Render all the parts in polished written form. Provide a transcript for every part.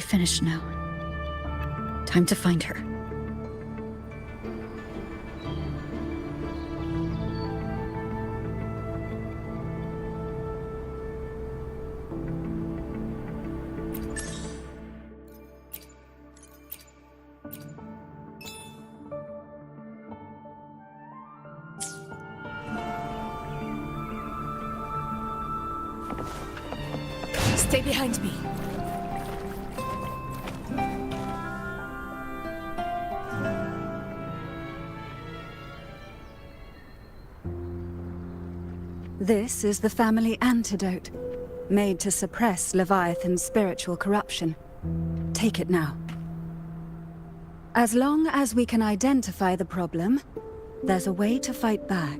nearly finished now. Time to find her. Stay behind me. This is the family antidote, made to suppress Leviathan's spiritual corruption. Take it now. As long as we can identify the problem, there's a way to fight back.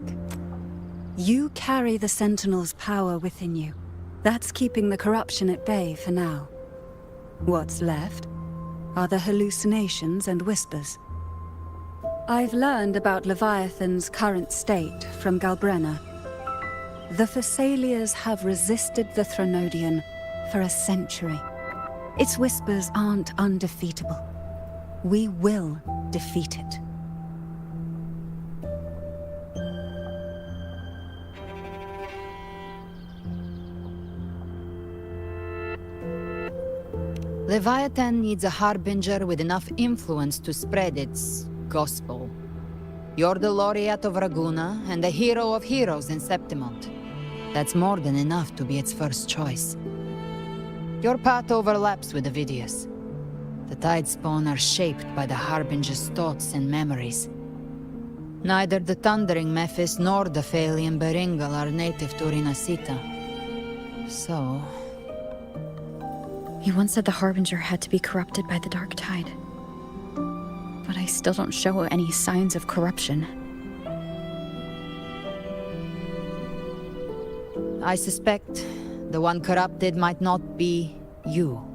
You carry the Sentinel's power within you. That's keeping the corruption at bay for now. What's left are the hallucinations and whispers. I've learned about Leviathan's current state from Galbrenna. The Thessalias have resisted the Threnodian for a century. Its whispers aren't undefeatable. We will defeat it. Leviathan needs a harbinger with enough influence to spread its gospel. You're the laureate of Raguna and the hero of heroes in Septimont. That's more than enough to be its first choice. Your path overlaps with Avidius. The Tidespawn are shaped by the harbinger's thoughts and memories. Neither the Thundering Mephis nor the Phalian Beringal are native to Rinascita. So... You once said the Harbinger had to be corrupted by the Dark Tide. But I still don't show any signs of corruption. I suspect the one corrupted might not be you.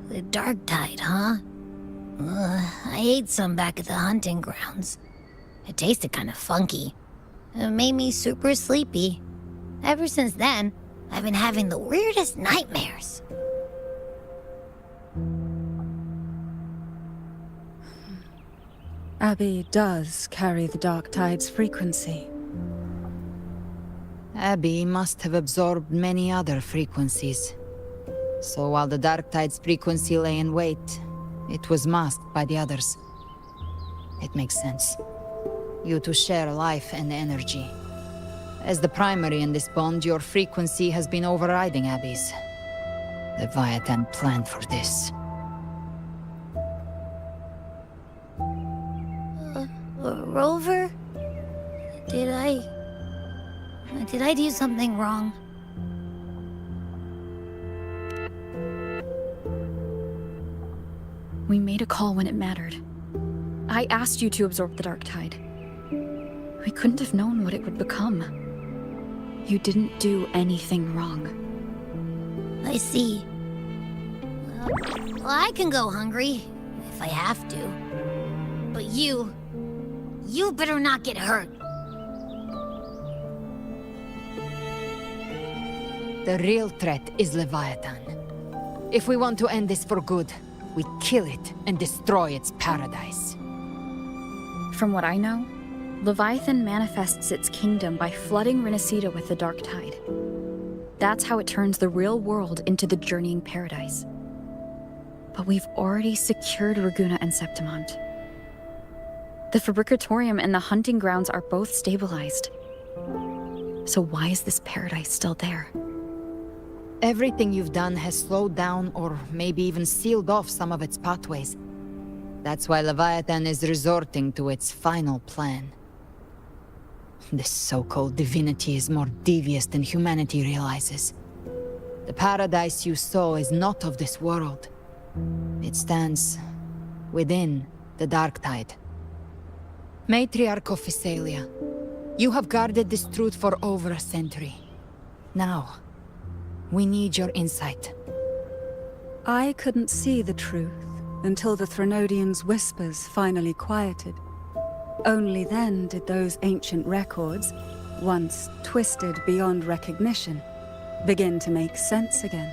The Dark Tide, huh? I ate some back at the hunting grounds. It tasted kind of funky. It made me super sleepy. Ever since then, I've been having the weirdest nightmares. Abby does carry the Dark Tide's frequency. Abby must have absorbed many other frequencies. So while the Dark Tide's frequency lay in wait, it was masked by the others. It makes sense. You two share life and energy. As the primary in this bond, your frequency has been overriding Abby's. Leviathan planned for this. Rover? Did I do something wrong? We made a call when it mattered. I asked you to absorb the Dark Tide. We couldn't have known what it would become. You didn't do anything wrong. I see. Well, I can go hungry, if I have to. But you better not get hurt. The real threat is Leviathan. If we want to end this for good, we kill it and destroy its paradise. From what I know, Leviathan manifests its kingdom by flooding Rinascita with the Dark Tide. That's how it turns the real world into the journeying paradise. But we've already secured Raguna and Septimont. The Fabricatorium and the hunting grounds are both stabilized. So why is this paradise still there? Everything you've done has slowed down or maybe even sealed off some of its pathways. That's why Leviathan is resorting to its final plan. This so-called divinity is more devious than humanity realizes. The paradise you saw is not of this world. It stands within the Dark Tide. Matriarch of Physalia, you have guarded this truth for over a century. Now, we need your insight. I couldn't see the truth until the Threnodians' whispers finally quieted. Only then did those ancient records, once twisted beyond recognition, begin to make sense again.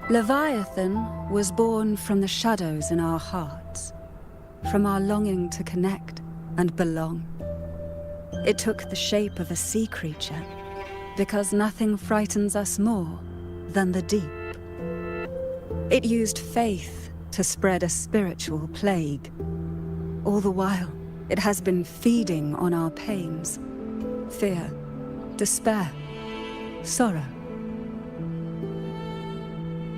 Leviathan was born from the shadows in our hearts, from our longing to connect and belong. It took the shape of a sea creature, because nothing frightens us more than the deep. It used faith to spread a spiritual plague. All the while, it has been feeding on our pains, fear, despair, sorrow.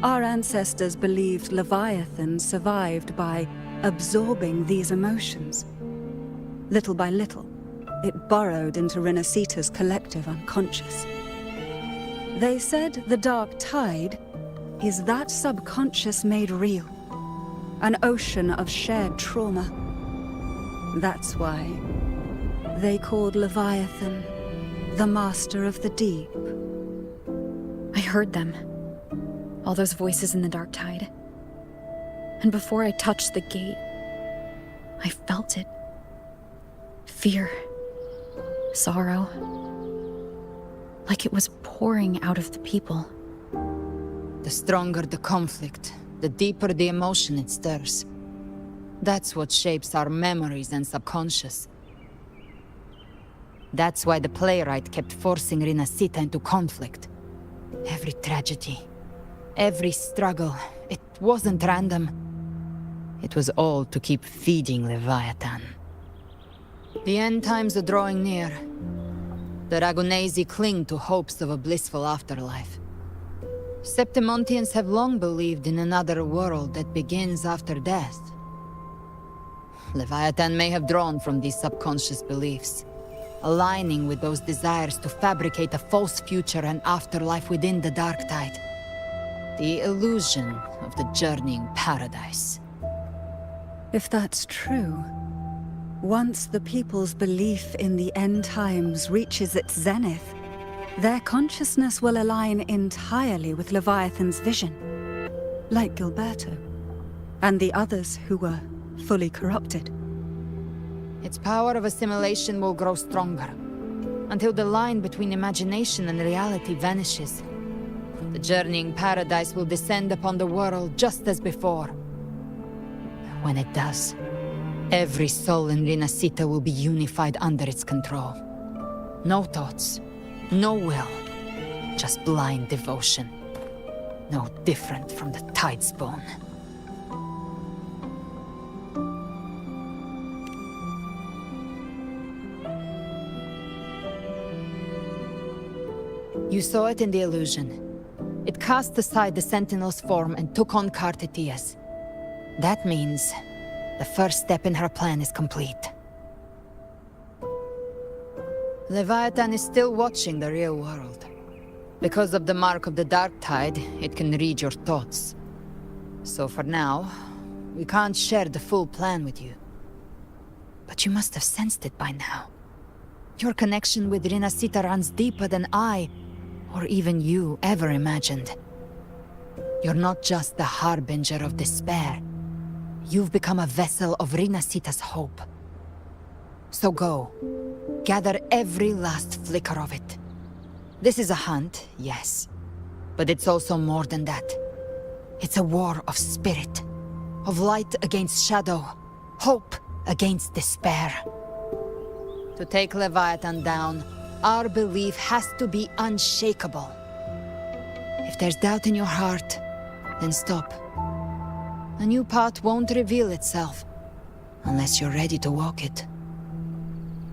Our ancestors believed Leviathan survived by absorbing these emotions. Little by little, it burrowed into Rinascita's collective unconscious. They said the dark tide is that subconscious made real, an ocean of shared trauma. That's why they called Leviathan the Master of the Deep. I heard them. All those voices in the dark tide. And before I touched the gate, I felt it. Fear. Sorrow. Like it was pouring out of the people. The stronger the conflict, the deeper the emotion it stirs. That's what shapes our memories and subconscious. That's why the playwright kept forcing Rinascita into conflict. Every tragedy, every struggle, it wasn't random. It was all to keep feeding Leviathan. The end times are drawing near. The Ragunesi cling to hopes of a blissful afterlife. Septimontians have long believed in another world that begins after death. Leviathan may have drawn from these subconscious beliefs, aligning with those desires to fabricate a false future and afterlife within the dark tide. The illusion of the journeying paradise. If that's true, once the people's belief in the end times reaches its zenith, their consciousness will align entirely with Leviathan's vision, like Gilberto, and the others who were fully corrupted. Its power of assimilation will grow stronger, until the line between imagination and reality vanishes. The journeying paradise will descend upon the world just as before. When it does, every soul in Rinascita will be unified under its control. No thoughts, no will, just blind devotion. No different from the Tidespawn. You saw it in the illusion. It cast aside the Sentinel's form and took on Cartetias. That means the first step in her plan is complete. Leviathan is still watching the real world. Because of the mark of the Dark Tide, it can read your thoughts. So for now, we can't share the full plan with you. But you must have sensed it by now. Your connection with Rinascita runs deeper than I, or even you, ever imagined. You're not just the harbinger of despair. You've become a vessel of Rinascita's hope. So go. Gather every last flicker of it. This is a hunt, yes. But it's also more than that. It's a war of spirit. Of light against shadow. Hope against despair. To take Leviathan down, our belief has to be unshakable. If there's doubt in your heart, then stop. A new path won't reveal itself, unless you're ready to walk it.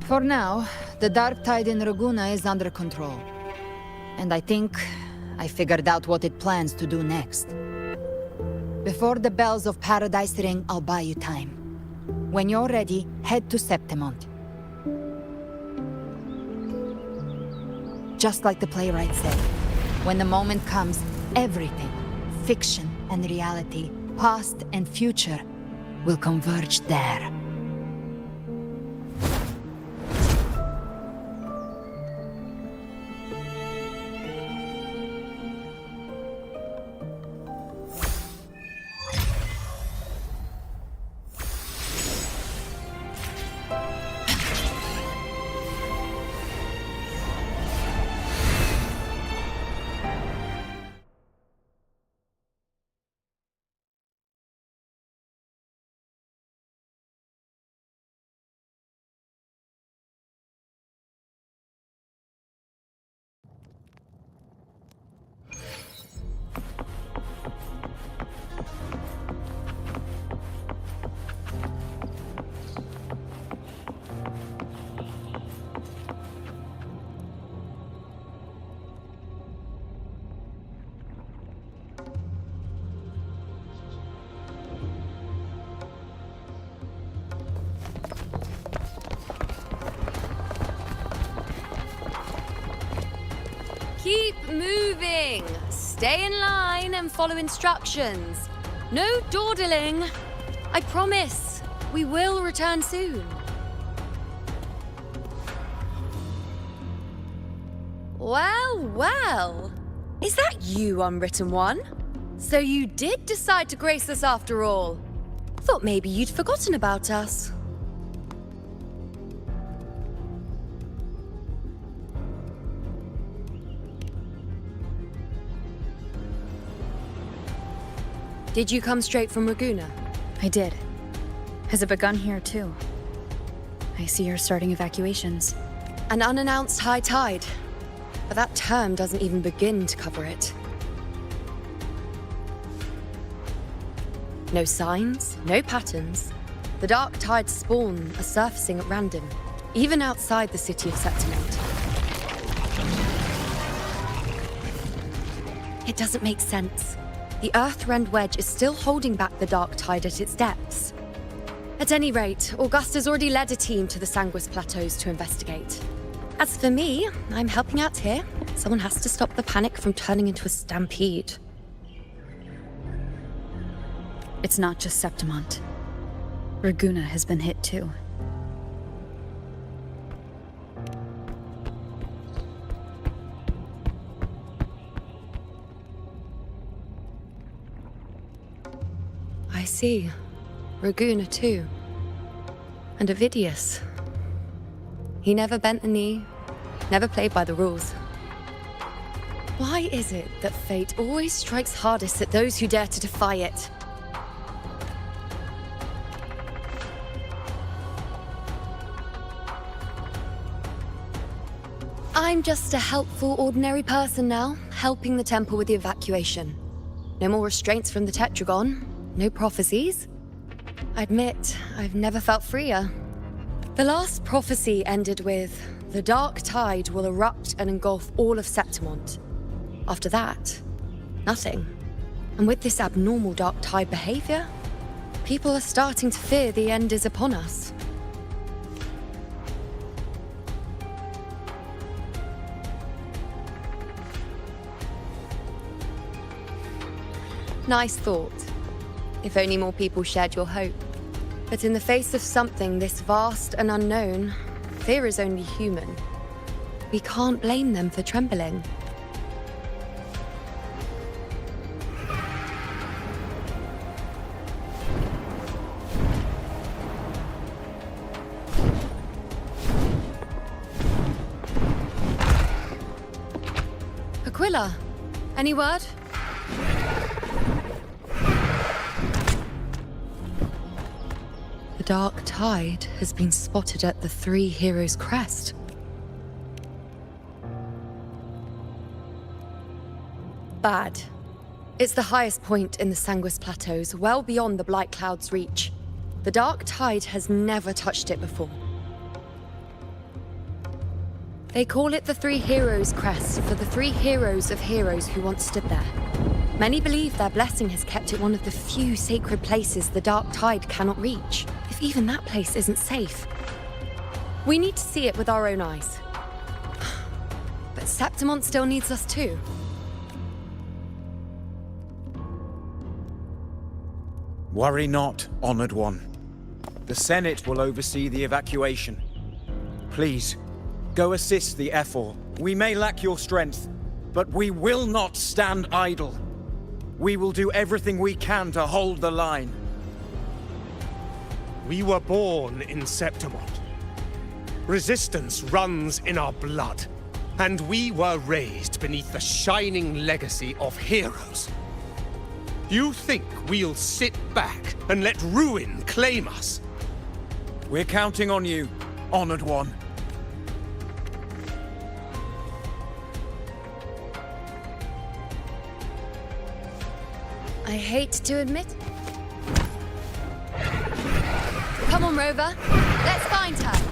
For now, the dark tide in Raguna is under control. And I think I figured out what it plans to do next. Before the bells of Paradise ring, I'll buy you time. When you're ready, head to Septimont. Just like the playwright said, when the moment comes, everything, fiction and reality, past and future, will converge there. Stay in line and follow instructions. No dawdling. I promise, we will return soon. Well, well. Is that you, Unwritten One? So you did decide to grace us after all. Thought maybe you'd forgotten about us. Did you come straight from Raguna? I did. Has it begun here, too? I see you're starting evacuations. An unannounced high tide. But that term doesn't even begin to cover it. No signs, no patterns. The dark tide's spawn are surfacing at random, even outside the city of Septimont. It doesn't make sense. The Earthrend Wedge is still holding back the dark tide at its depths. At any rate, Augusta's already led a team to the Sanguis Plateaus to investigate. As for me, I'm helping out here. Someone has to stop the panic from turning into a stampede. It's not just Septimont. Raguna has been hit too. I see. Raguna too. And Ovidius. He never bent the knee, never played by the rules. Why is it that fate always strikes hardest at those who dare to defy it? I'm just a helpful, ordinary person now, helping the temple with the evacuation. No more restraints from the Tetragon, no prophecies. I admit, I've never felt freer. The last prophecy ended with, the dark tide will erupt and engulf all of Septimont. After that, nothing. And with this abnormal dark tide behavior, people are starting to fear the end is upon us. Nice thought. If only more people shared your hope. But in the face of something this vast and unknown, fear is only human. We can't blame them for trembling. Aquila, any word? The dark tide has been spotted at the Three Heroes' Crest. Bad. It's the highest point in the Sanguis Plateaus, well beyond the Blight Cloud's reach. The dark tide has never touched it before. They call it the Three Heroes' Crest for the three heroes of heroes who once stood there. Many believe their blessing has kept it one of the few sacred places the dark tide cannot reach, if even that place isn't safe. We need to see it with our own eyes. But Septimont still needs us too. Worry not, Honored One. The Senate will oversee the evacuation. Please, go assist the Ephor. We may lack your strength, but we will not stand idle. We will do everything we can to hold the line. We were born in Septimont. Resistance runs in our blood, and we were raised beneath the shining legacy of heroes. You think we'll sit back and let ruin claim us? We're counting on you, Honored One. I hate to admit. Come on, Rover. Let's find her.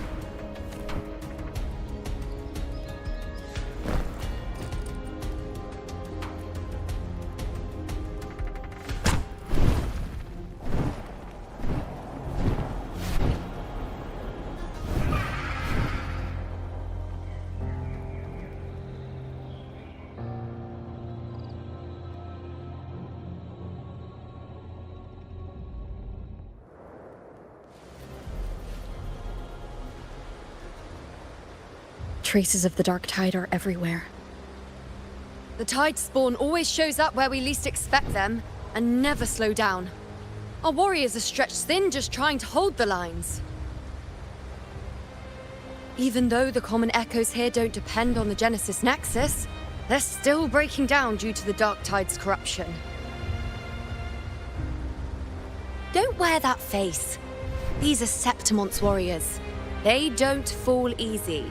Traces of the dark tide are everywhere. The tide spawn always shows up where we least expect them, and never slow down. Our warriors are stretched thin just trying to hold the lines. Even though the common echoes here don't depend on the Genesis Nexus, they're still breaking down due to the dark tide's corruption. Don't wear that face. These are Septimon's warriors. They don't fall easy.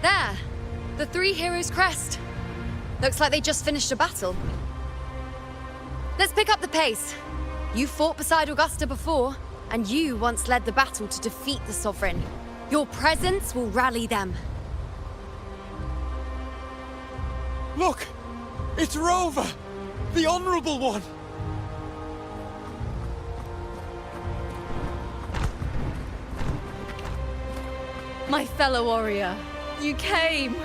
There! The three heroes' crest. Looks like they just finished a battle. Let's pick up the pace. You fought beside Augusta before, and you once led the battle to defeat the Sovereign. Your presence will rally them. Look! It's Rover! The Honorable One! My fellow warrior, you came!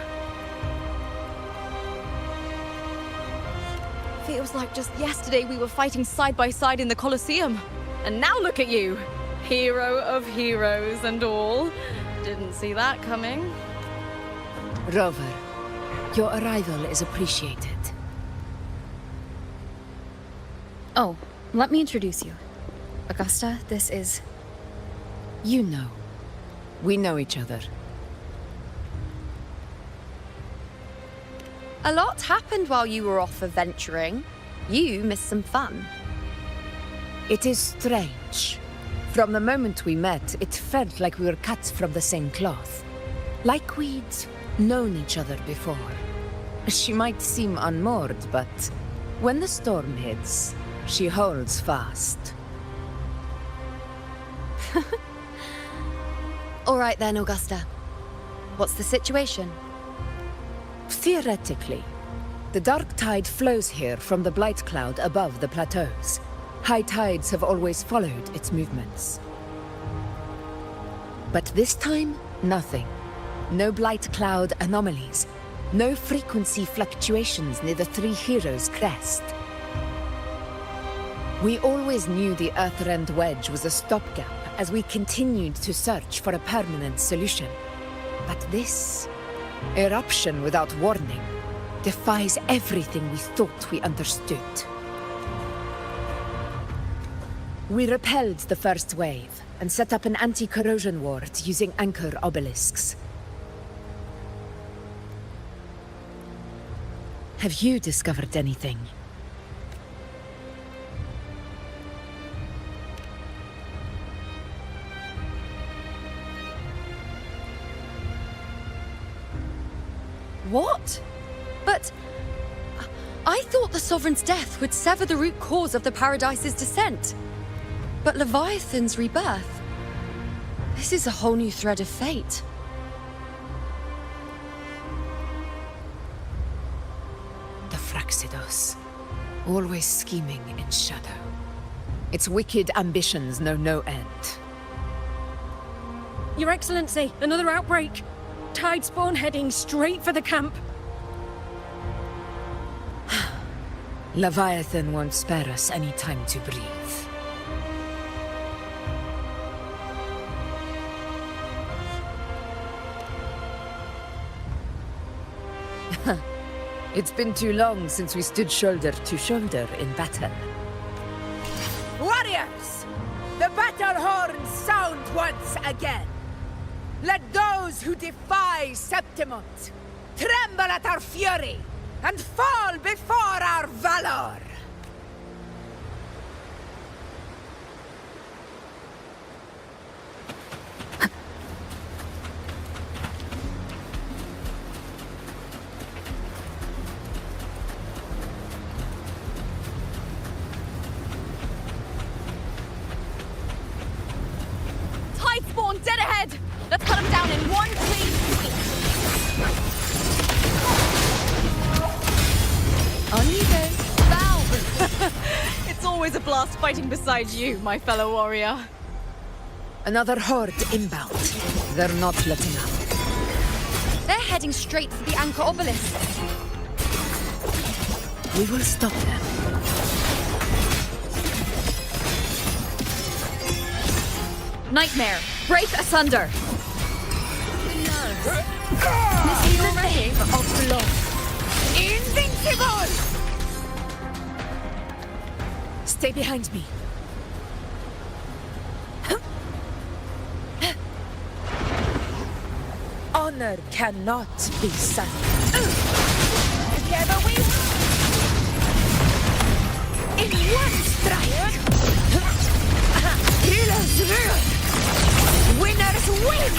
Feels like just yesterday we were fighting side by side in the Colosseum. And now look at you! Hero of heroes and all. Didn't see that coming. Rover, your arrival is appreciated. Oh, let me introduce you. Augusta, this is... You know. We know each other. A lot happened while you were off adventuring. You missed some fun. It is strange. From the moment we met, it felt like we were cut from the same cloth. Like we'd known each other before. She might seem unmoored, but when the storm hits, she holds fast. All right then, Augusta. What's the situation? Theoretically, the dark tide flows here from the blight cloud above the plateaus. High tides have always followed its movements. But this time, nothing. No blight cloud anomalies. No frequency fluctuations near the Three Heroes' crest. We always knew the Earthrend Wedge was a stopgap as we continued to search for a permanent solution. But this eruption without warning defies everything we thought we understood. We repelled the first wave and set up an anti-corrosion ward using anchor obelisks. Have you discovered anything? What? But... I thought the Sovereign's death would sever the root cause of the Paradise's descent. But Leviathan's rebirth... This is a whole new thread of fate. The Fraxidos. Always scheming in shadow. Its wicked ambitions know no end. Your Excellency, another outbreak. Tide spawn heading straight for the camp. Leviathan won't spare us any time to breathe. It's been too long since we stood shoulder to shoulder in battle. Warriors! The battle horns sound once again! Let those who defy Septimont tremble at our fury and fall before our valor! Tide spawn dead ahead! Let's cut them down in one clean sweep! On you go. Valve! It's always a blast fighting beside you, my fellow warrior. Another horde inbound. They're not letting up. They're heading straight for the anchor obelisk. We will stop them. Nightmare, break asunder! of blood. Invincible! Stay behind me. Honor cannot be sunk. Together we in one strike. Healers rule. Winners win.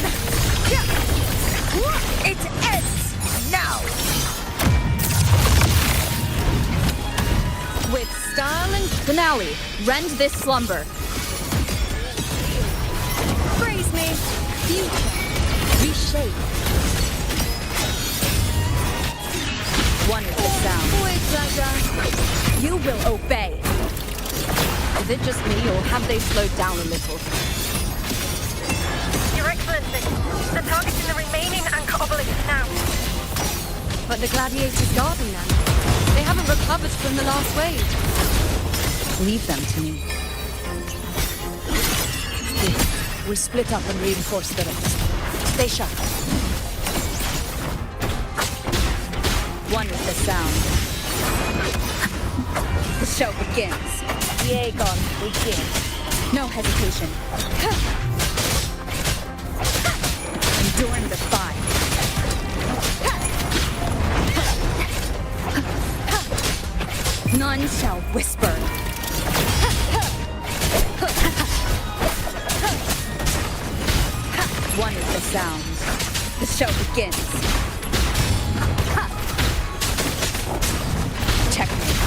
It ends now. With style and finale, rend this slumber. Praise me. Future. Reshape. One with the sound. Boy pleasure. You will obey. Is it just me, or have they slowed down a little? Your Excellency, they're targeting the remaining anchor obelisk now. But the gladiators guarding them. They haven't recovered from the last wave. Leave them to me. We'll split up and reinforce the rest. Stay sharp. One with the sound. The show begins. Diagon begins. No hesitation. Enduring the fight. None shall whisper. One is the sound. The show begins. Checkmate.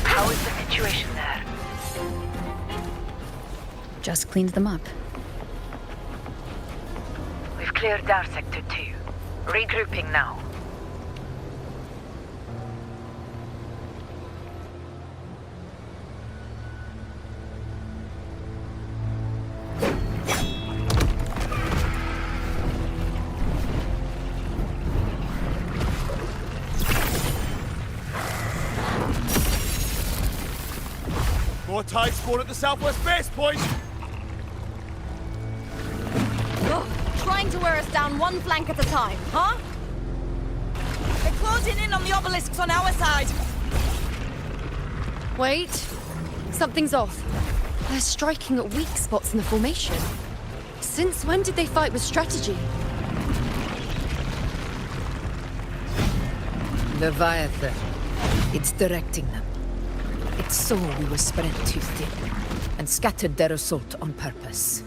How is the situation there? Just cleaned them up. We've cleared our sector too. Regrouping now. More tide spawn at the southwest base point! Trying to wear us down one flank at a time, huh? They're closing in on the obelisks on our side. Wait. Something's off. They're striking at weak spots in the formation. Since when did they fight with strategy? Leviathan. It's directing them. It saw we were spread too thin, and scattered their assault on purpose.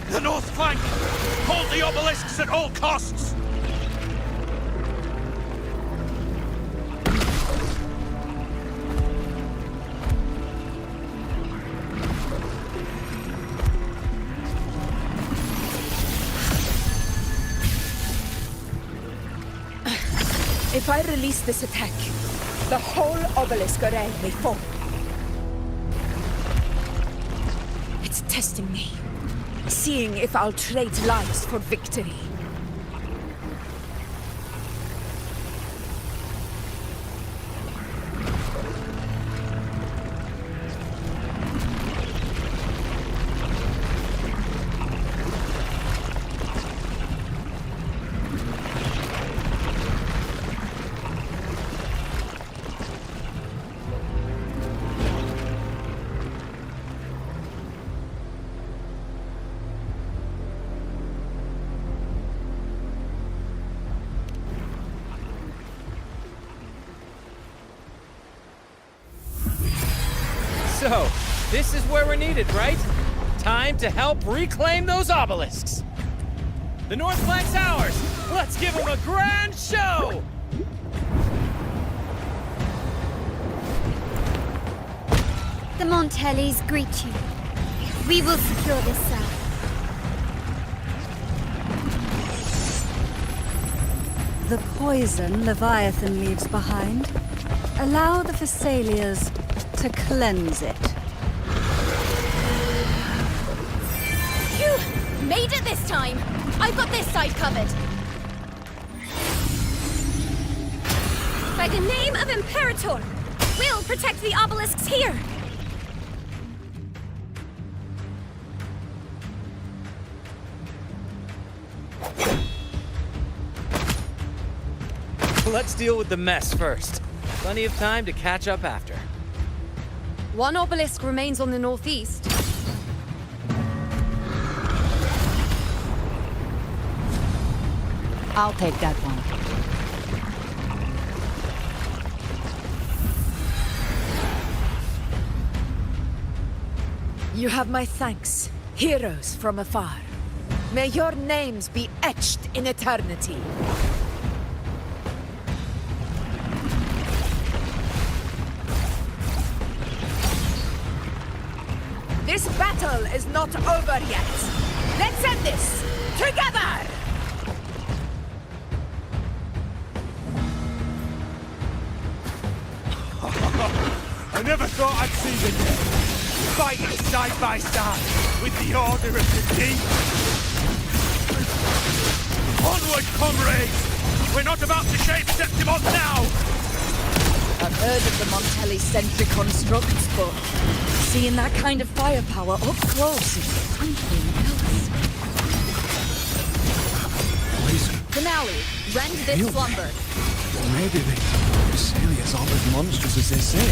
The north flank! Hold the obelisks at all costs! If I release this attack, the whole obelisk array may fall. It's testing me, seeing if I'll trade lives for victory. So, this is where we're needed, right? Time to help reclaim those obelisks. The north flank's ours. Let's give them a grand show! The Montellis greet you. We will secure this south. The poison Leviathan leaves behind, allow the Thessalians to cleanse it. Phew! Made it this time! I've got this side covered. By the name of Imperator, we'll protect the obelisks here! Let's deal with the mess first. Plenty of time to catch up after. One obelisk remains on the northeast. I'll take that one. You have my thanks, heroes from afar. May your names be etched in eternity. This battle is not over yet. Let's end this together! I never thought I'd see the day. Fighting side by side with the Order of the Deep. Onward, comrades! We're not about to shave Septimon now! I've heard of the Montelli-centric constructs, but seeing that kind of firepower up close is something else. Finale, rend this slumber. Maybe the Celia's all as monstrous as they say.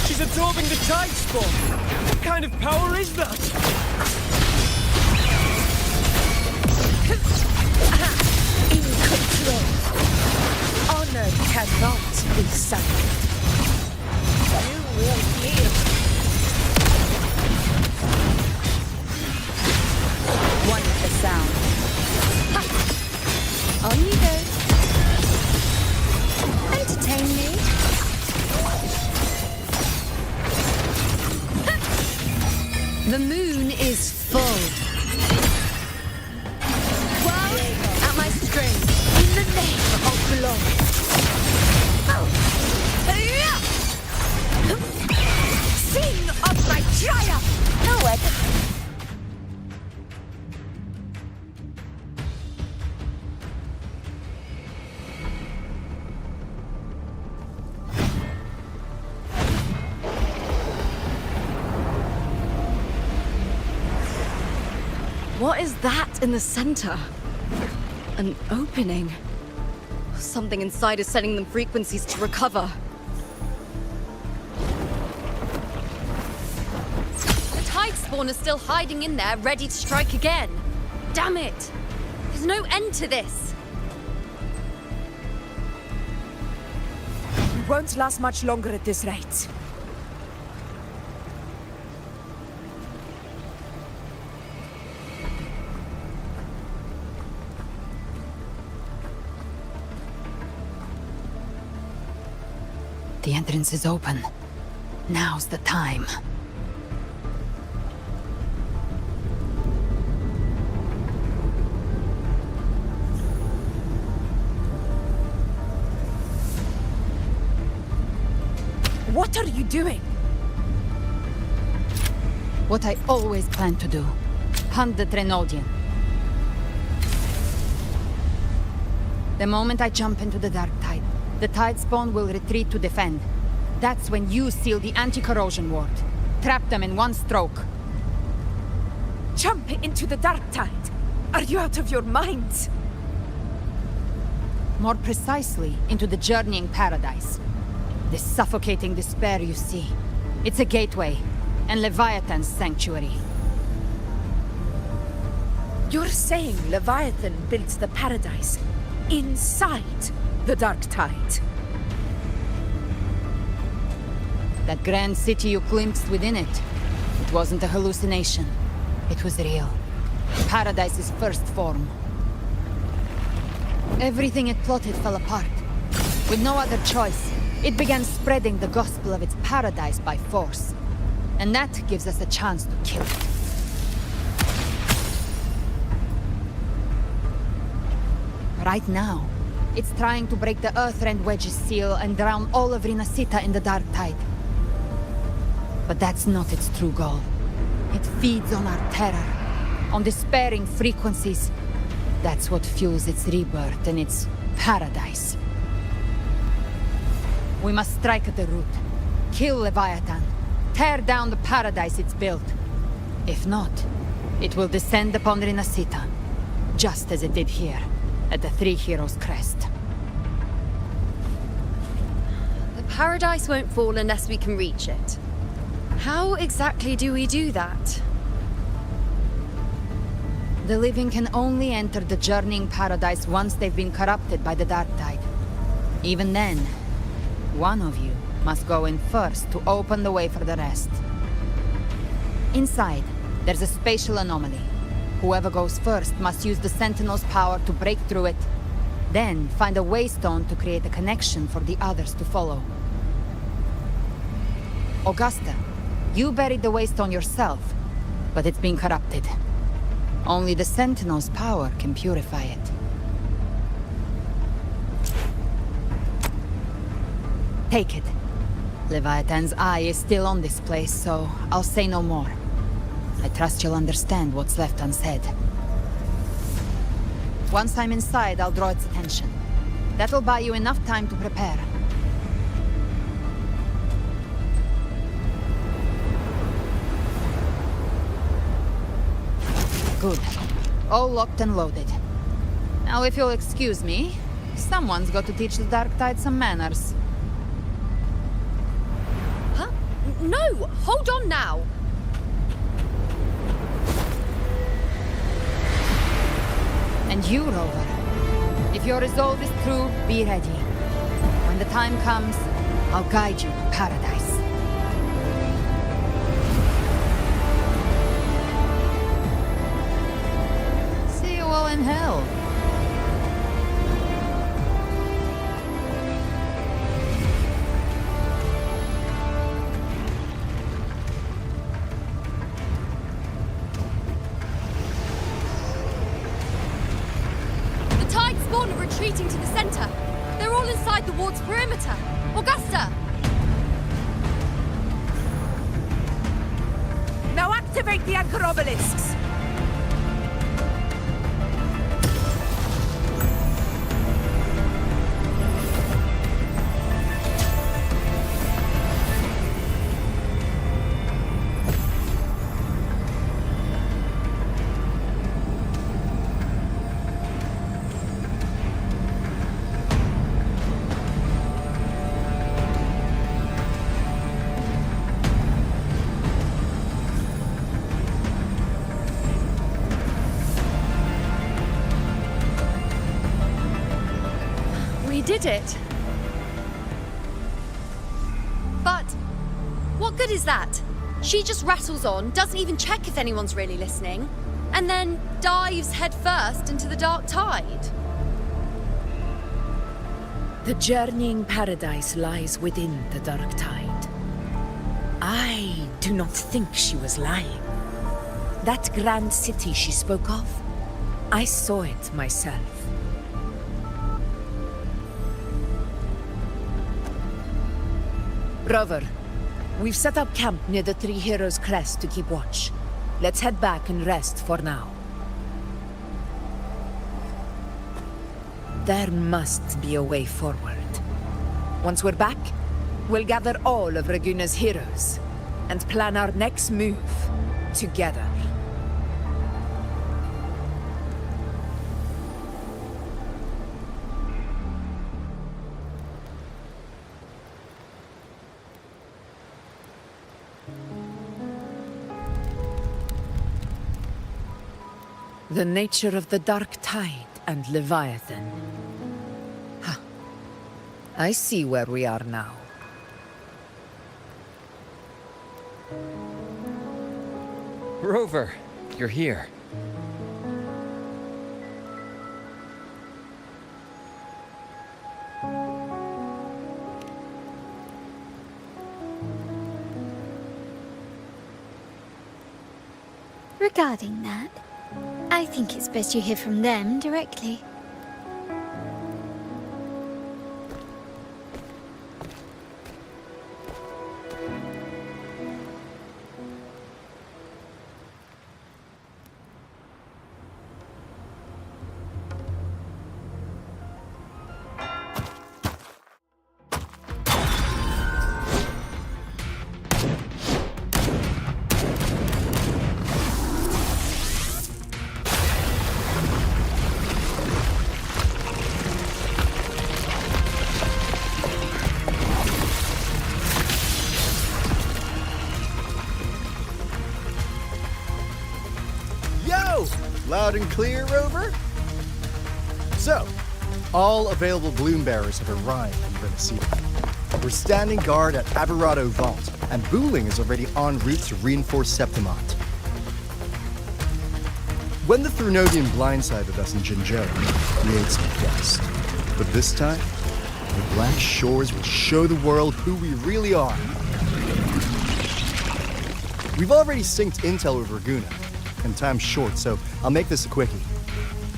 She's absorbing the tide spawn! What kind of power is that? In control. Honor cannot be silenced. You will hear. Wonderful sound. On you go. Entertain me. The moon is full. Well, at my string. In the name of glory. Sing of my triumph! No, Ed. What is that in the center? An opening. Something inside is sending them frequencies to recover. The tide spawn is still hiding in there, ready to strike again. Damn it! There's no end to this. We won't last much longer at this rate. The entrance is open. Now's the time. What are you doing? What I always planned to do. Hunt the Trenodian. The moment I jump into the dark tide, the tide spawn will retreat to defend. That's when you seal the anti-corrosion ward. Trap them in one stroke. Jump into the dark tide! Are you out of your mind? More precisely, into the journeying paradise. This suffocating despair you see. It's a gateway, and Leviathan's sanctuary. You're saying Leviathan built the paradise inside the dark tide? That grand city you glimpsed within it, it wasn't a hallucination. It was real. Paradise's first form. Everything it plotted fell apart. With no other choice, it began spreading the gospel of its paradise by force. And that gives us a chance to kill it. Right now, it's trying to break the Earthrend Wedge's seal and drown all of Rinascita in the dark tide. But that's not its true goal. It feeds on our terror, on despairing frequencies. That's what fuels its rebirth and its paradise. We must strike at the root. Kill Leviathan. Tear down the paradise it's built. If not, it will descend upon Rinascita, just as it did here, at the Three Heroes' Crest. The paradise won't fall unless we can reach it. How exactly do we do that? The living can only enter the journeying paradise once they've been corrupted by the dark tide. Even then, one of you must go in first to open the way for the rest. Inside, there's a spatial anomaly. Whoever goes first must use the Sentinel's power to break through it, then find a waystone to create a connection for the others to follow. Augusta, you buried the waystone yourself, but it's been corrupted. Only the Sentinel's power can purify it. Take it. Leviathan's eye is still on this place, so I'll say no more. I trust you'll understand what's left unsaid. Once I'm inside, I'll draw its attention. That'll buy you enough time to prepare. Good. All locked and loaded. Now, if you'll excuse me, someone's got to teach the Dark Tide some manners. Huh? No! Hold on now! And you, Rover. If your resolve is true, be ready. When the time comes, I'll guide you to paradise. See you all in hell. Spawn are retreating to the center. They're all inside the ward's perimeter. Augusta! Now activate the anchor obelisks! We did it. But what good is that? She just rattles on, doesn't even check if anyone's really listening, and then dives headfirst into the dark tide. The journeying paradise lies within the dark tide. I do not think she was lying. That grand city she spoke of, I saw it myself. Rover, we've set up camp near the Three Heroes' Crest to keep watch. Let's head back and rest for now. There must be a way forward. Once we're back, we'll gather all of Raguna's heroes and plan our next move together. The nature of the dark tide and Leviathan. Huh. I see where we are now. Rover, you're here. Regarding that, I think it's best you hear from them directly. go! Loud and clear, Rover? So, all available bloom bearers have arrived in Rinascita. We're standing guard at Aberrado Vault, and Booling is already en route to reinforce Septimont. When the Threnodian blindsided us in Jinzhou, we ate some dust. But this time, the Black Shores will show the world who we really are. We've already synced intel with Raguna, and time's short, so I'll make this a quickie.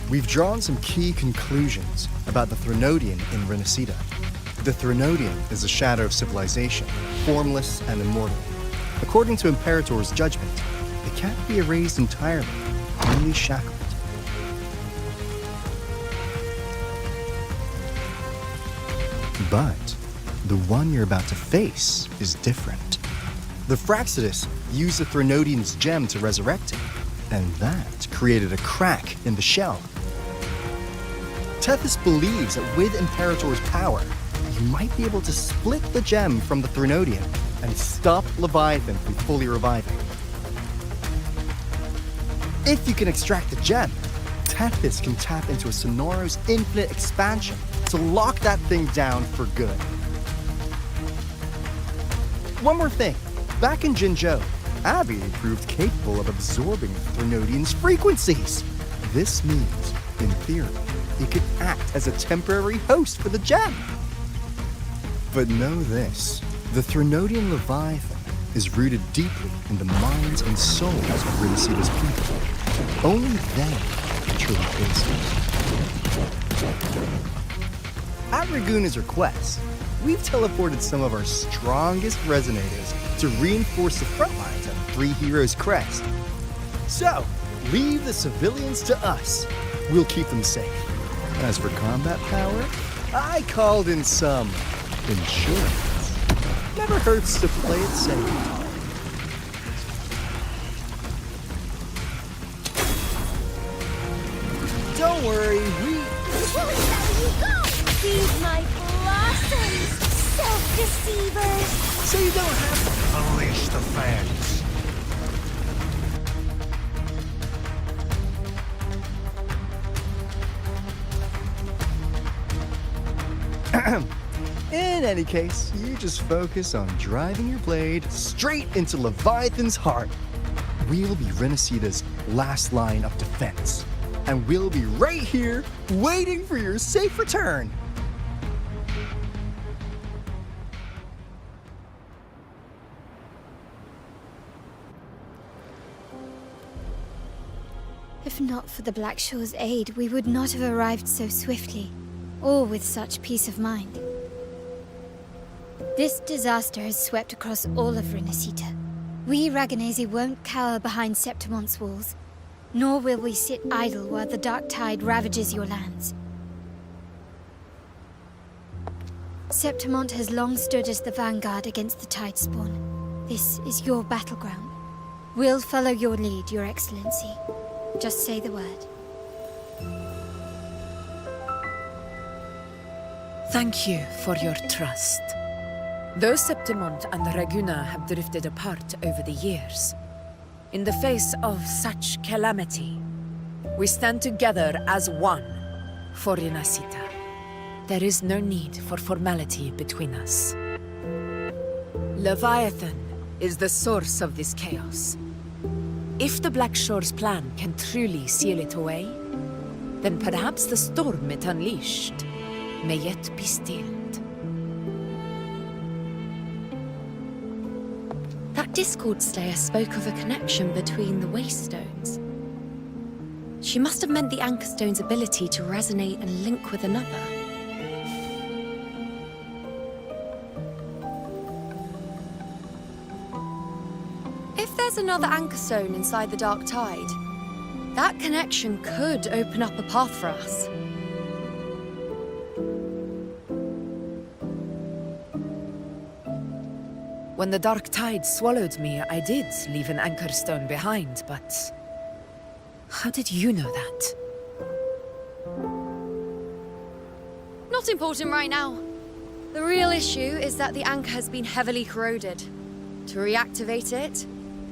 We've drawn some key conclusions about the Threnodian in Rinascita. The Threnodian is a shadow of civilization, formless and immortal. According to Imperator's judgment, they can't be erased entirely, only shackled. But the one you're about to face is different. The Fraxidus used the Threnodian's gem to resurrect him, and that created a crack in the shell. Tethys believes that with Imperator's power, you might be able to split the gem from the Threnodian and stop Leviathan from fully reviving. If you can extract the gem, Tethys can tap into a Sonoros infinite expansion to lock that thing down for good. One more thing. Back in Jinzhou, Abby proved capable of absorbing the Threnodian's frequencies. This means, in theory, it could act as a temporary host for the gem. But know this, the Threnodian Leviathan is rooted deeply in the minds and souls of Rinascita's people. Only they can truly face it. At Raguna's request, we've teleported some of our strongest resonators to reinforce the front lines at Three Heroes Crest. So, leave the civilians to us. We'll keep them safe. As for combat power, I called in some insurance. Never hurts to play it safe. Don't worry, we... Won't let you go! Feed my blossoms, self-deceivers! So you don't have to... Unleash the fans. In any case, you just focus on driving your blade straight into Leviathan's heart. We'll be Rinascita's last line of defense. And we'll be right here, waiting for your safe return. If not for the Black Shore's aid, we would not have arrived so swiftly, or with such peace of mind. This disaster has swept across all of Rinascita. We Raganese won't cower behind Septimont's walls, nor will we sit idle while the dark tide ravages your lands. Septimont has long stood as the vanguard against the Tidespawn. This is your battleground. We'll follow your lead, Your Excellency. Just say the word. Thank you for your trust. Though Septimont and Raguna have drifted apart over the years, in the face of such calamity, we stand together as one for Rinascita. There is no need for formality between us. Leviathan is the source of this chaos. If the Black Shore's plan can truly seal it away, then perhaps the storm it unleashed may yet be stilled. That Discord Slayer spoke of a connection between the Wastestones. She must have meant the Anchor Stone's ability to resonate and link with another. If there's another Anchor Stone inside the Dark Tide, that connection could open up a path for us. When the Dark Tide swallowed me, I did leave an Anchor Stone behind, but... how did you know that? Not important right now. The real issue is that the anchor has been heavily corroded. To reactivate it,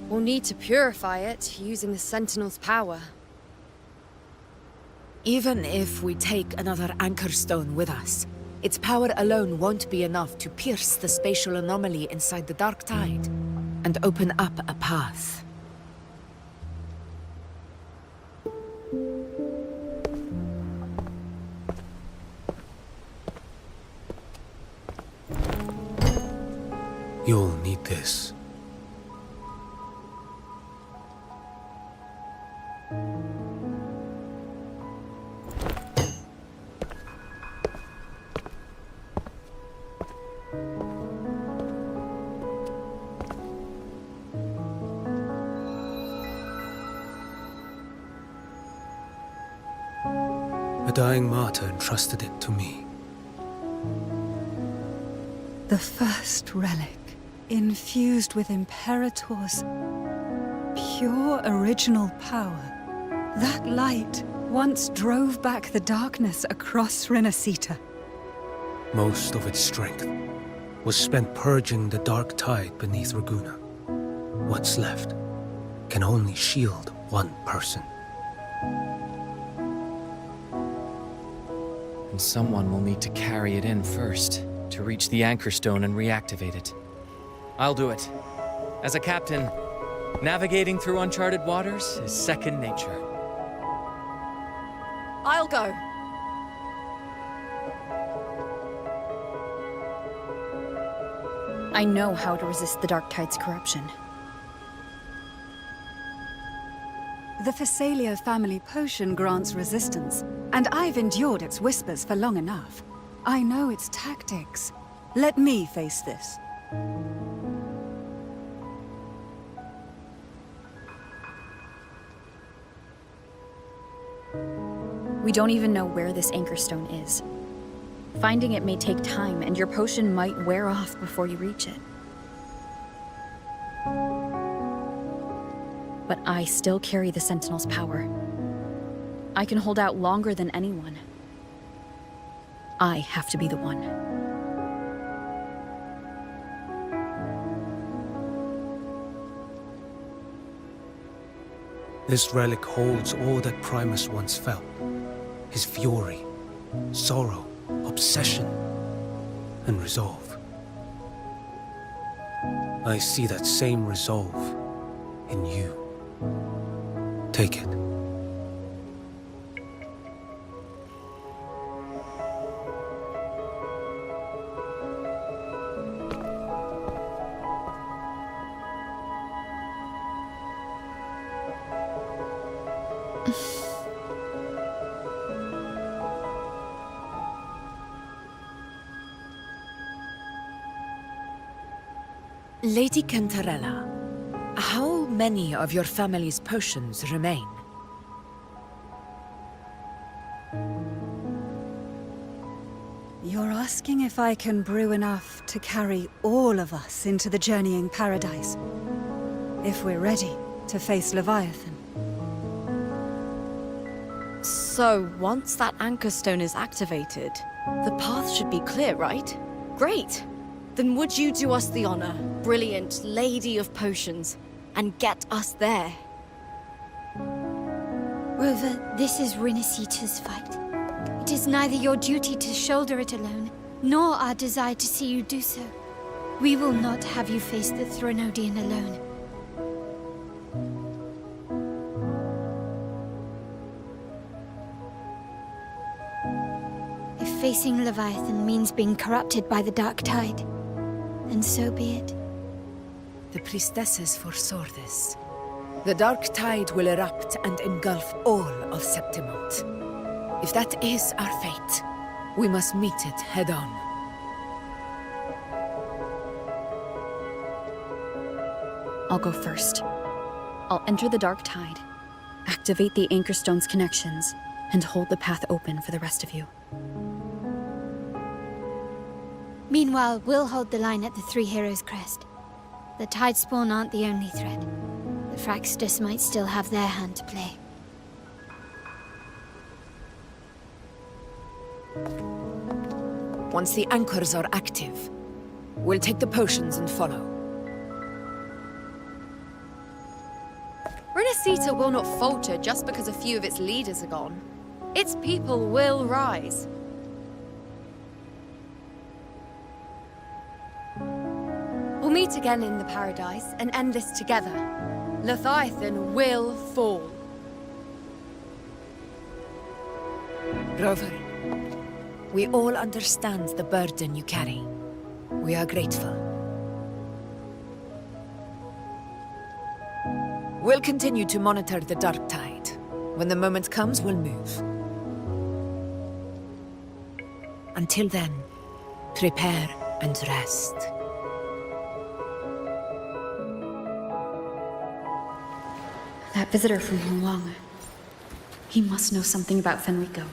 we'll need to purify it using the Sentinel's power. Even if we take another anchor stone with us, its power alone won't be enough to pierce the spatial anomaly inside the Dark Tide and open up a path. You'll need this. A dying martyr entrusted it to me. The first relic, infused with Imperator's pure original power. That light once drove back the darkness across Rinascita. Most of its strength was spent purging the dark tide beneath Raguna. What's left can only shield one person. And someone will need to carry it in first, to reach the anchor stone and reactivate it. I'll do it. As a captain, navigating through uncharted waters is second nature. I'll go. I know how to resist the Dark Tide's corruption. The Phasalia family potion grants resistance, and I've endured its whispers for long enough. I know its tactics. Let me face this. We don't even know where this anchor stone is. Finding it may take time, and your potion might wear off before you reach it. But I still carry the Sentinel's power. I can hold out longer than anyone. I have to be the one. This relic holds all that Primus once felt. His fury, sorrow, obsession, and resolve. I see that same resolve in you. Take it. Lady Cantarella, how many of your family's potions remain? You're asking if I can brew enough to carry all of us into the journeying paradise. If we're ready to face Leviathan. So, once that anchor stone is activated, the path should be clear, right? Great! Then would you do us the honor, brilliant Lady of Potions, and get us there? Rover, this is Rinascita's fight. It is neither your duty to shoulder it alone, nor our desire to see you do so. We will not have you face the Threnodian alone. If facing Leviathan means being corrupted by the Dark Tide, then so be it. The priestesses foresaw this. The Dark Tide will erupt and engulf all of Septimont. If that is our fate, we must meet it head-on. I'll go first. I'll enter the Dark Tide, activate the Anchor Stone's connections, and hold the path open for the rest of you. Meanwhile, we'll hold the line at the Three Heroes Crest. The Tidespawn aren't the only threat. The Fraxtus might still have their hand to play. Once the anchors are active, we'll take the potions and follow. Rinascita will not falter just because a few of its leaders are gone. Its people will rise. We'll meet again in the paradise and end this together. Leviathan will fall. Rover, we all understand the burden you carry. We are grateful. We'll continue to monitor the dark tide. When the moment comes, we'll move. Until then, prepare and rest. That visitor from Huang. He must know something about Fenrico.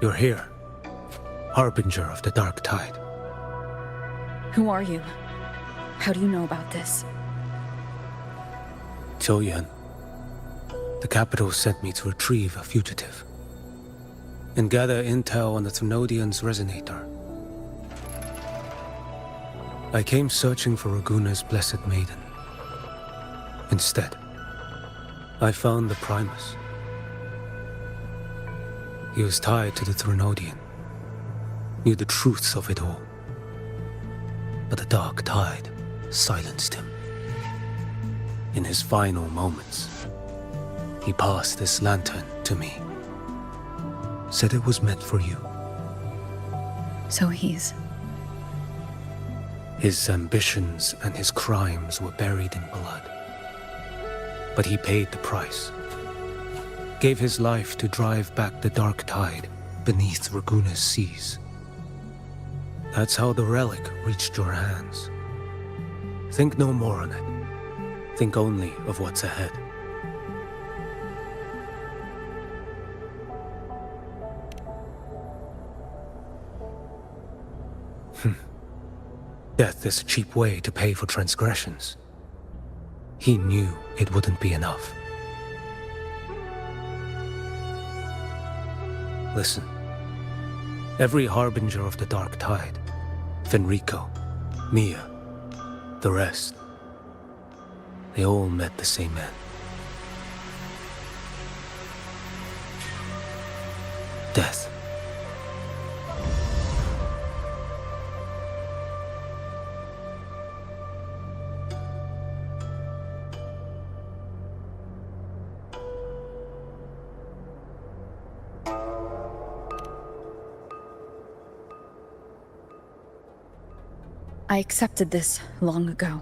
You're here. Harbinger of the Dark Tide. Who are you? How do you know about this? Zhou. The capital sent me to retrieve a fugitive and gather intel on the Thrunodian's resonator. I came searching for Raguna's Blessed Maiden. Instead, I found the Primus. He was tied to the Thrunodian, knew the truths of it all. But the Dark Tide silenced him. In his final moments, he passed this lantern to me. Said it was meant for you. So he's His ambitions and his crimes were buried in blood. But he paid the price. Gave his life to drive back the dark tide beneath Raguna's seas. That's how the relic reached your hands. Think no more on it. Think only of what's ahead. Death is a cheap way to pay for transgressions. He knew it wouldn't be enough. Listen. Every harbinger of the dark tide, Fenrico, Mia, the rest, they all met the same end. Death. I accepted this long ago.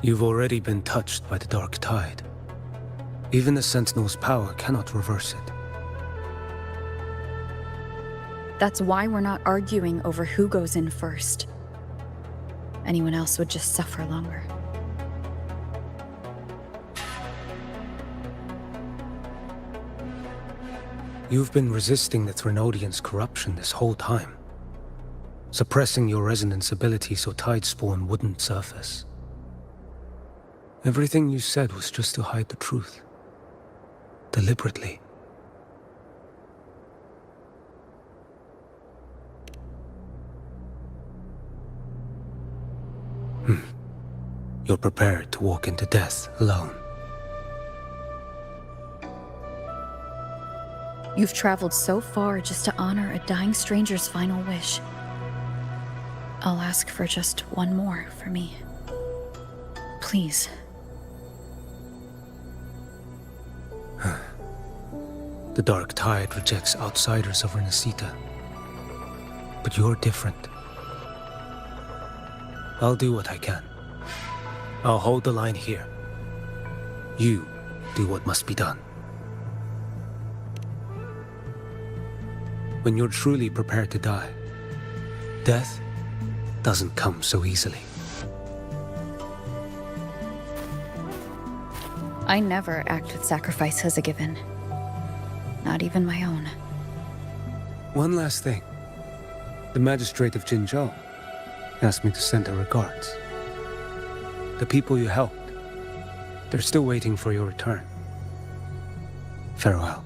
You've already been touched by the dark tide. Even the Sentinel's power cannot reverse it. That's why we're not arguing over who goes in first. Anyone else would just suffer longer. You've been resisting the Threnodians' corruption this whole time. Suppressing your resonance ability so Tidespawn wouldn't surface. Everything you said was just to hide the truth. Deliberately. You're prepared to walk into death alone. You've traveled so far just to honor a dying stranger's final wish. I'll ask for just one more for me. Please. The dark tide rejects outsiders of Rinascita. But you're different. I'll do what I can. I'll hold the line here. You do what must be done. When you're truly prepared to die, death doesn't come so easily. I never act with sacrifice as a given. Not even my own. One last thing. The magistrate of Jinzhou asked me to send her regards. The people you helped, they're still waiting for your return. Farewell.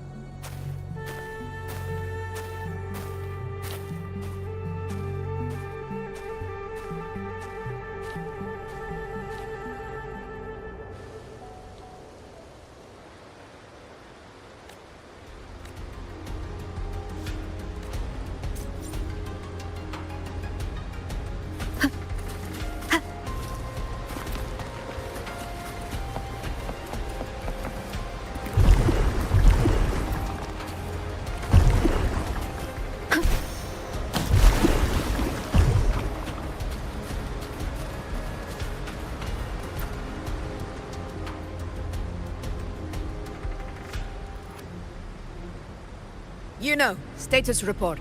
You know, status report.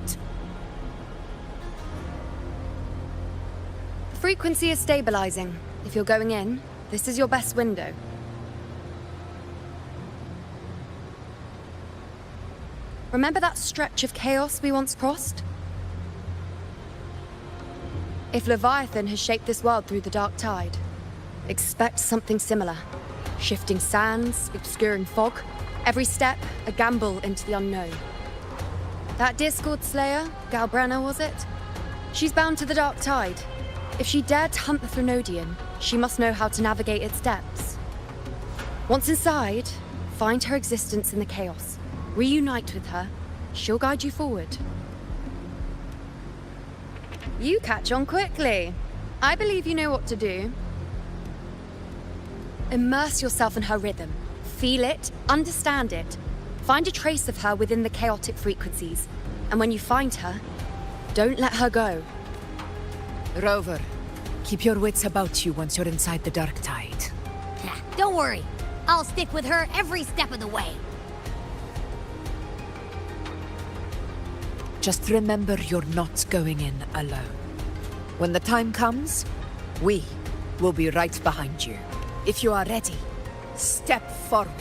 The frequency is stabilizing. If you're going in, this is your best window. Remember that stretch of chaos we once crossed? If Leviathan has shaped this world through the dark tide, expect something similar. Shifting sands, obscuring fog, every step a gamble into the unknown. That Discord Slayer, Galbrenna was it? She's bound to the dark tide. If she dared to hunt the Threnodian, she must know how to navigate its depths. Once inside, find her existence in the chaos. Reunite with her. She'll guide you forward. You catch on quickly. I believe you know what to do. Immerse yourself in her rhythm. Feel it, understand it. Find a trace of her within the chaotic frequencies. And when you find her, don't let her go. Rover, keep your wits about you once you're inside the Dark Tide. Yeah, don't worry. I'll stick with her every step of the way. Just remember you're not going in alone. When the time comes, we will be right behind you. If you are ready, step forward.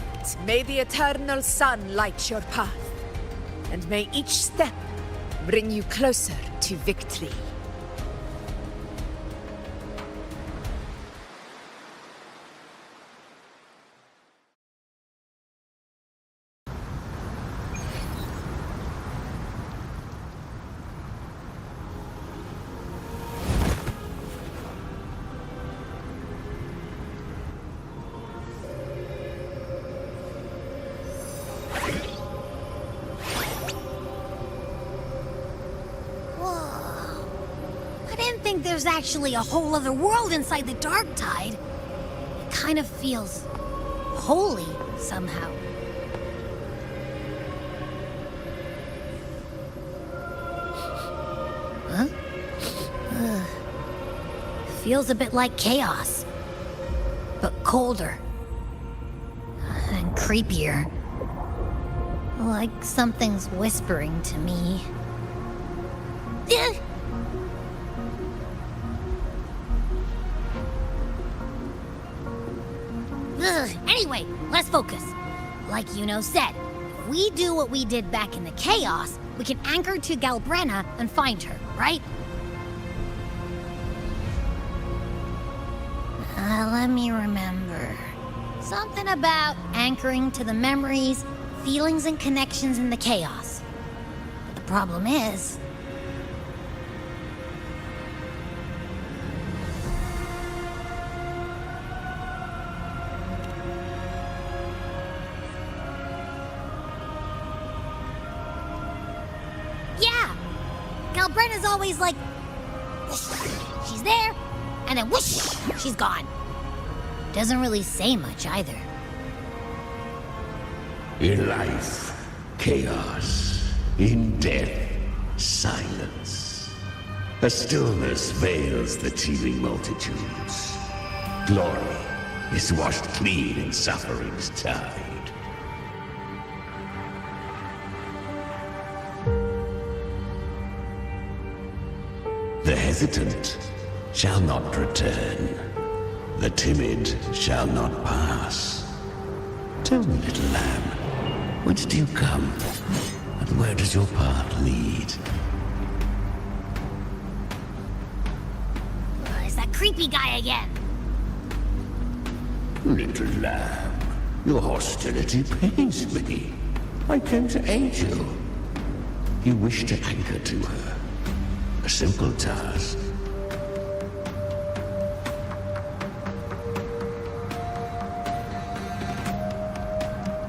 May the eternal sun light your path, and may each step bring you closer to victory. There's actually a whole other world inside the Dark Tide. It kind of feels holy somehow. Huh? Feels a bit like chaos, but colder and creepier. Like something's whispering to me. Anyway, let's focus. Like Yuno said, if we do what we did back in the Chaos, we can anchor to Galbrenna and find her, right? Let me remember. Something about anchoring to the memories, feelings, and connections in the Chaos. But the problem is... Galbrenna's always like, whoosh, she's there, and then whoosh, she's gone. Doesn't really say much either. In life, chaos. In death, silence. A stillness veils the teeming multitudes. Glory is washed clean in suffering's tide. The hesitant shall not return. The timid shall not pass. Tell me, little lamb, whence do you come? And where does your path lead? It's that creepy guy again. Little lamb, your hostility pains me. I came to aid you. You wish to anchor to her. A simple task.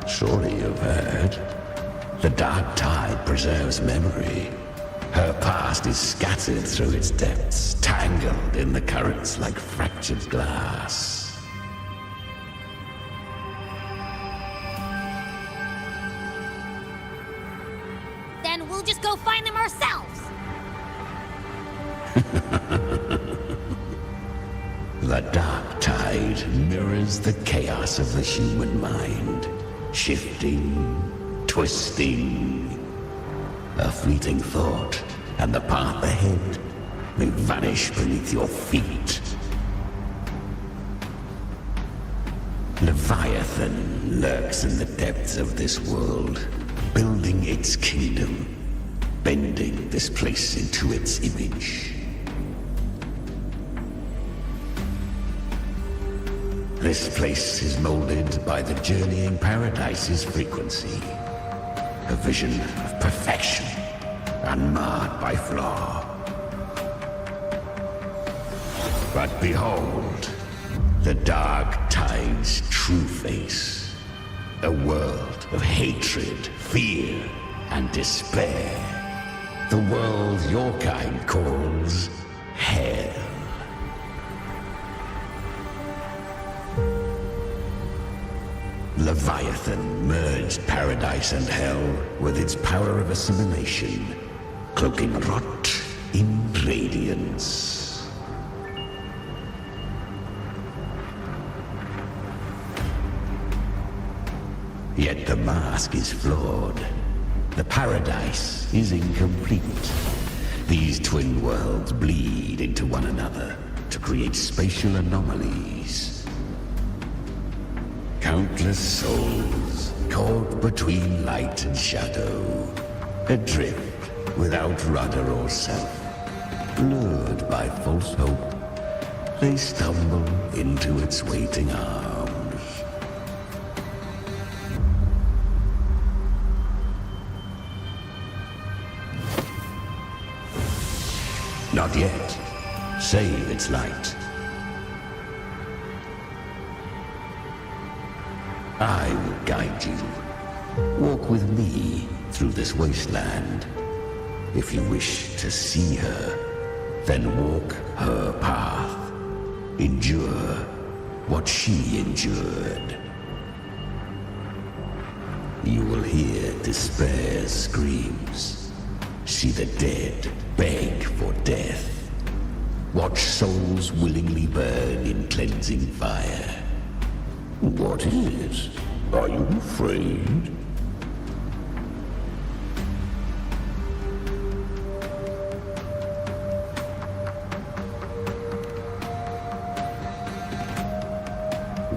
Surely you've heard. The Dark Tide preserves memory. Her past is scattered through its depths, tangled in the currents like fractured glass. Then we'll just go find them ourselves. The Dark Tide mirrors the chaos of the human mind. Shifting, twisting. A fleeting thought, and the path ahead may vanish beneath your feet. Leviathan lurks in the depths of this world, building its kingdom, bending this place into its image. This place is molded by the journeying paradise's frequency. A vision of perfection, unmarred by flaw. But behold, the Dark Tide's true face. A world of hatred, fear, and despair. The world your kind calls Hell. Leviathan merged paradise and hell with its power of assimilation, cloaking rot in radiance. Yet the mask is flawed. The paradise is incomplete. These twin worlds bleed into one another to create spatial anomalies. Countless souls caught between light and shadow, adrift without rudder or self, blurred by false hope, they stumble into its waiting arms. Not yet. Save its light. I will guide you. Walk with me through this wasteland. If you wish to see her, then walk her path. Endure what she endured. You will hear despair's screams. See the dead beg for death. Watch souls willingly burn in cleansing fire. What is? Are you afraid?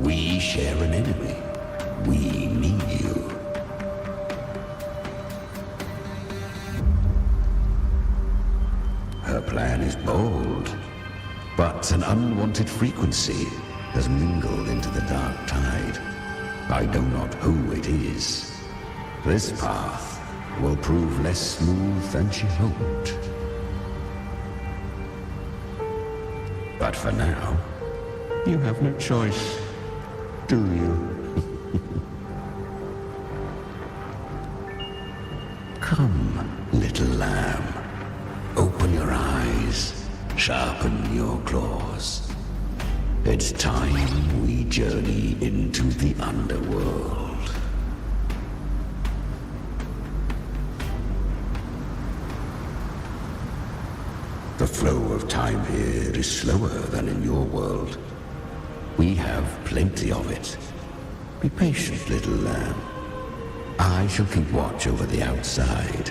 We share an enemy. We need you. Her plan is bold, but an unwanted frequency has mingled into the dark tide. I know not who it is. This path will prove less smooth than she hoped. But for now, you have no choice, do you? Come, little lamb. Open your eyes, sharpen your claws. It's time we journey into the underworld. The flow of time here is slower than in your world. We have plenty of it. Be patient, little lamb. I shall keep watch over the outside.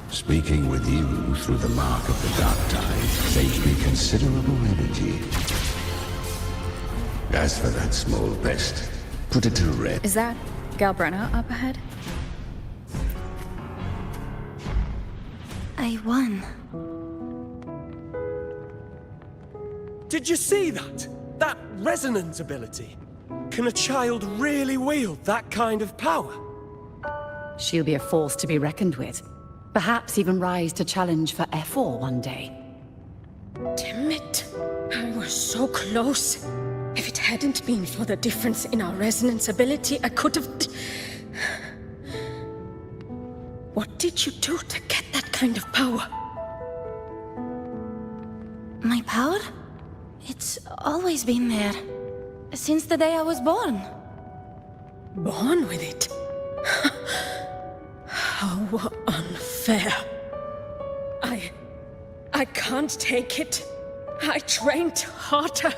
Speaking with you through the mark of the dark tide saves me considerable energy. As for that small pest, put it to rest. Is that Galbrenna up ahead? I won. Did you see that? That resonance ability? Can a child really wield that kind of power? She'll be a force to be reckoned with. Perhaps even rise to challenge for F4 one day. Damn it! I was so close. If it hadn't been for the difference in our resonance ability, I could have... What did you do to get that kind of power? My power? It's always been there. Since the day I was born. Born with it? How unfair. I can't take it. I trained harder,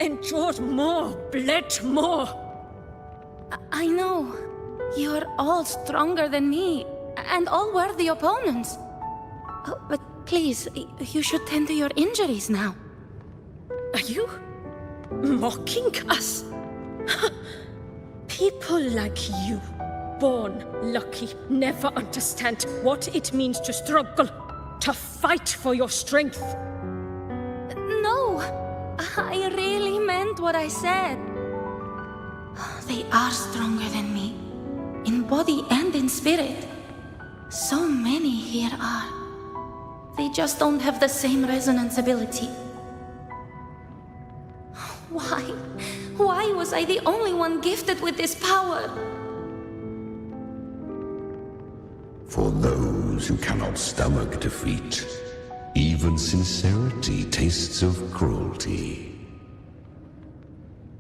endured more, bled more. I know. You're all stronger than me, and all worthy opponents. Oh, but please, you should tend to your injuries now. Are you mocking us? People like you, born lucky, never understand what it means to struggle, to fight for your strength. No, I really meant what I said. They are stronger than me, in body and in spirit. So many here are. They just don't have the same resonance ability. Why? Why was I the only one gifted with this power? For those who cannot stomach defeat, even sincerity tastes of cruelty.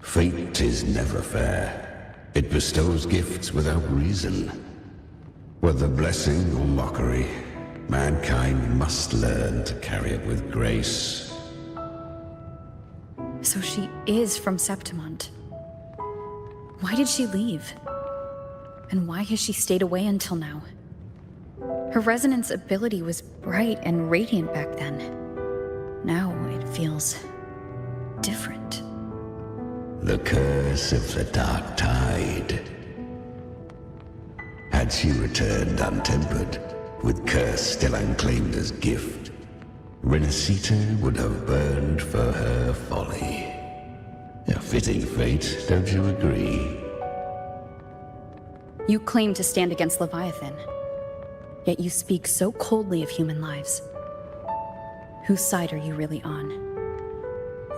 Fate is never fair. It bestows gifts without reason. Whether blessing or mockery, mankind must learn to carry it with grace. So she is from Septimont. Why did she leave? And why has she stayed away until now? Her resonance ability was bright and radiant back then. Now it feels different. The curse of the Dark Tide. Had she returned untempered, with curse still unclaimed as gift, Rinascita would have burned for her folly. A fitting fate, don't you agree? You claim to stand against Leviathan, yet you speak so coldly of human lives. Whose side are you really on?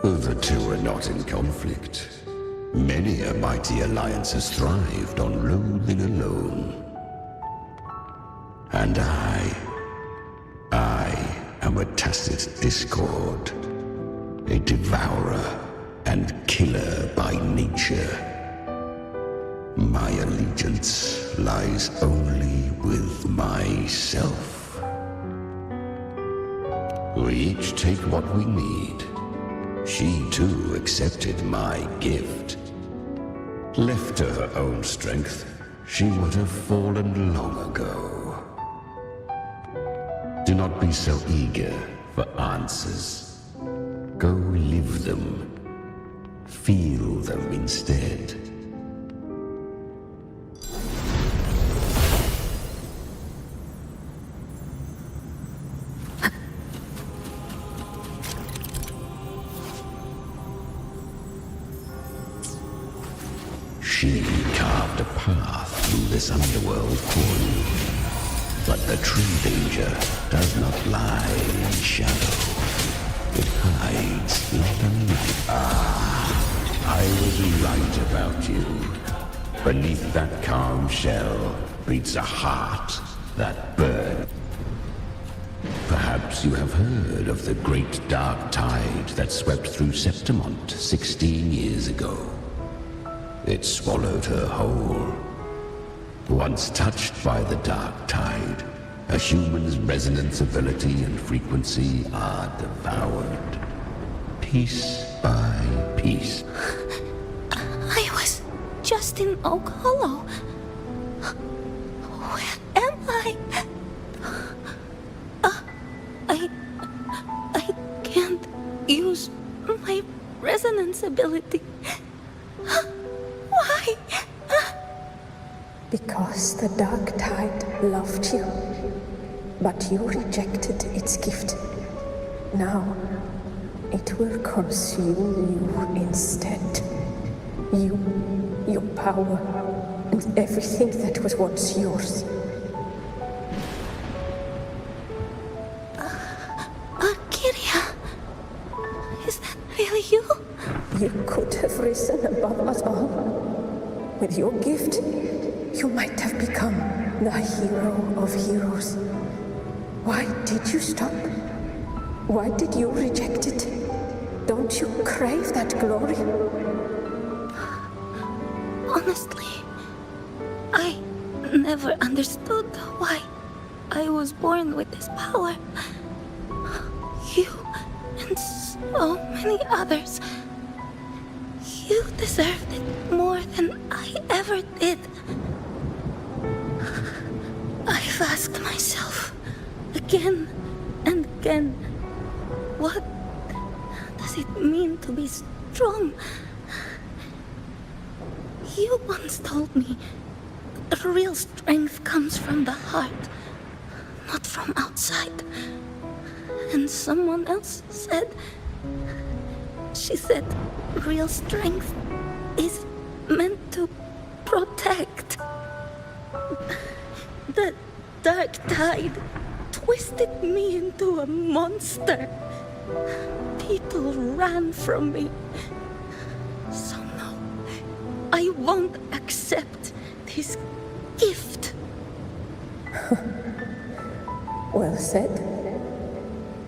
The two are not in conflict. Many a mighty alliance has thrived on loathing alone. And I am a tacit discord, a devourer and killer by nature. My allegiance lies only with myself. We each take what we need. She too accepted my gift. Left to her own strength, she would have fallen long ago. Do not be so eager for answers. Go live them. Feel them instead. She carved a path through this underworld for you. But the true danger does not lie in shadow. It hides like a light. I was right about you. Beneath that calm shell beats a heart that burns. Perhaps you have heard of the great dark tide that swept through Septimont 16 years ago. It swallowed her whole. Once touched by the dark tide, a human's resonance ability and frequency are devoured. Piece by piece. I was just in Oak Hollow. Where am I? I can't use my resonance ability. Why? Because the Dark Tide loved you, but you rejected its gift. Now, it will consume you instead. You, your power, and everything that was once yours. Kiria, is that really you? You could have risen above us all. With your gift, you might have become the hero of heroes. Why did you stop? Why did you reject it? Don't you crave that glory? Honestly, I never understood why I was born with this power. You and so many others. You deserved it more than I ever did. I've asked myself again and again, what does it mean to be strong? You once told me that real strength comes from the heart, not from outside. And someone else said, she said, real strength is meant to protect. The dark tide twisted me into a monster. People ran from me. So no, I won't accept this gift. Well said.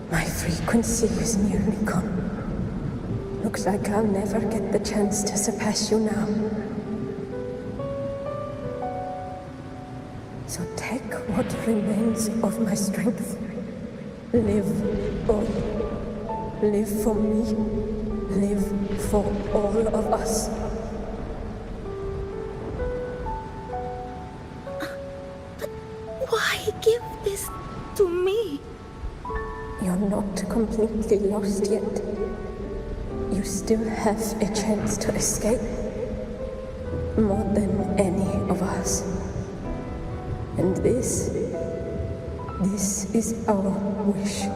My frequency is nearly gone. Looks like I'll never get the chance to surpass you now. So take what remains of my strength. Live on. Live for me. Live for all of us. Why give this to me? You're not completely lost yet. You still have a chance to escape. More than any of us. And this is our wish.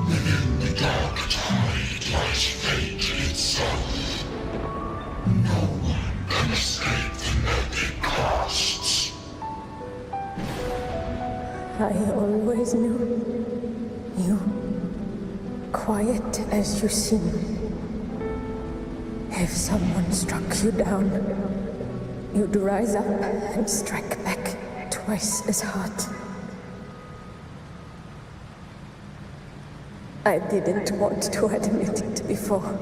Within the dark tide lies fate itself. No one can escape the net it casts. I always knew you, quiet as you seem. If someone struck you down, you'd rise up and strike back twice as hard. I didn't want to admit it before,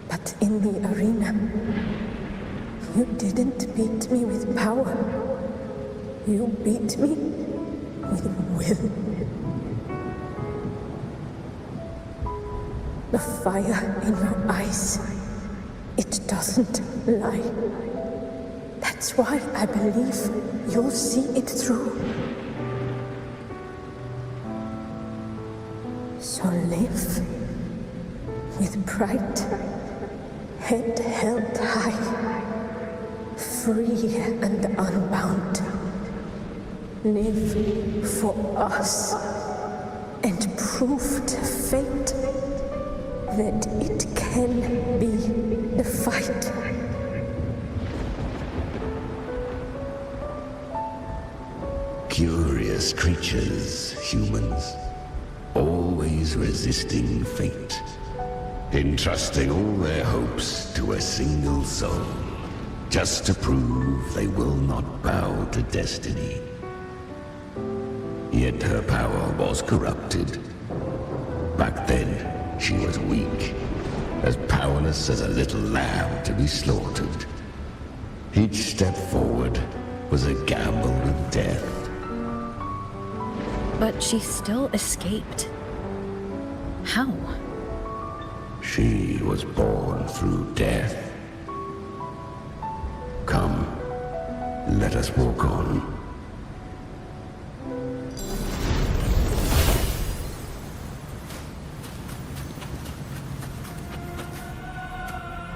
but in the arena, you didn't beat me with power. You beat me with will. The fire in your eyes, it doesn't lie. That's why I believe you'll see it through. So live with pride, head held high, free and unbound. Live for us and prove to fate that it can be the fight. Curious creatures, humans, always resisting fate, entrusting all their hopes to a single soul, just to prove they will not bow to destiny. Yet her power was corrupted. Back then, she was weak, as powerless as a little lamb to be slaughtered. Each step forward was a gamble with death. But she still escaped. How? She was born through death. Come, let us walk on.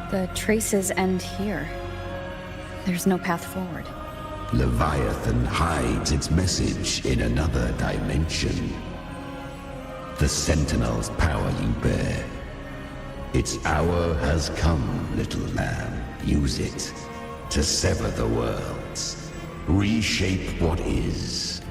The traces end here. There's no path forward. Leviathan hides its message in another dimension. The Sentinel's power you bear. Its hour has come, little lamb. Use it to sever the worlds. Reshape what is.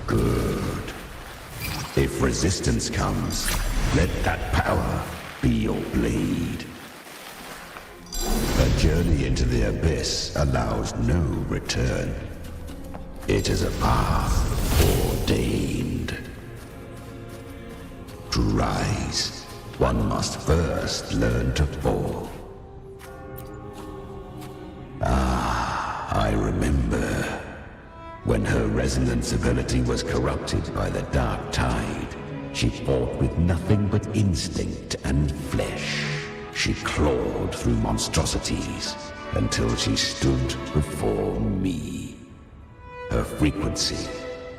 Good. If resistance comes, let that power be your blade. A journey into the abyss allows no return. It is a path ordained. To rise, one must first learn to fall. Ah, I remember. When her resonance ability was corrupted by the dark tide, she fought with nothing but instinct and flesh. She clawed through monstrosities until she stood before me. Her frequency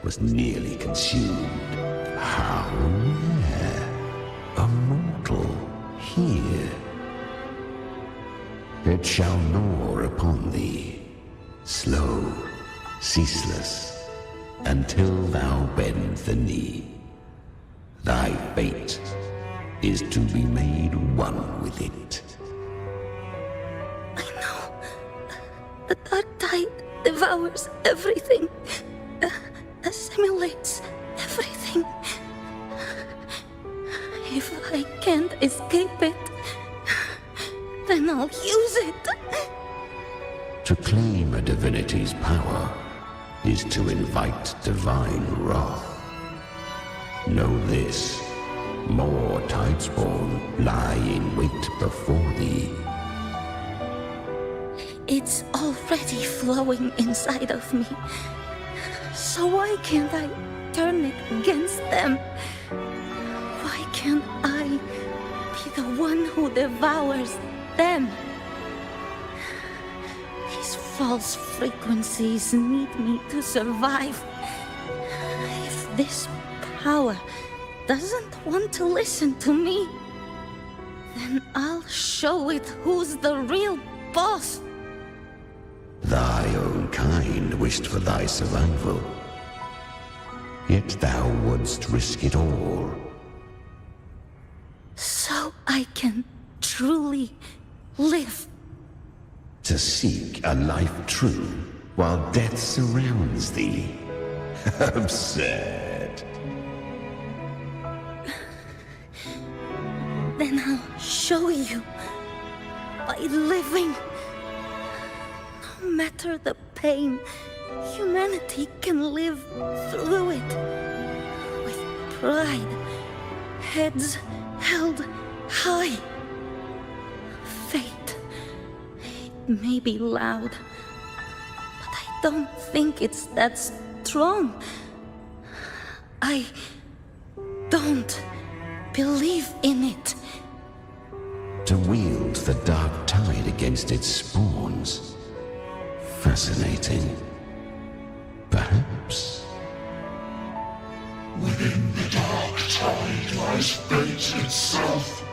was nearly consumed. How rare! A mortal here. It shall gnaw upon thee, slow, ceaseless, until thou bend the knee. Thy fate is to be made one with it. I know. The dark tide devours everything. Assimilates everything. If I can't escape it, then I'll use it. To claim a divinity's power is to invite divine wrath. Know this, more Tidespawn lie in wait before thee. It's already flowing inside of me. So why can't I turn it against them? Why can't I be the one who devours them? These false frequencies need me to survive. If this power doesn't want to listen to me, then I'll show it who's the real boss. Thy own kind wished for thy survival. Yet thou wouldst risk it all. So I can truly live. To seek a life true while death surrounds thee. Absurd. Then I'll show you by living. No matter the pain, humanity can live through it. With pride, heads held high. Fate, it may be loud, but I don't think it's that strong. I don't believe in it. To wield the dark tide against its spawns. Fascinating. Perhaps. Within the dark tide lies fate itself.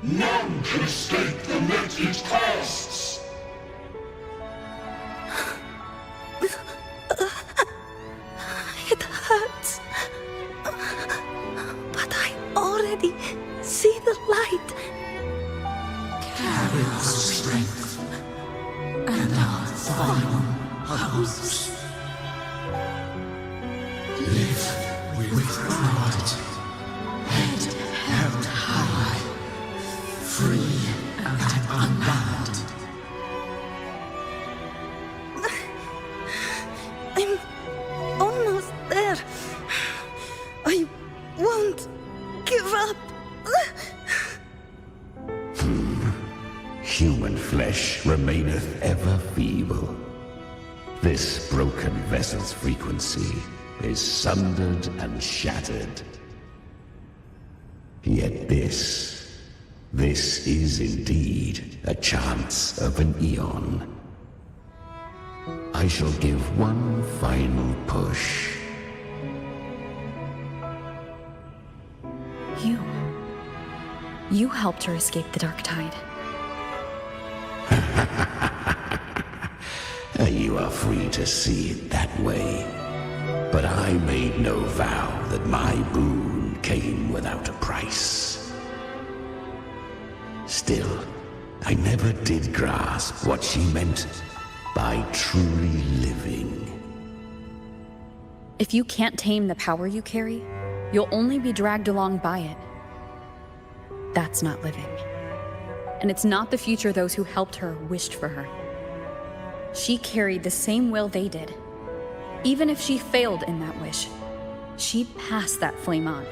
None can escape the net it casts. It hurts. But I already see the light. Carry the strength and our final hopes. Live with pride, head held high, free and unbound. I'm almost there. I won't give up. Human flesh remaineth ever feeble. This broken vessel's frequency is sundered and shattered. Yet this is indeed a chance of an eon. I shall give one final push. You helped her escape the dark tide. You are free to see it that way. But I made no vow that my boon came without a price. Still, I never did grasp what she meant by truly living. If you can't tame the power you carry, you'll only be dragged along by it. That's not living. And it's not the future those who helped her wished for her. She carried the same will they did. Even if she failed in that wish, she'd pass that flame on.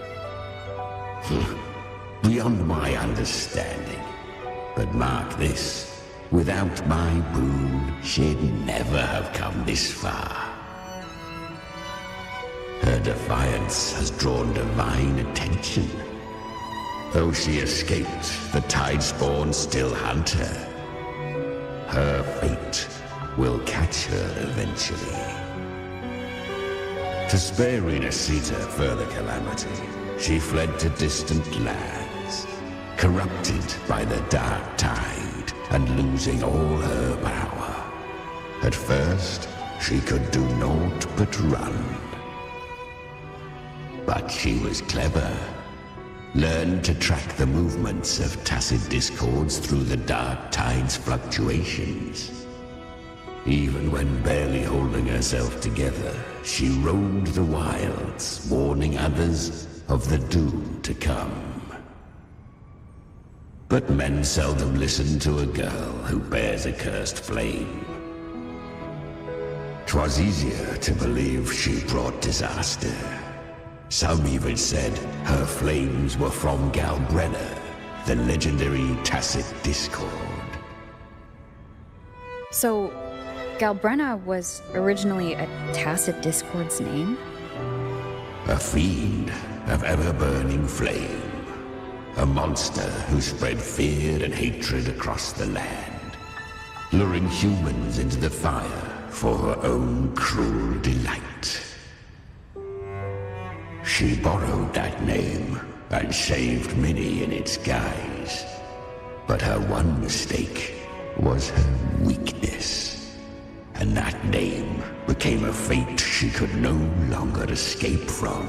Beyond my understanding. But mark this, without my boon, she'd never have come this far. Her defiance has drawn divine attention. Though she escaped, the Tidespawn still hunt her. Her fate will catch her eventually. To spare Rinascita further calamity, she fled to distant lands, corrupted by the dark tide and losing all her power. At first, she could do naught but run. But she was clever. Learned to track the movements of tacit discords through the dark tide's fluctuations. Even when barely holding herself together, she roamed the wilds, warning others of the doom to come. But men seldom listen to a girl who bears a cursed flame. 'Twas easier to believe she brought disaster. Some even said her flames were from Galbrenna, the legendary Tacit Discord. So, Galbrenna was originally a Tacit Discord's name? A fiend of ever-burning flame. A monster who spread fear and hatred across the land, luring humans into the fire for her own cruel delight. She borrowed that name and saved many in its guise. But her one mistake was her weakness. And that name became a fate she could no longer escape from.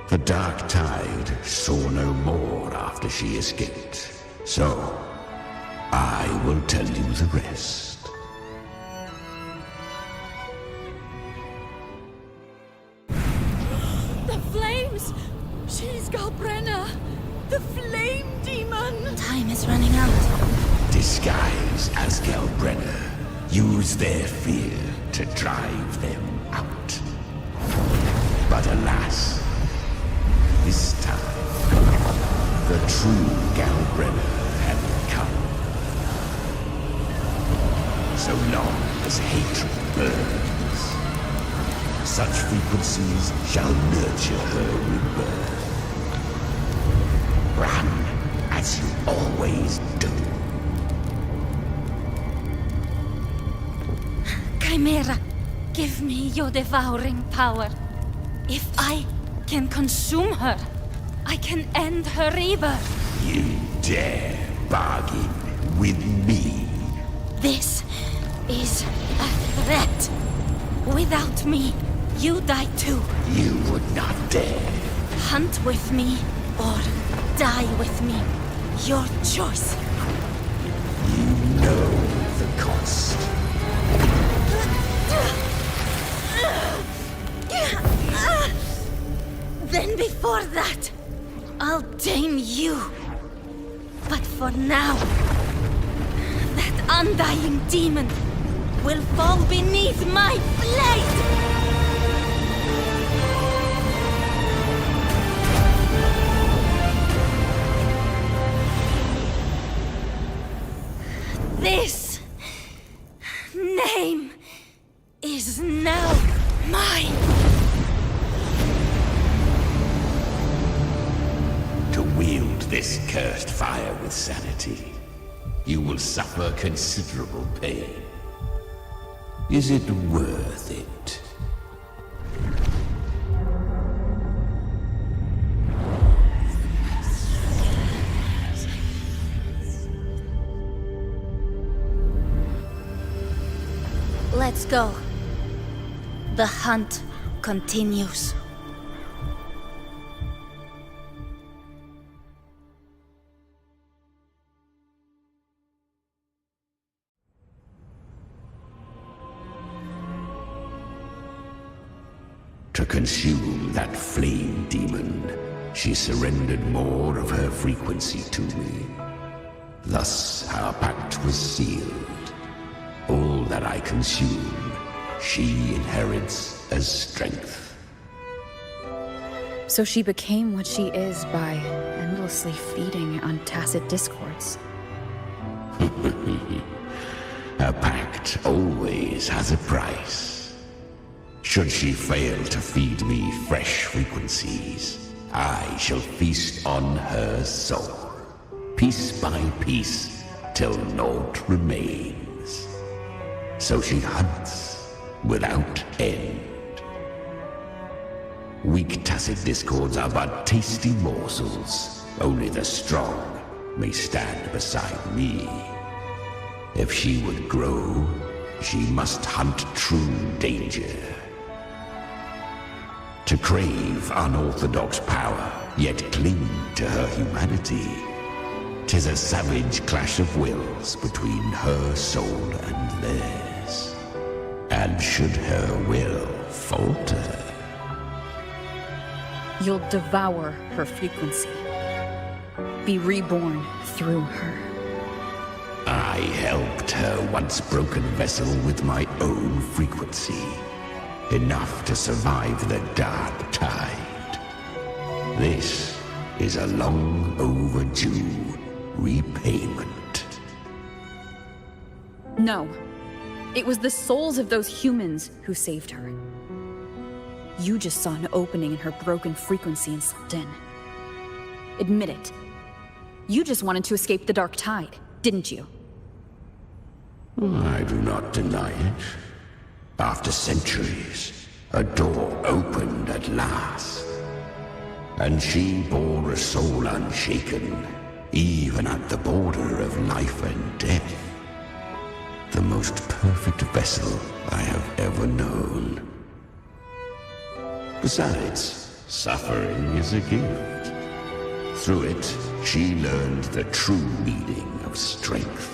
The Dark Tide saw no more after she escaped. So, I will tell you the rest. The flames! She's Galbrenna! The flame demon! Time is running out. Disguised as Galbrenna, use their fear to drive them out. But alas, this time, the true Galbrenna had come. So long as hatred burns, such frequencies shall nurture her rebirth. Run as you always do. Chimera, give me your devouring power. If I can consume her, I can end her rebirth. You dare bargain with me? This is a threat. Without me, you die too. You would not dare. Hunt with me or die with me. Your choice. You know the cost. Then before that, I'll tame you. But for now, that undying demon will fall beneath my blade! This name is now mine. To wield this cursed fire with sanity, you will suffer considerable pain. Is it worth it? Let's go. The hunt continues. To consume that flame demon, she surrendered more of her frequency to me. Thus, our pact was sealed. All that I consume, she inherits as strength. So she became what she is by endlessly feeding on Tacit Discords. A pact always has a price. Should she fail to feed me fresh frequencies, I shall feast on her soul, piece by piece, till naught remains. So she hunts without end. Weak Tacit Discords are but tasty morsels. Only the strong may stand beside me. If she would grow, she must hunt true danger. To crave unorthodox power, yet cling to her humanity, 'tis a savage clash of wills between her soul and theirs. And should her will falter, You'll devour her frequency. Be reborn through her. I helped her once broken vessel with my own frequency. enough to survive the dark tide. This is a long overdue repayment. No. It was the souls of those humans who saved her. You just saw an opening in her broken frequency and slipped in. Admit it. You just wanted to escape the dark tide, didn't you? I do not deny it. After centuries, a door opened at last. And she bore a soul unshaken, even at the border of life and death. The most perfect vessel I have ever known. Besides, suffering is a gift. Through it, she learned the true meaning of strength.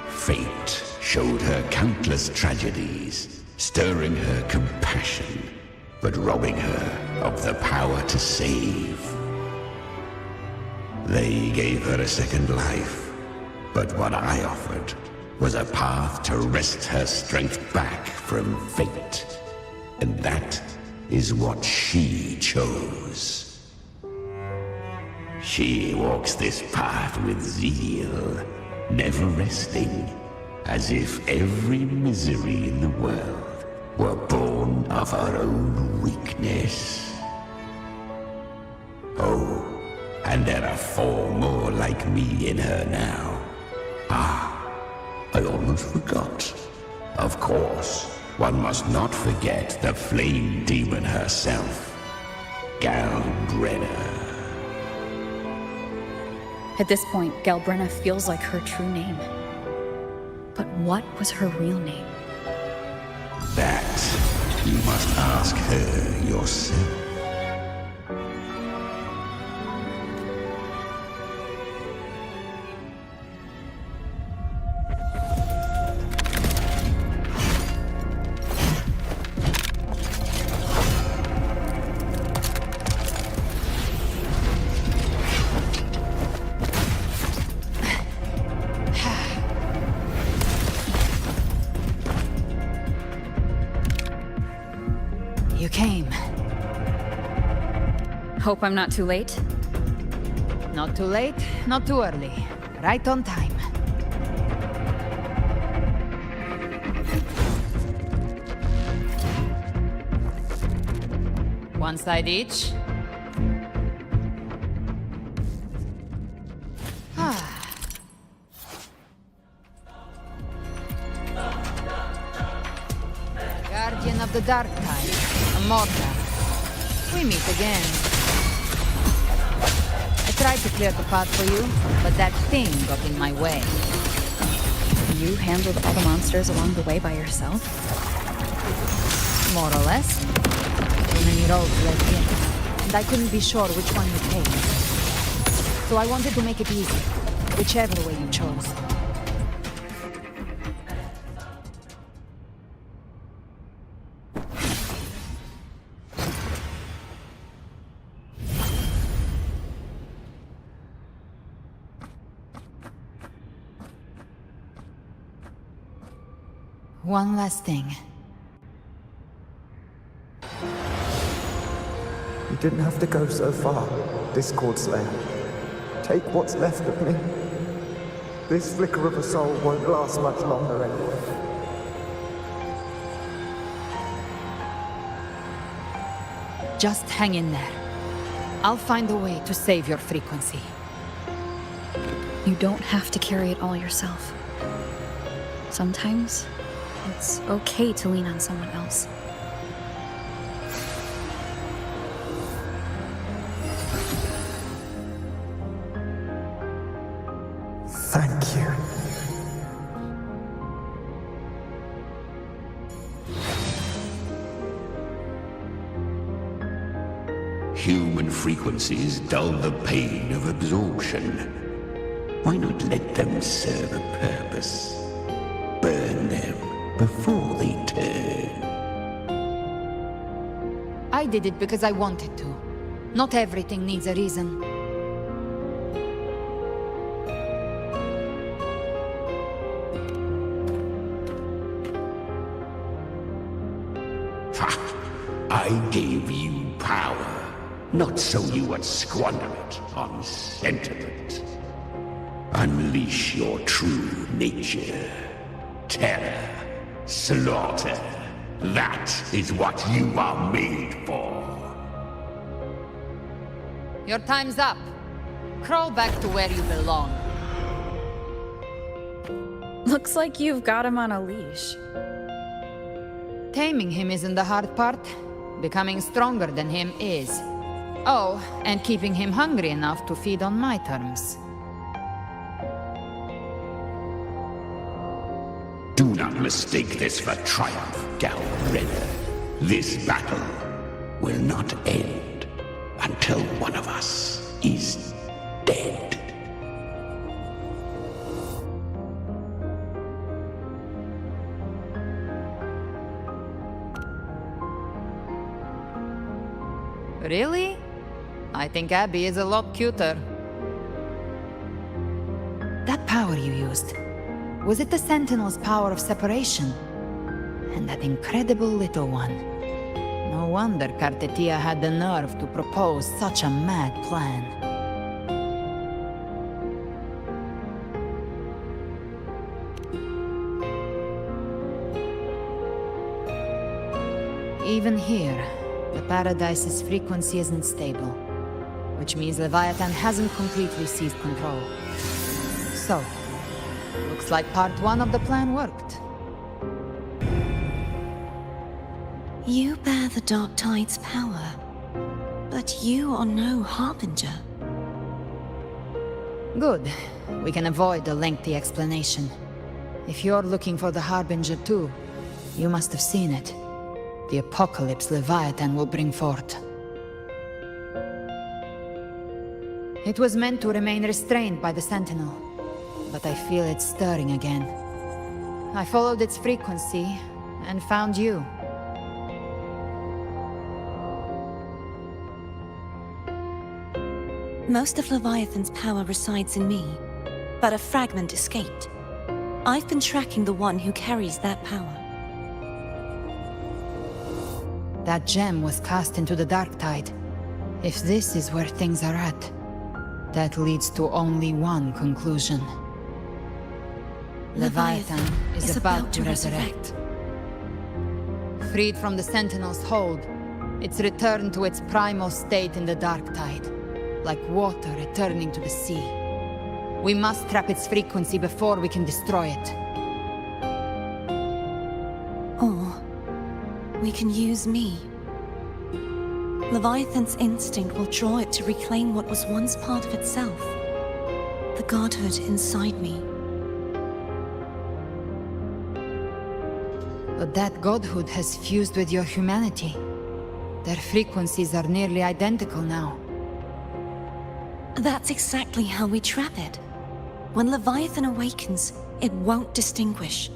Fate showed her countless tragedies, stirring her compassion, but robbing her of the power to save. They gave her a second life, but what I offered was a path to wrest her strength back from fate. And that is what she chose. She walks this path with zeal, never resting, as if every misery in the world were born of her own weakness. Oh, and there are 4 more like me in her now. Ah, I almost forgot. Of course, one must not forget the flame demon herself, Galbrenna. At this point, Galbrenna feels like her true name. But what was her real name? That you must ask her yourself. You came. Hope I'm not too late? Not too late, not too early. Right on time. One side each. Guardian of the Dark Tide, Amorta. We meet again. I tried to clear the path for you, but that thing got in my way. You handled all the monsters along the way by yourself? more or less. Too many roads led in, and I couldn't be sure which one you'd take. So I wanted to make it easy, whichever way you chose. One last thing. You didn't have to go so far, Discord Slayer. Take what's left of me. This flicker of a soul won't last much longer anyway. Just hang in there. I'll find a way to save your frequency. You don't have to carry it all yourself. Sometimes, it's okay to lean on someone else. Thank you. Human frequencies dull the pain of absorption. Why not let them serve a purpose? Burn them before they turn. I did it because I wanted to. Not everything needs a reason. I gave you power, not so you would squander it on sentiment. Unleash your true nature. Terror, slaughter. That is what you are made for. Your time's up. Crawl back to where you belong. Looks like you've got him on a leash. Taming him isn't the hard part. Becoming stronger than him is. Oh, and keeping him hungry enough to feed on my terms. Do not mistake this for triumph, Galred. This battle will not end until one of us is dead. Really? I think Abby is a lot cuter. That power you used, was it the Sentinel's power of separation? And that incredible little one. No wonder Cartetia had the nerve to propose such a mad plan. Even here, the Paradise's frequency isn't stable, which means Leviathan hasn't completely seized control. So, looks like part 1 of the plan worked. You bear the Dark Tide's power, but you are no Harbinger. Good. We can avoid a lengthy explanation. If you're looking for the Harbinger too, you must have seen it. The apocalypse Leviathan will bring forth. It was meant to remain restrained by the Sentinel, but I feel it stirring again. I followed its frequency, and found you. Most of Leviathan's power resides in me, but a fragment escaped. I've been tracking the one who carries that power. That gem was cast into the Dark Tide. If this is where things are at, that leads to only one conclusion. Leviathan is about to resurrect. Freed from the Sentinel's hold, it's returned to its primal state in the Dark Tide, like water returning to the sea. We must trap its frequency before we can destroy it. Or we can use me. Leviathan's instinct will draw it to reclaim what was once part of itself. The godhood inside me. But that godhood has fused with your humanity. Their frequencies are nearly identical now. That's exactly how we trap it. When Leviathan awakens, it won't distinguish.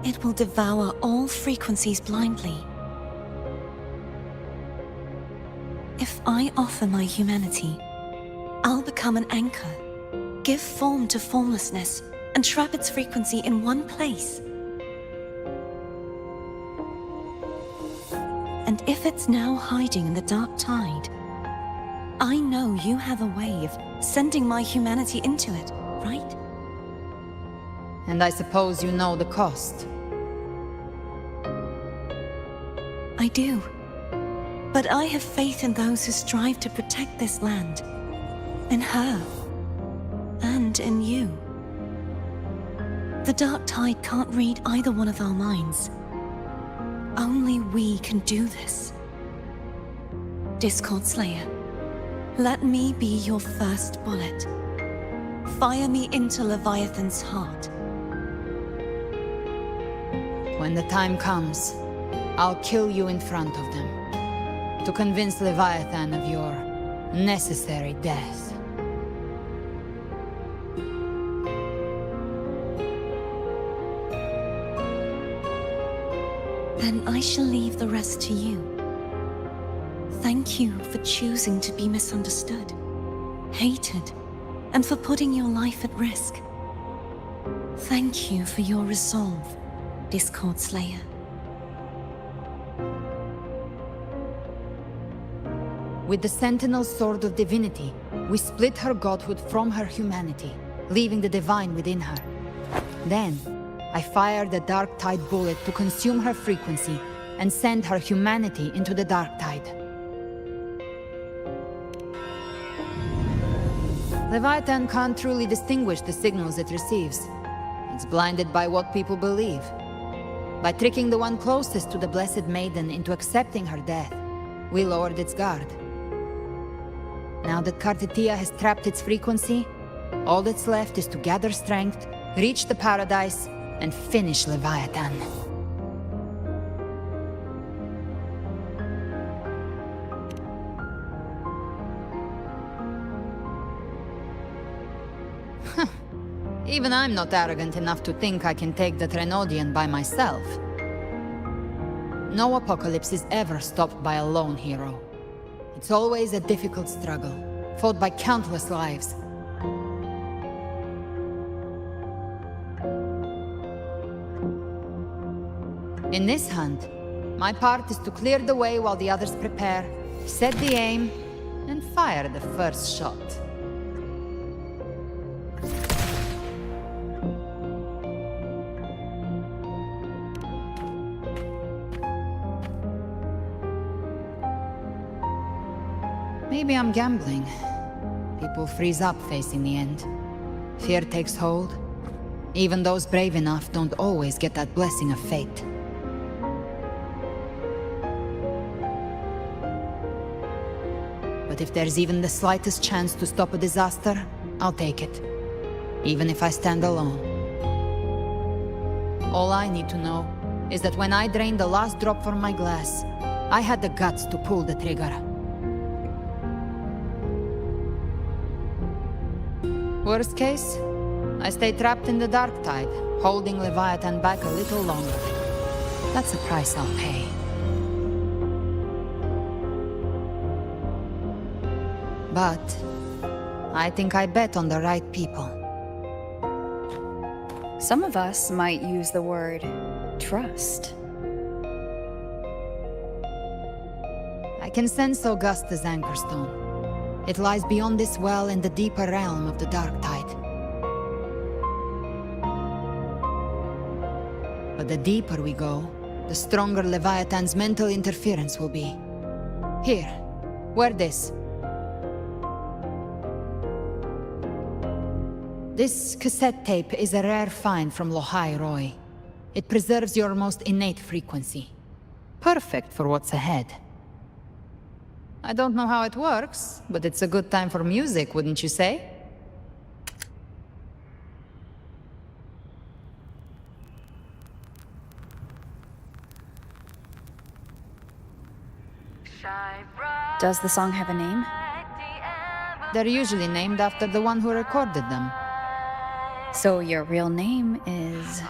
It will devour all frequencies blindly. If I offer my humanity, I'll become an anchor, give form to formlessness, and trap its frequency in one place. And if it's now hiding in the dark tide, I know you have a way of sending my humanity into it, right? And I suppose you know the cost. I do. But I have faith in those who strive to protect this land. In her. And in you. The dark tide can't read either one of our minds. Only we can do this. Discord Slayer, let me be your first bullet. Fire me into Leviathan's heart. When the time comes, I'll kill you in front of them, to convince Leviathan of your necessary death. Then I shall leave the rest to you. Thank you for choosing to be misunderstood, hated, and for putting your life at risk. Thank you for your resolve, Discord Slayer. With the Sentinel Sword of Divinity, we split her godhood from her humanity, leaving the divine within her. Then, I fired the Dark Tide bullet to consume her frequency and send her humanity into the Dark Tide. Leviathan can't truly distinguish the signals it receives. It's blinded by what people believe. By tricking the one closest to the Blessed Maiden into accepting her death, we lowered its guard. Now that Kartitia has trapped its frequency, all that's left is to gather strength, reach the paradise, and finish Leviathan. Even I'm not arrogant enough to think I can take the Trenodian by myself. No apocalypse is ever stopped by a lone hero. It's always a difficult struggle, fought by countless lives. In this hunt, my part is to clear the way while the others prepare, set the aim, and fire the first shot. Maybe I'm gambling. People freeze up facing the end. Fear takes hold. Even those brave enough don't always get that blessing of fate. But if there's even the slightest chance to stop a disaster, I'll take it. Even if I stand alone. All I need to know is that when I drained the last drop from my glass, I had the guts to pull the trigger. Worst case, I stay trapped in the Dark Tide, holding Leviathan back a little longer. That's the price I'll pay. But I think I bet on the right people. Some of us might use the word trust. I can sense Augusta's Anchorstone. It lies beyond this well in the deeper realm of the Dark Tide. But the deeper we go, the stronger Leviathan's mental interference will be. Here, wear this. This cassette tape is a rare find from Lohai Roy. It preserves your most innate frequency. Perfect for what's ahead. I don't know how it works, but it's a good time for music, wouldn't you say? Does the song have a name? They're usually named after the one who recorded them. So your real name is...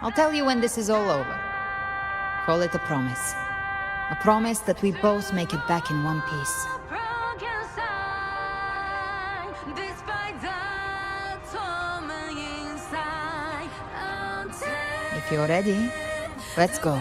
I'll tell you when this is all over. Call it a promise. A promise that we both make it back in one piece. If you're ready, let's go.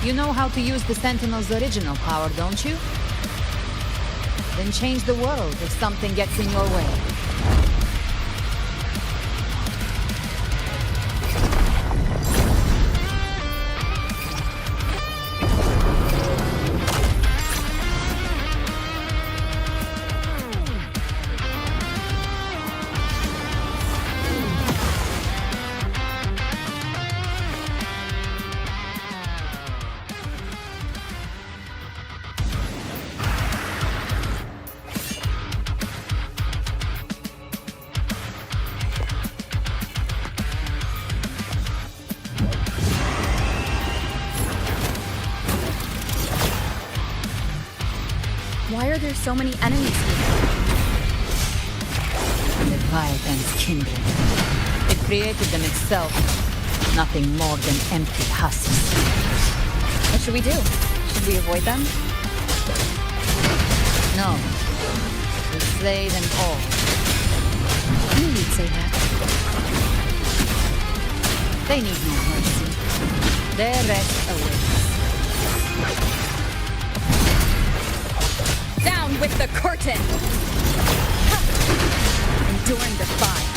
You know how to use the Sentinel's original power, don't you? Then change the world if something gets in your way. Why are there so many enemies here? Leviathan's kindred. It created them itself. Nothing more than empty husks. What should we do? Should we avoid them? No. We slay them all. I knew you'd say that. They need no mercy. Their rest awaits. Down with the curtain! Enduring the fire.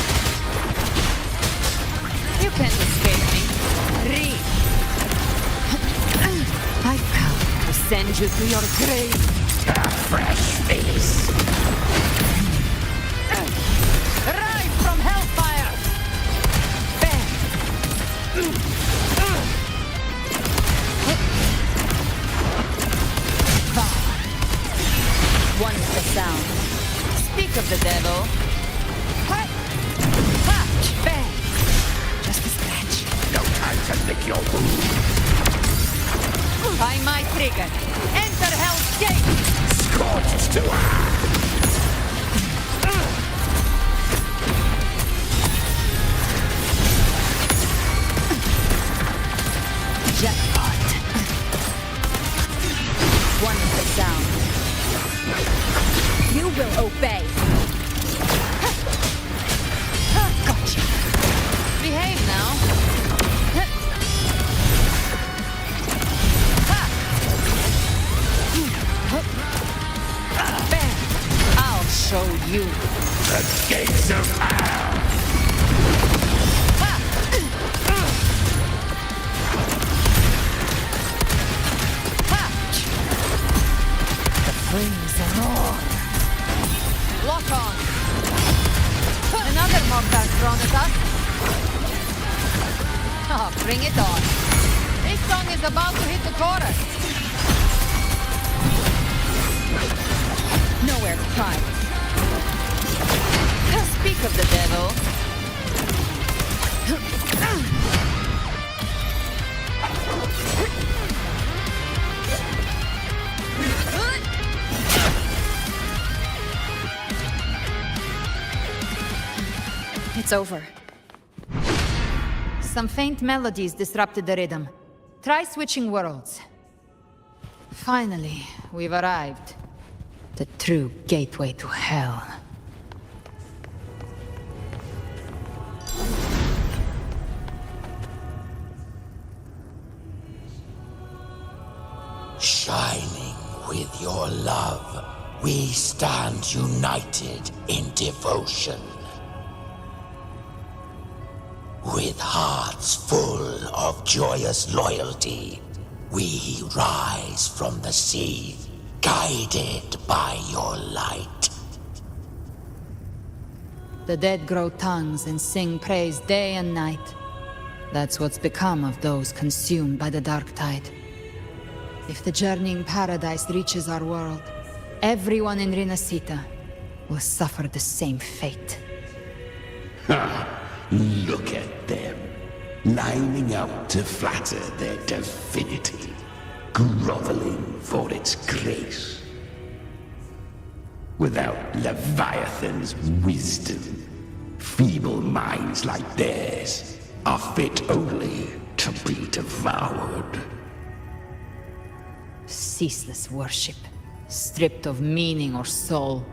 You can't escape me. Read. My power will send you to your grave. A fresh face. Rise from hellfire! One is the sound. Speak of the devil. Bang! Just a scratch. No time to lick your wound. By my trigger. Enter Hell's Gate! Scorched to earth. Jackpot. One is the sound. You will obey. Gotcha. Behave now. Bam! I'll show you. The gates of hell. The flames are on. Lock on. Another mortar thrown at us. Oh, bring it on. This song is about to hit the chorus. Nowhere to hide. Speak of the devil. It's over. Some faint melodies disrupted the rhythm. Try switching worlds. Finally, we've arrived. The true gateway to hell. Shining with your love, we stand united in devotion. With hearts full of joyous loyalty, we rise from the sea, guided by your light. The dead grow tongues and sing praise day and night. That's what's become of those consumed by the dark tide. If the journeying paradise reaches our world, everyone in Rinascita will suffer the same fate. Ha! Look at them, lining up to flatter their divinity, groveling for its grace. Without Leviathan's wisdom, feeble minds like theirs are fit only to be devoured. Ceaseless worship, stripped of meaning or soul,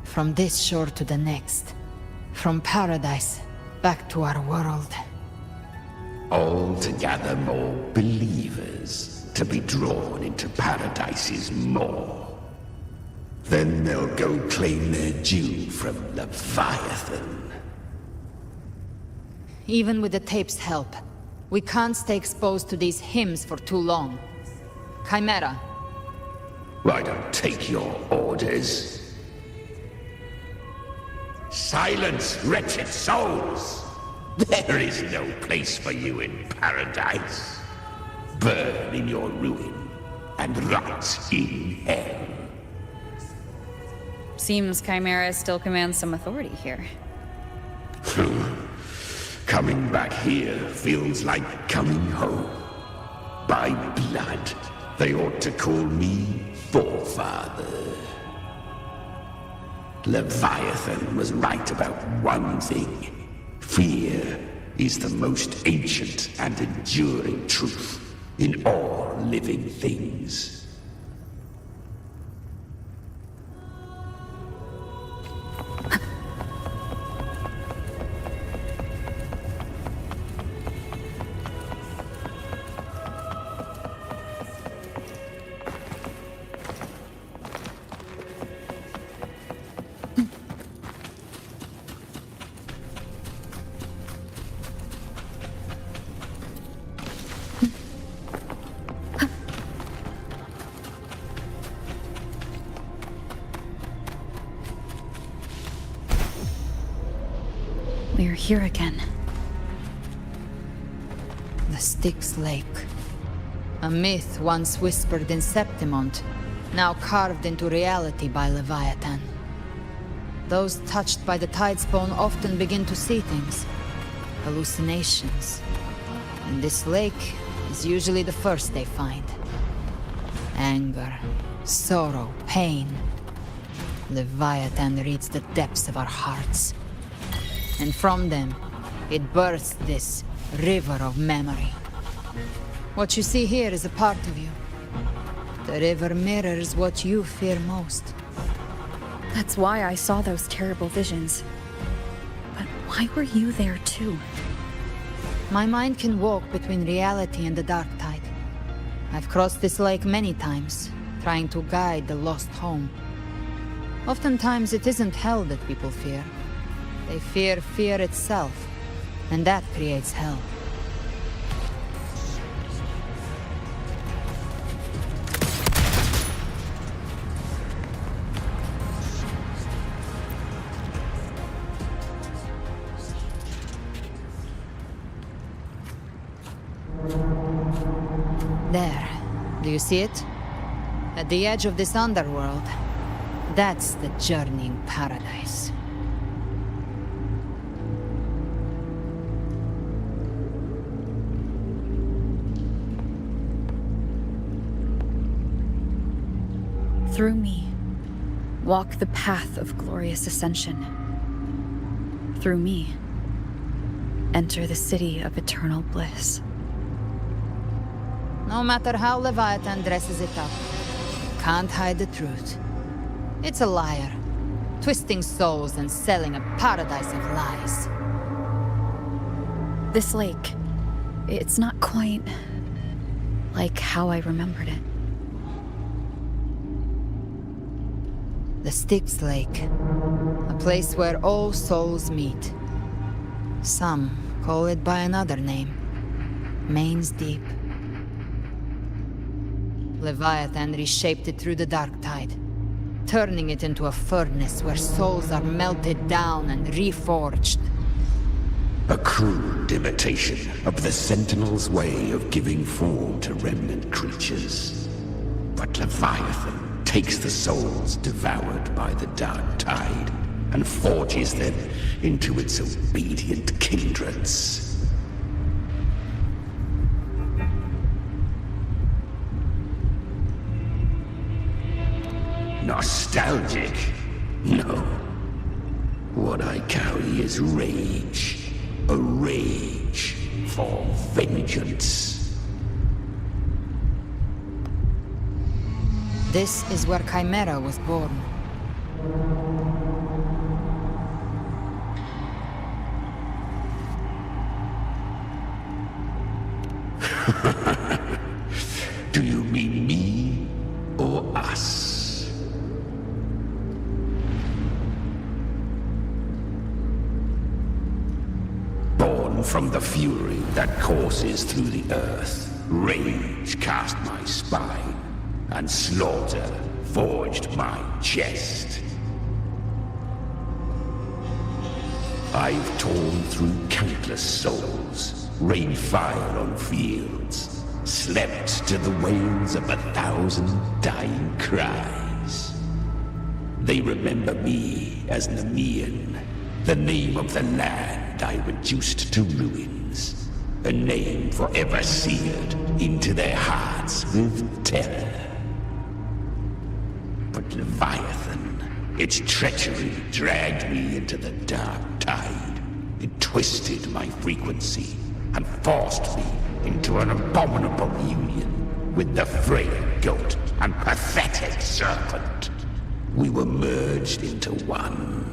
from this shore to the next, from paradise back to our world. All to gather more believers to be drawn into Paradise's maw. Then they'll go claim their due from Leviathan. Even with the tape's help, we can't stay exposed to these hymns for too long. Chimera. I don't take your orders. Silence, wretched souls! There is no place for you in paradise. Burn in your ruin, and rot in hell. Seems Chimera still commands some authority here. Coming back here feels like coming home. By blood, they ought to call me Forefather. Leviathan was right about one thing. Fear is the most ancient and enduring truth in all living things. We're here again. The Styx Lake. A myth once whispered in Septimont, now carved into reality by Leviathan. Those touched by the Tidespawn often begin to see things. Hallucinations. And this lake is usually the first they find. Anger, sorrow, pain. Leviathan reads the depths of our hearts. And from them, it births this river of memory. What you see here is a part of you. The river mirrors what you fear most. That's why I saw those terrible visions. But why were you there too? My mind can walk between reality and the dark tide. I've crossed this lake many times, trying to guide the lost home. Oftentimes it isn't hell that people fear. They fear fear itself, and that creates hell. There. Do you see it? At the edge of this underworld, that's the journeying paradise. Through me, walk the path of glorious ascension. Through me, enter the city of eternal bliss. No matter how Leviathan dresses it up, can't hide the truth. It's a liar, twisting souls and selling a paradise of lies. This lake, it's not quite like how I remembered it. The Styx Lake, a place where all souls meet. Some call it by another name, Main's Deep. Leviathan reshaped it through the dark tide. turning it into a furnace where souls are melted down and reforged. A crude imitation of the Sentinel's way of giving form to remnant creatures. But Leviathan takes the souls devoured by the Dark Tide and forges them into its obedient kindreds. Nostalgic? No. What I carry is rage. A rage for vengeance. This is where Chimera was born. Do you mean me or us? Born from the fury that courses through the earth, rage cast my spine, and slaughter forged my chest. I've torn through countless souls, rained fire on fields, slept to the wails of 1,000 dying cries. They remember me as Nemean, the name of the land I reduced to ruins, a name forever seared into their hearts with terror. But Leviathan, its treachery dragged me into the Dark Tide. It twisted my frequency and forced me into an abominable union with the frail goat and pathetic serpent. We were merged into one.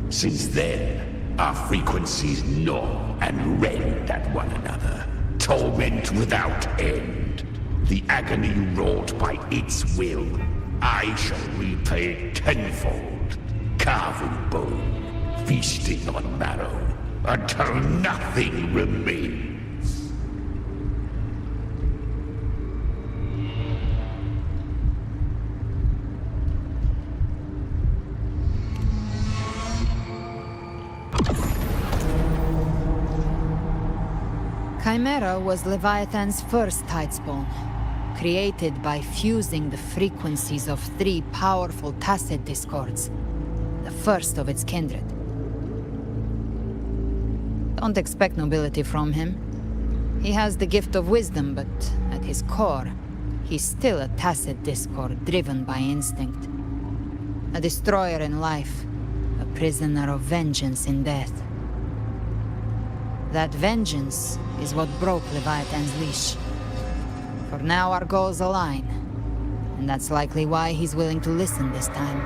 Since then, our frequencies gnaw and rend at one another, torment without end. The agony wrought by its will, I shall repay tenfold, carving bone, feasting on marrow, until nothing remains. Chimera was Leviathan's first Tidespawn, created by fusing the frequencies of 3 powerful tacit discords, the first of its kindred. Don't expect nobility from him. He has the gift of wisdom, but at his core, he's still a tacit discord driven by instinct. A destroyer in life, a prisoner of vengeance in death. That vengeance is what broke Leviathan's leash. For now our goals align, and that's likely why he's willing to listen this time.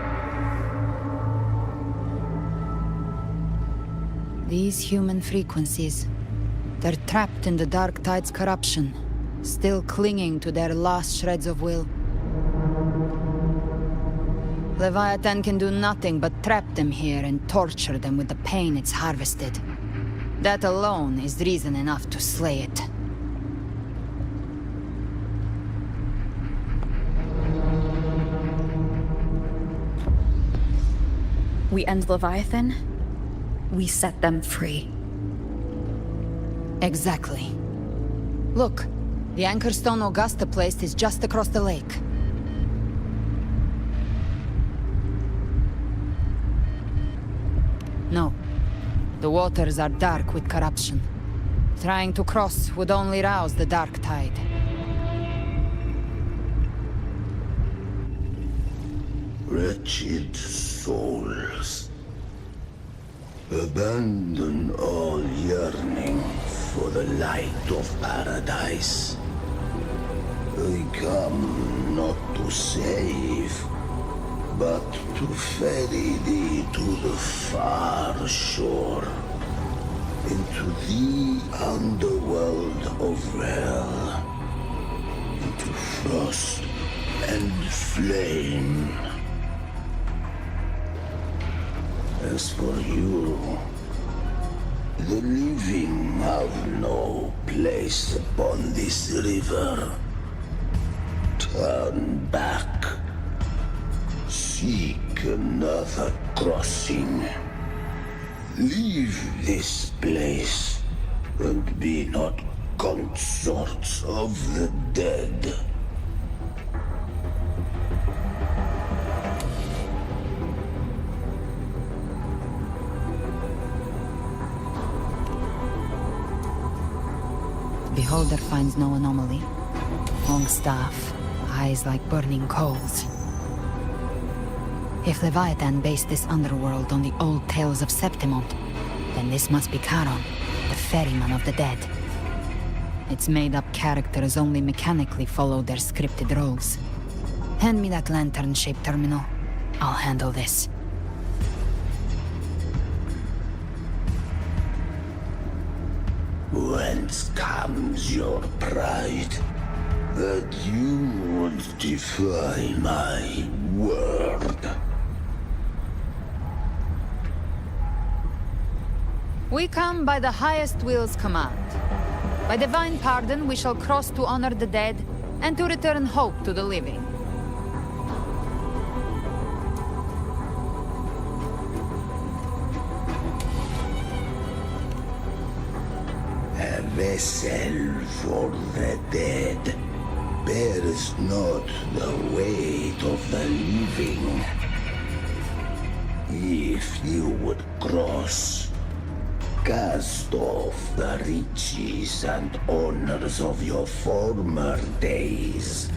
These human frequencies, they're trapped in the Dark Tide's corruption, still clinging to their last shreds of will. Leviathan can do nothing but trap them here and torture them with the pain it's harvested. That alone is reason enough to slay it. We end Leviathan, we set them free. Exactly. Look, the Anchorstone Augusta placed is just across the lake. No. The waters are dark with corruption. Trying to cross would only rouse the Dark Tide. Wretched souls, abandon all yearning for the light of paradise. I come not to save, but to ferry thee to the far shore, into the underworld of hell, into frost and flame. As for you, the living have no place upon this river. Turn back. Seek another crossing. Leave this place, and be not consorts of the dead. Beholder finds no anomaly. Long staff, eyes like burning coals. If Leviathan based this underworld on the old tales of Septimont, then this must be Charon, the ferryman of the dead. Its made-up characters only mechanically follow their scripted roles. Hand me that lantern-shaped terminal. I'll handle this. Whence comes your pride? That you would defy my word? We come by the highest will's command. By divine pardon, we shall cross to honor the dead, and to return hope to the living. A vessel for the dead bears not the weight of the living. If you would cross, cast off the riches and honors of your former days.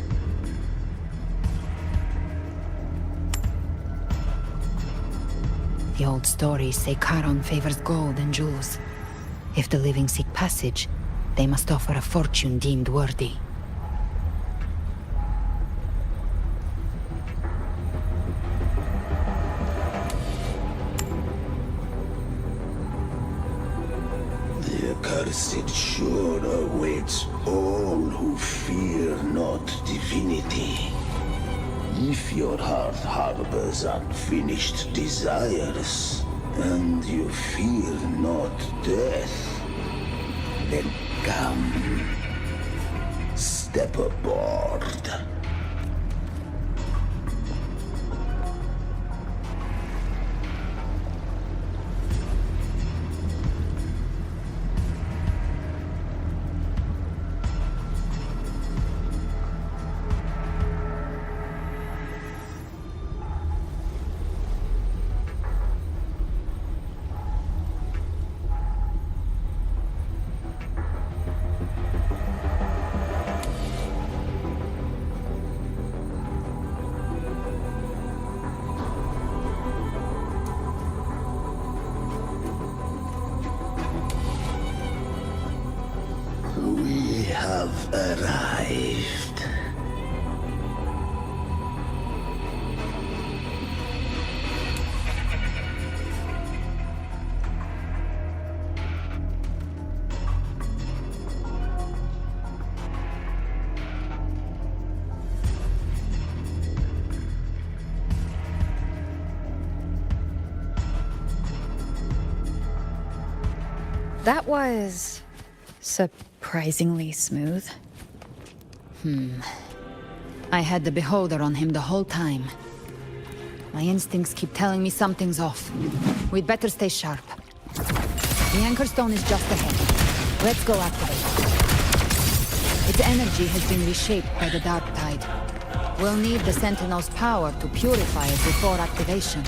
The old stories say Charon favors gold and jewels. If the living seek passage, they must offer a fortune deemed worthy. The accursed shore awaits all who fear not divinity. If your heart harbors unfinished desires, and you fear not death, then come, step aboard. We have arrived. That was surprisingly smooth. I had the Beholder on him the whole time. My instincts keep telling me something's off. We'd better stay sharp. The Anchor Stone is just ahead. Let's go activate it. Its energy has been reshaped by the Dark Tide. We'll need the Sentinel's power to purify it before activation.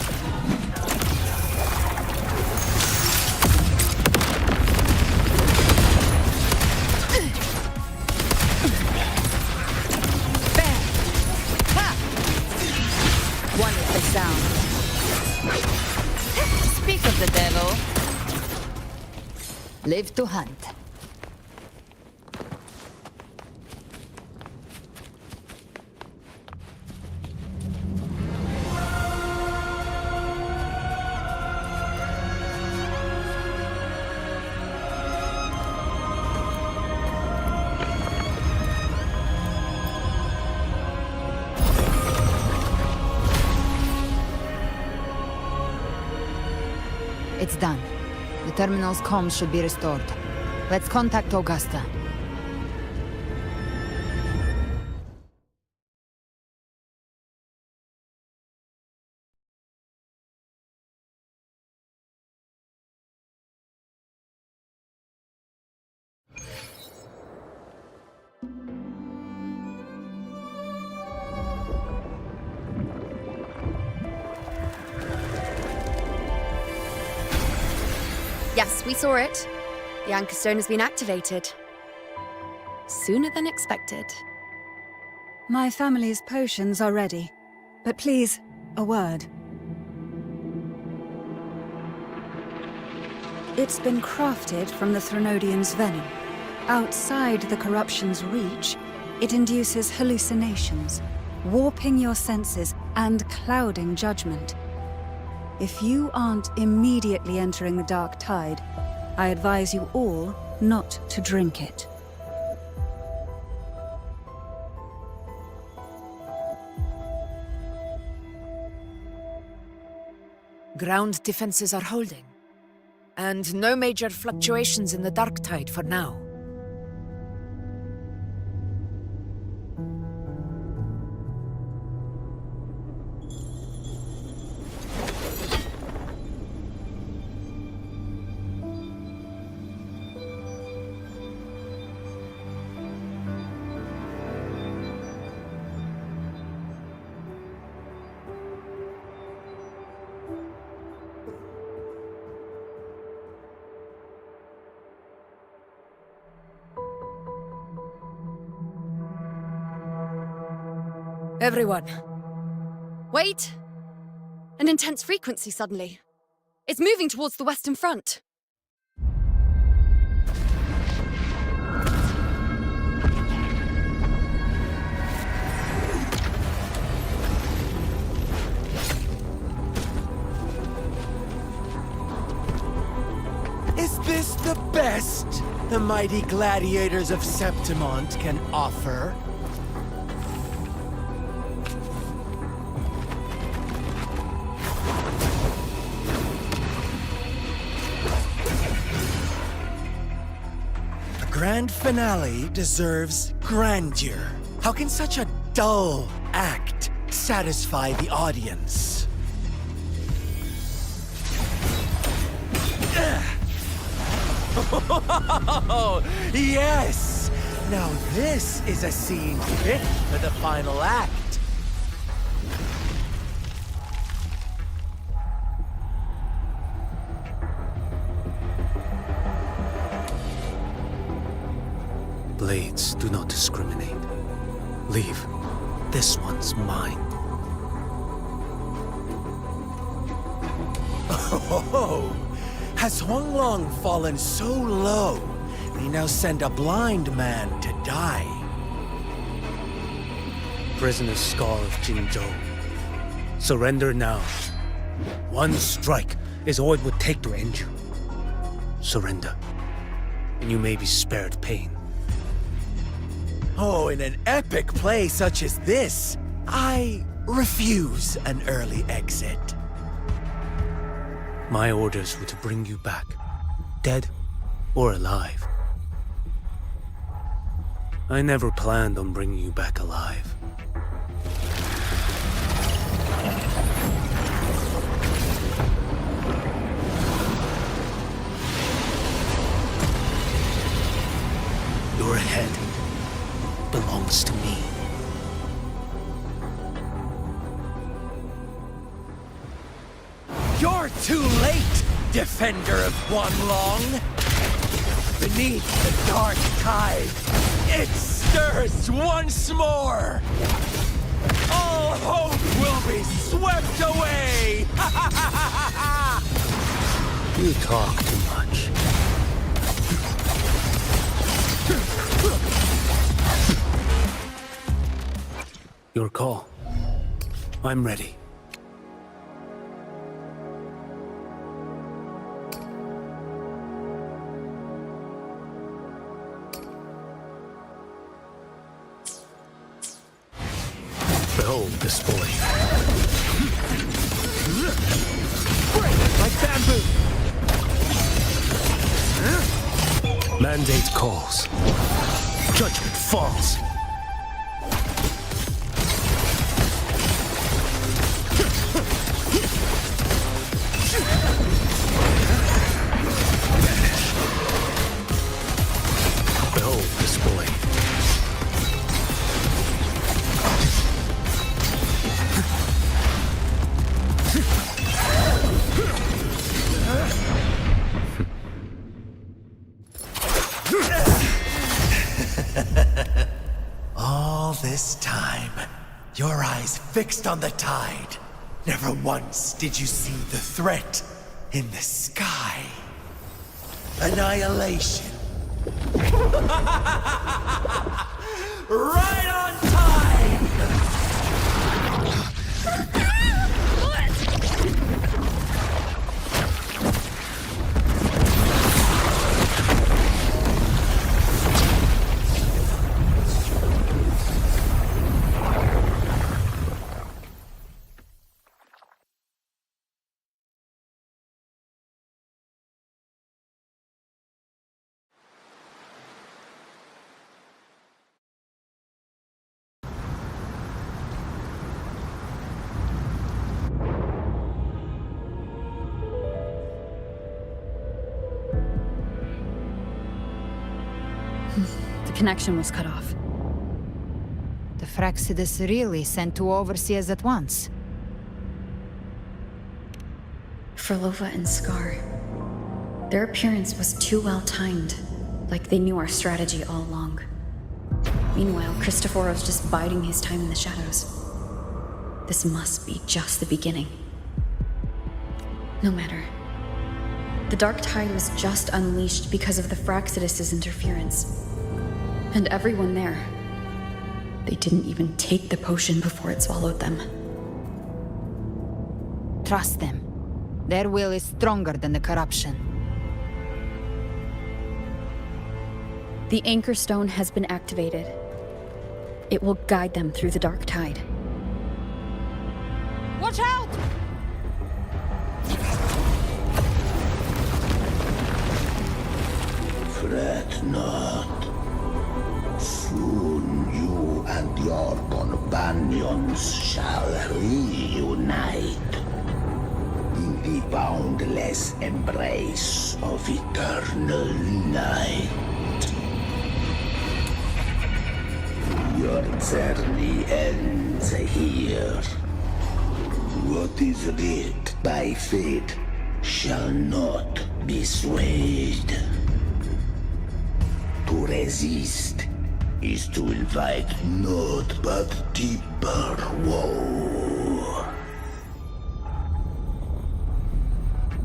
Sound. Speak of the devil. Live to hunt. It's done. The terminal's comms should be restored. Let's contact Augusta. Yes, we saw it. The Anchor Stone has been activated. Sooner than expected. My family's potions are ready. But please, a word. It's been crafted from the Threnodian's venom. Outside the corruption's reach, it induces hallucinations, warping your senses and clouding judgment. If you aren't immediately entering the dark tide, I advise you all not to drink it. Ground defenses are holding. And no major fluctuations in the dark tide for now. Everyone. Wait! An intense frequency suddenly. It's moving towards the Western Front. Is this the best the mighty gladiators of Septimont can offer? Grand finale deserves grandeur. How can such a dull act satisfy the audience? Oh, yes! Now this is a scene fit for the final act. Blades do not discriminate. Leave. This one's mine. Oh, has Huanglong fallen so low, they now send a blind man to die? Prisoner Scar of Jingzhou. Surrender now. One strike is all it would take to end you. Surrender, and you may be spared pain. Oh, in an epic play such as this, I refuse an early exit. My orders were to bring you back, dead or alive. I never planned on bringing you back alive. Your head belongs to me. You're too late, defender of Huanglong! Beneath the dark tide, it stirs once more! All hope will be swept away! You talk too much. Your call. I'm ready. Behold this boy. Break like bamboo! Mandate calls. Judgment falls. Behold this boy. this time, your eyes fixed on the tide. Never once did you see the threat in the sky. Annihilation. Right on time! The connection was cut off. The Fraxidus really sent two overseers at once. For Lova and Scar, their appearance was too well timed, like they knew our strategy all along. Meanwhile, Christophoros just biding his time in the shadows. This must be just the beginning. No matter. The Dark Tide was just unleashed because of the Fraxidus' interference. And everyone there, they didn't even take the potion before it swallowed them. Trust them. Their will is stronger than the corruption. The Anchor Stone has been activated. It will guide them through the Dark Tide. Watch out! Fret not. Soon you and your companions shall reunite in the boundless embrace of eternal night. Your journey ends here. What is writ by fate shall not be swayed. To resist is to invite naught but deeper woe.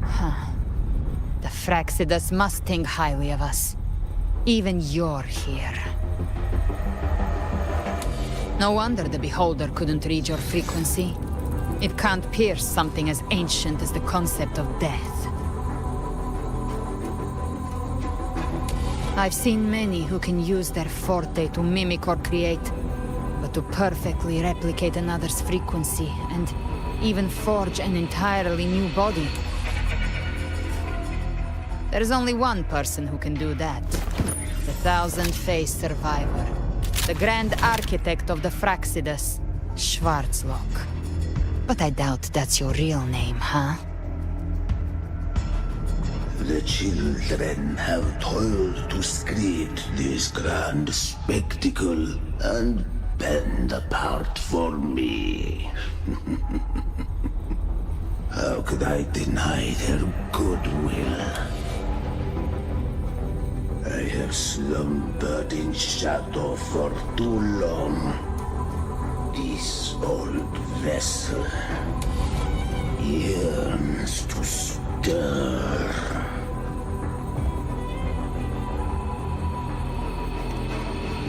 Huh. The Fraxidus must think highly of us. Even you're here. No wonder the Beholder couldn't read your frequency. It can't pierce something as ancient as the concept of death. I've seen many who can use their forte to mimic or create, but to perfectly replicate another's frequency and even forge an entirely new body. There's only one person who can do that. The Thousand-Faced Survivor. The Grand Architect of the Fraxidus, Schwarzlock. But I doubt that's your real name, huh? The children have toiled to script this grand spectacle and bend apart for me. How could I deny their goodwill? I have slumbered in shadow for too long. This old vessel yearns to stir.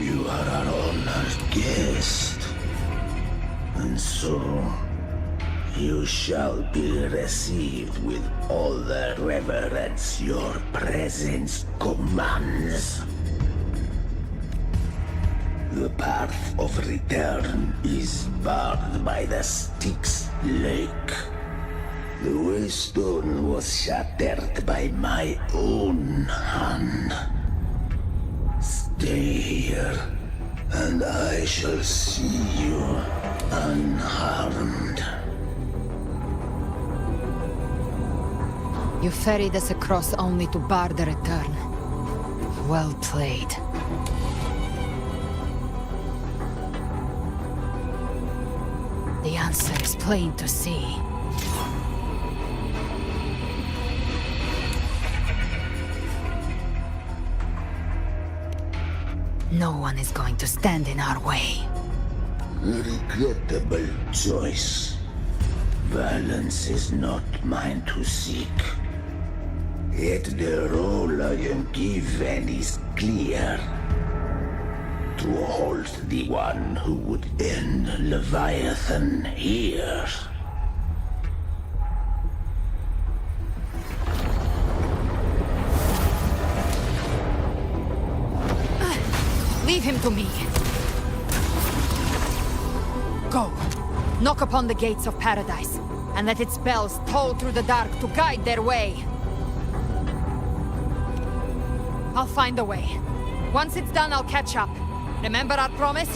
You are our honored guest, and so you shall be received with all the reverence your presence commands. The path of return is barred by the Styx Lake. The waystone was shattered by my own hand. Stay here, and I shall see you unharmed. You ferried us across only to bar the return. Well played. The answer is plain to see. No one is going to stand in our way. Regrettable choice. Violence is not mine to seek. Yet the role I am given is clear. To halt the one who would end Leviathan here. Leave him to me. Go. Knock upon the gates of paradise, and let its bells toll through the dark to guide their way. I'll find a way. Once it's done, I'll catch up. Remember our promise?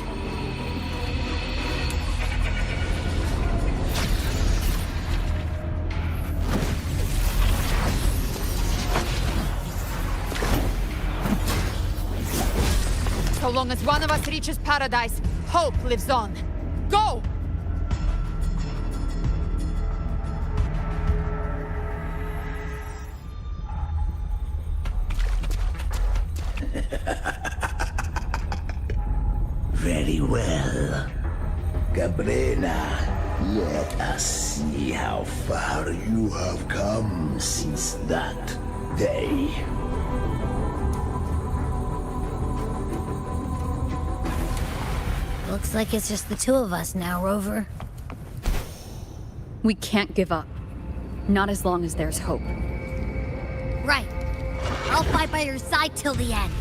So long as one of us reaches paradise, hope lives on. Go! Very well. Cabrera, let us see how far you have come since that day. Looks like it's just the two of us now, Rover. We can't give up. Not as long as there's hope. Right. I'll fight by your side till the end.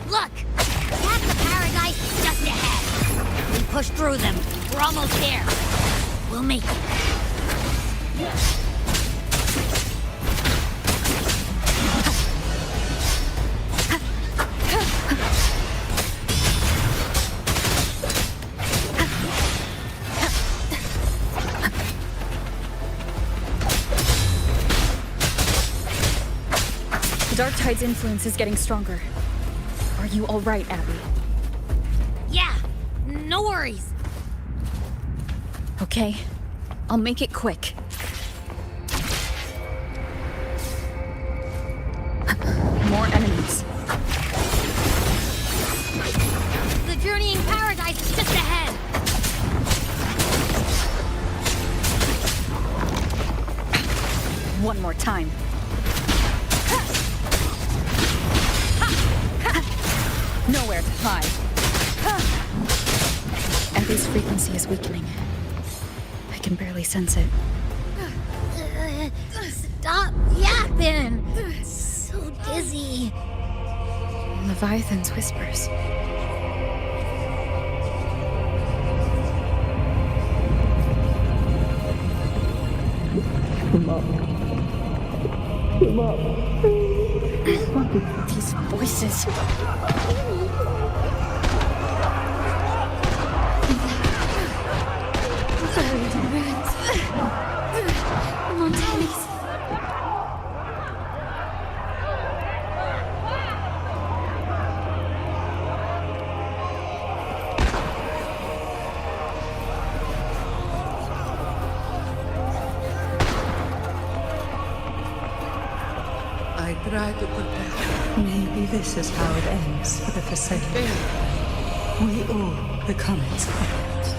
Look! That's the paradise just ahead. We push through them. We're almost there. We'll make it. The Dark Tide's influence is getting stronger. Are you all right, Abby? Yeah, no worries. Okay, I'll make it quick. More enemies. The journeying paradise is just ahead. One more time. Nowhere to hide. Abby's frequency is weakening. I can barely sense it. Stop yapping! So dizzy. Leviathan's whispers. Come up. Come up. These voices. Montanis. I try to protect. Maybe this is how it ends for the Forsaken. We all become its puppets.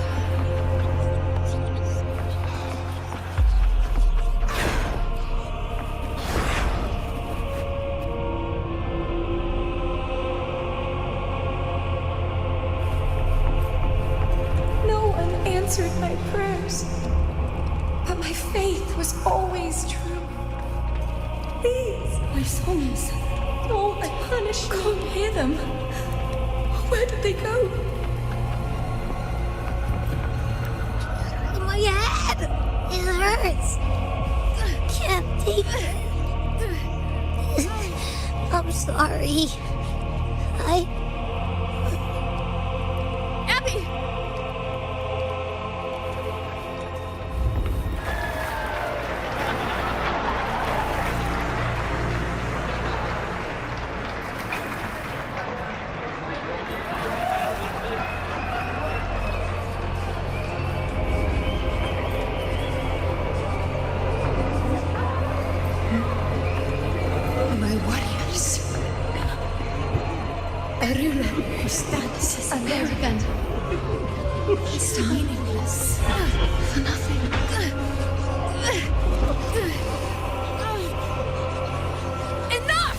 No one answered my prayers, but my faith was always true. These, my songs, all I punish. Can't hear them. Where did they go? My head! It hurts! Can't take it. I'm sorry. Abby! My warriors. Arula, Constance, American. It's meaningless. For nothing. Enough!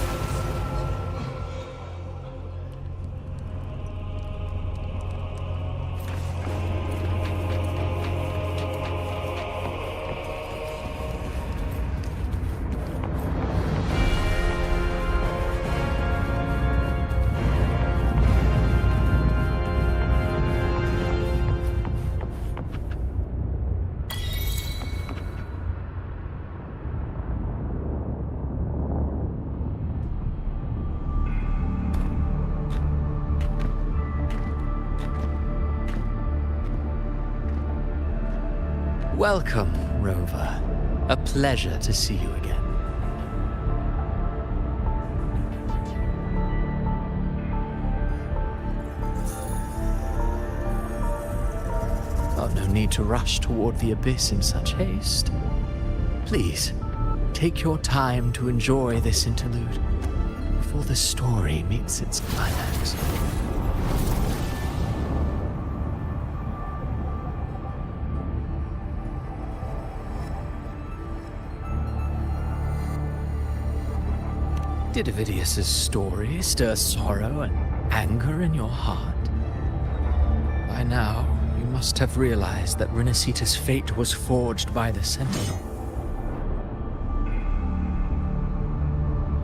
Welcome, Rover. A pleasure to see you again. Oh, no need to rush toward the abyss in such haste. Please, take your time to enjoy this interlude before the story meets its climax. Did Avidius's story stir sorrow and anger in your heart? By now, you must have realized that Rinascita's fate was forged by the Sentinel.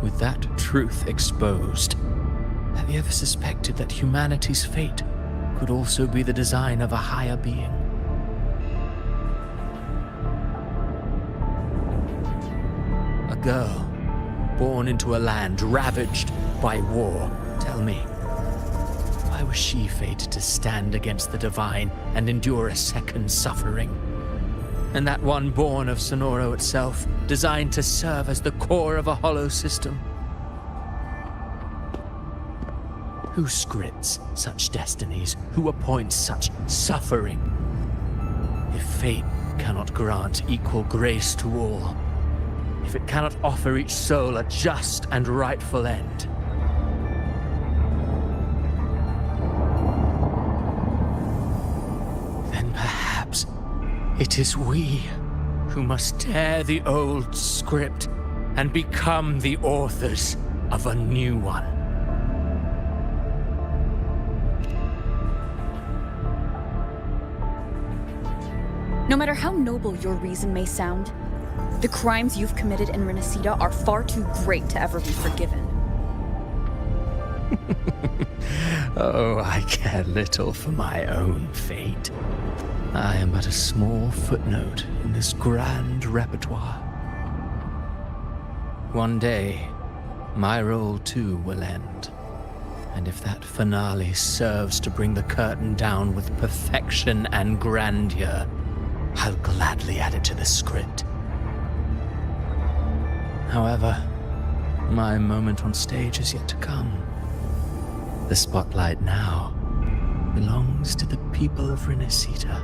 With that truth exposed, have you ever suspected that humanity's fate could also be the design of a higher being? A girl born into a land ravaged by war. Tell me, why was she fated to stand against the divine and endure a second suffering? And that one born of Sonoro itself, designed to serve as the core of a hollow system? Who scripts such destinies? Who appoints such suffering? If fate cannot grant equal grace to all, if it cannot offer each soul a just and rightful end, then perhaps it is we who must tear the old script and become the authors of a new one. No matter how noble your reason may sound, the crimes you've committed in Rinascita are far too great to ever be forgiven. Oh, I care little for my own fate. I am but a small footnote in this grand repertoire. One day, my role too will end. And if that finale serves to bring the curtain down with perfection and grandeur, I'll gladly add it to the script. However, my moment on stage is yet to come. The spotlight now belongs to the people of Rinascita.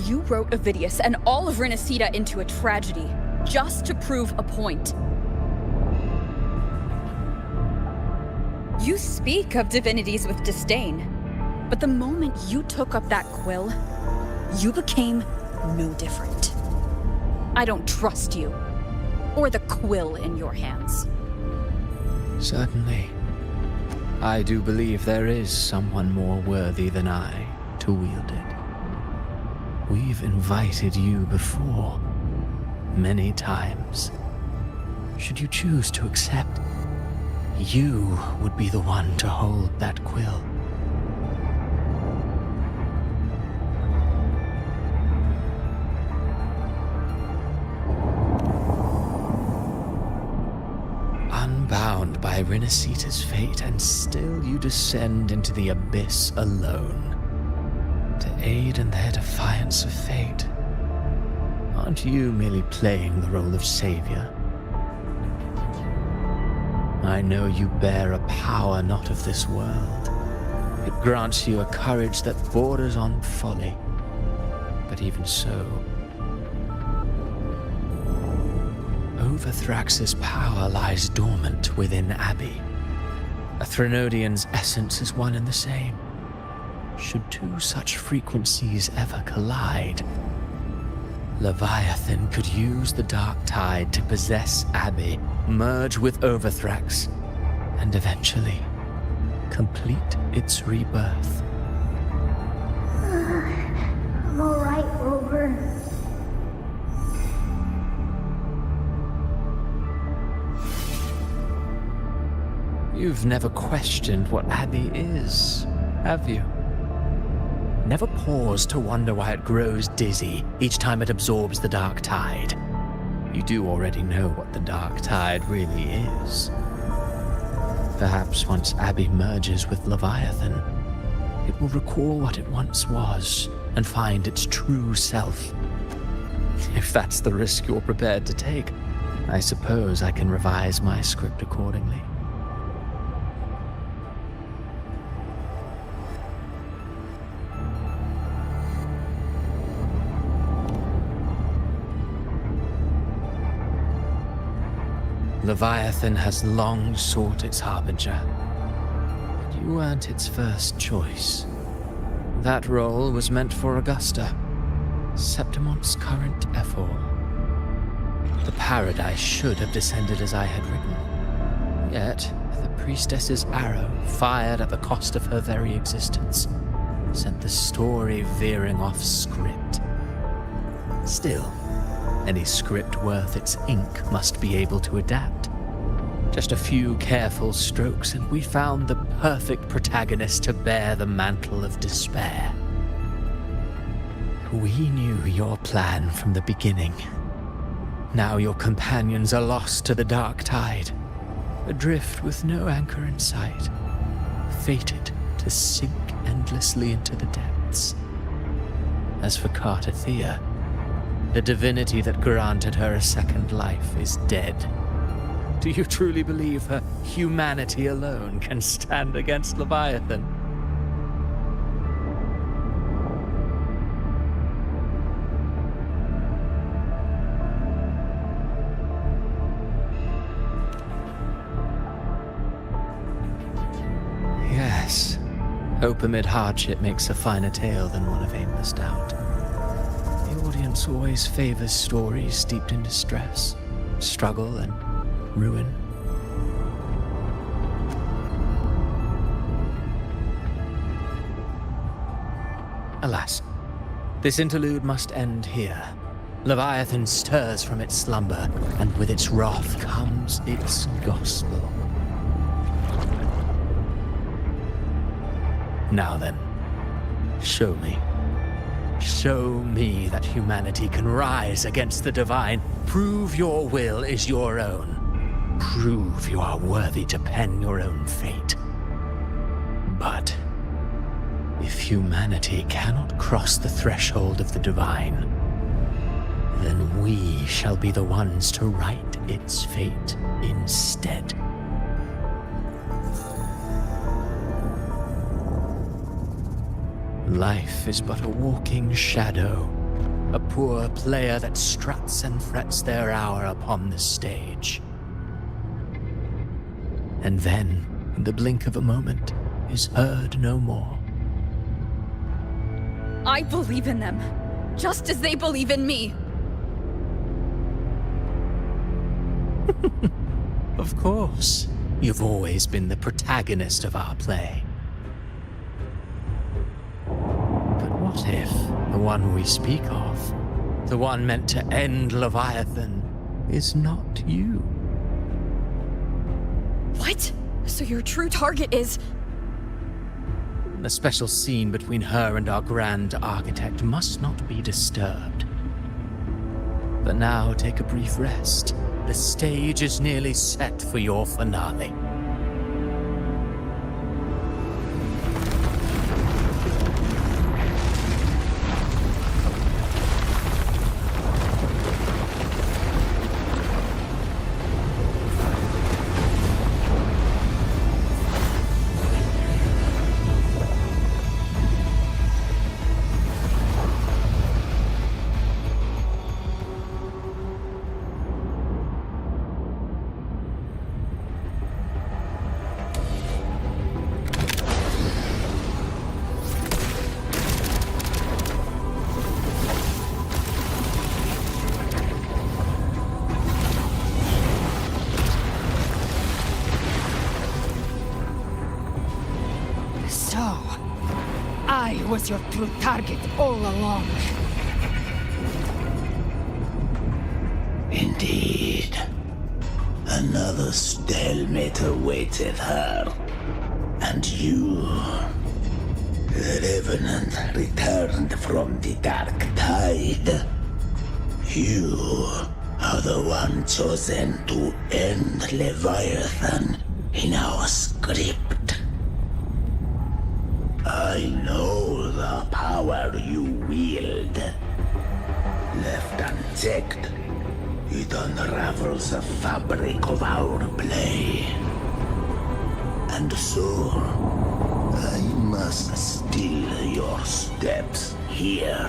You wrote Avidius and all of Rinascita into a tragedy, just to prove a point. You speak of divinities with disdain, but the moment you took up that quill, you became no different. I don't trust you, or the quill in your hands. Certainly. I do believe there is someone more worthy than I to wield it. We've invited you before, many times. Should you choose to accept, you would be the one to hold that quill. Unbound by Rinascita's fate, and still you descend into the abyss alone, to aid in their defiance of fate. Aren't you merely playing the role of savior? I know you bear a power not of this world. It grants you a courage that borders on folly. But even so, Overthrax's power lies dormant within Abbey. A Threnodian's essence is one and the same. should two such frequencies ever collide, Leviathan could use the dark tide to possess Abby, merge with Overthrax, and eventually complete its rebirth. I'm alright, Rover. You've never questioned what Abby is, have you? Never paused to wonder why it grows dizzy each time it absorbs the dark tide. You do already know what the dark tide really is. Perhaps once Abby merges with Leviathan, it will recall what it once was and find its true self. If that's the risk you're prepared to take, I suppose I can revise my script accordingly. Leviathan has long sought its harbinger, but you weren't its first choice. That role was meant for Augusta, Septimont's current Ephor. The paradise should have descended as I had written. Yet, the priestess's arrow, fired at the cost of her very existence, sent the story veering off script. Still, any script worth its ink must be able to adapt. Just a few careful strokes and we found the perfect protagonist to bear the mantle of despair. We knew your plan from the beginning. Now your companions are lost to the dark tide, adrift with no anchor in sight, fated to sink endlessly into the depths. As for Cartathea, the divinity that granted her a second life is dead. Do you truly believe her humanity alone can stand against Leviathan? Yes, hope amid hardship makes a finer tale than one of aimless doubt. The audience always favors stories steeped in distress, struggle, and ruin. Alas, this interlude must end here. Leviathan stirs from its slumber, and with its wrath comes its gospel. Now then, show me. Show me that humanity can rise against the divine. Prove your will is your own. Prove you are worthy to pen your own fate. But if humanity cannot cross the threshold of the divine, then we shall be the ones to write its fate instead. Life is but a walking shadow, a poor player that struts and frets their hour upon the stage. And then, in the blink of a moment, is heard no more. I believe in them, just as they believe in me. Of course, you've always been the protagonist of our play. But what if the one we speak of, the one meant to end Leviathan, is not you? What? So your true target is... The special scene between her and our grand architect must not be disturbed. But now take a brief rest. The stage is nearly set for your finale. So, I was your true target all along. Indeed. Another stalemate awaited her. And you, the Revenant, returned from the Dark Tide. You are the one chosen to end Leviathan in our script. I know the power you wield. Left unchecked, it unravels the fabric of our play. And so, I must steal your steps here.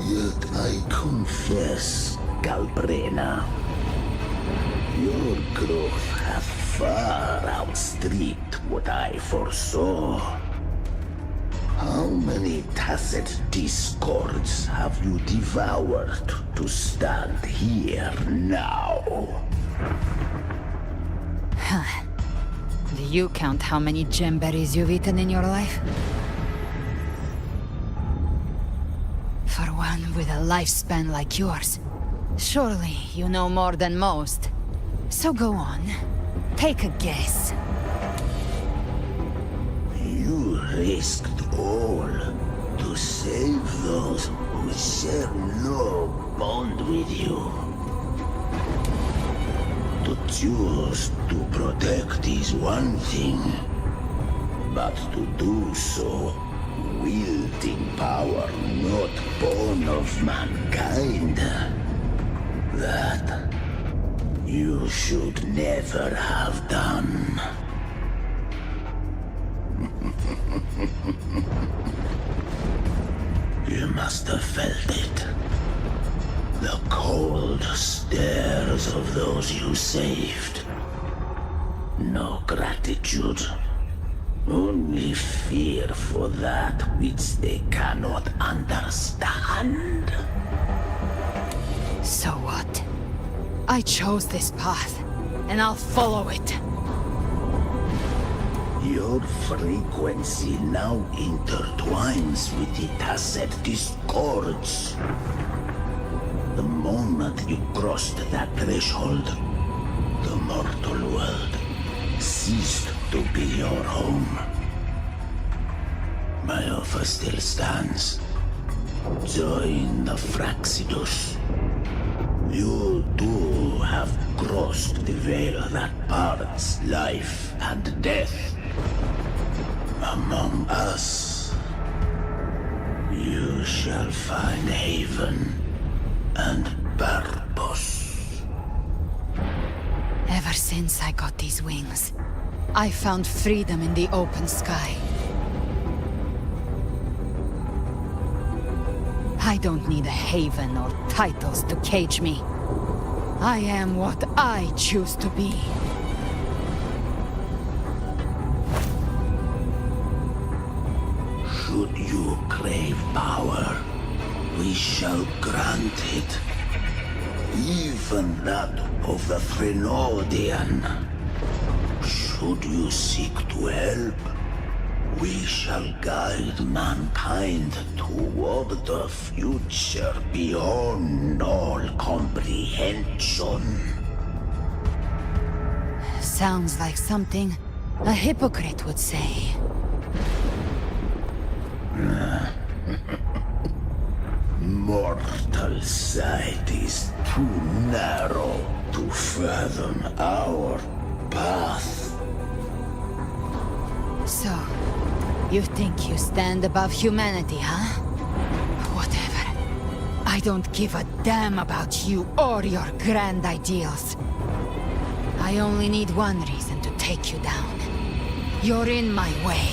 Yet I confess, Galbrena, your growth hath far outstripped what I foresaw. How many tacit discords have you devoured to stand here now? Huh. Do you count how many gemberries you've eaten in your life? For one with a lifespan like yours, surely you know more than most. So go on, take a guess. You risked all to save those who share no bond with you. To choose to protect is one thing, but to do so wielding power not born of mankind, that you should never have done. You must have felt it. The cold stares of those you saved. No gratitude. Only fear for that which they cannot understand. So what? I chose this path, and I'll follow it. Your frequency now intertwines with the tacit discords. The moment you crossed that threshold, the mortal world ceased to be your home. My offer still stands. Join the Fraxidus. You too have crossed the veil that parts life and death. Among us, you shall find haven and purpose. Ever since I got these wings, I found freedom in the open sky. I don't need a haven or titles to cage me. I am what I choose to be. Should you crave power, we shall grant it. Even that of the Threnodian. Should you seek to help, we shall guide mankind toward the future beyond all comprehension. Sounds like something a hypocrite would say. Mortal sight is too narrow to fathom our path. So, you think you stand above humanity, huh? Whatever. I don't give a damn about you or your grand ideals. I only need one reason to take you down. You're in my way.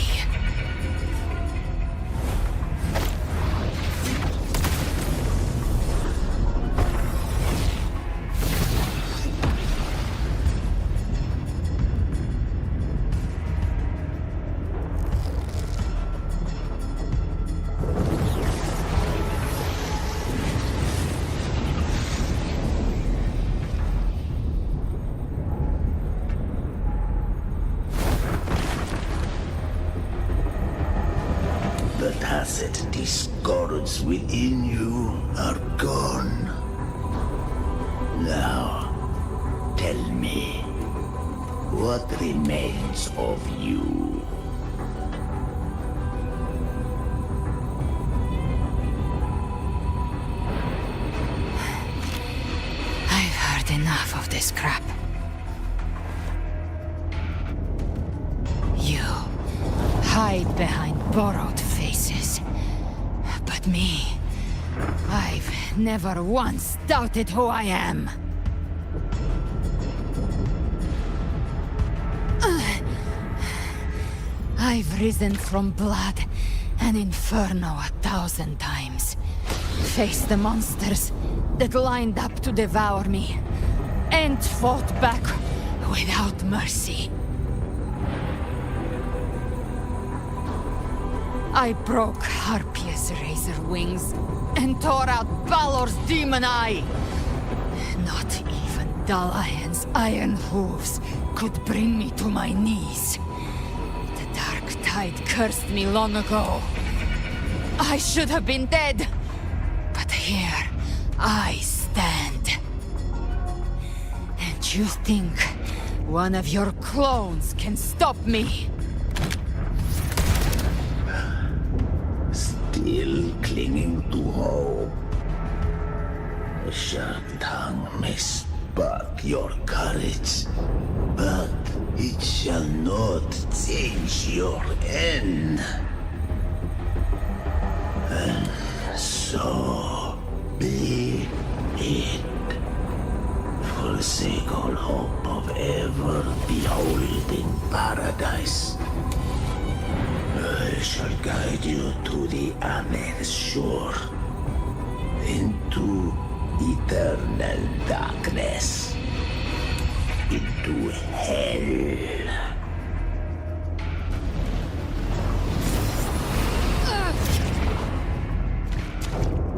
acid discords within you are gone. Now, tell me, what remains of you? I've heard enough of this crap. You hide behind borrowed faces. But me, I've never once doubted who I am. I've risen from blood and inferno 1,000 times. Faced the monsters that lined up to devour me, and fought back without mercy. I broke Harpia's razor wings and tore out Balor's demon eye. Not even Dalahan's iron hooves could bring me to my knees. The dark tide cursed me long ago. I should have been dead, but here I stand. And you think one of your clones can stop me? Still clinging to hope. A sharp tongue may spark your courage, but it shall not change your end. And so be it. Forsake all hope of ever beholding paradise. I shall guide you to the Amet's shore, into eternal darkness, into hell.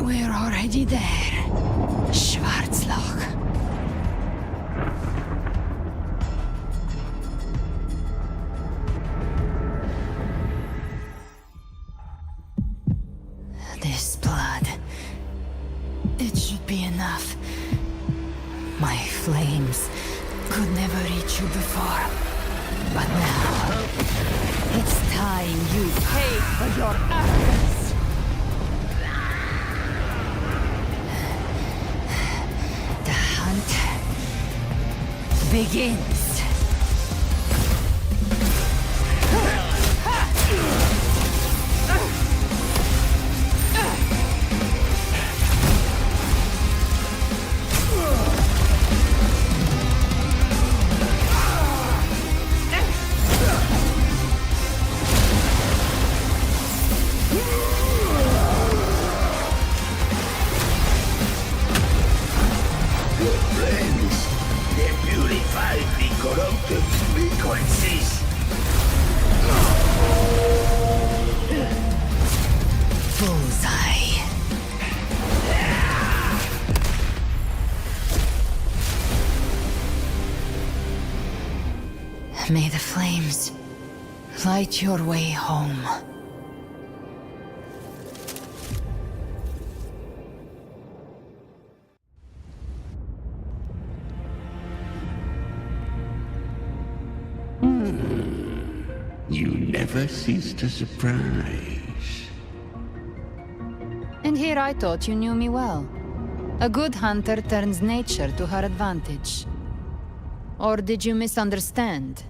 We're already there, Schwarzloch. This blood, it should be enough. My flames could never reach you before, but now it's time you pay for your arrogance. The hunt begins. May the flames light your way home. You never cease to surprise. And here I thought you knew me well. A good hunter turns nature to her advantage. Or did you misunderstand?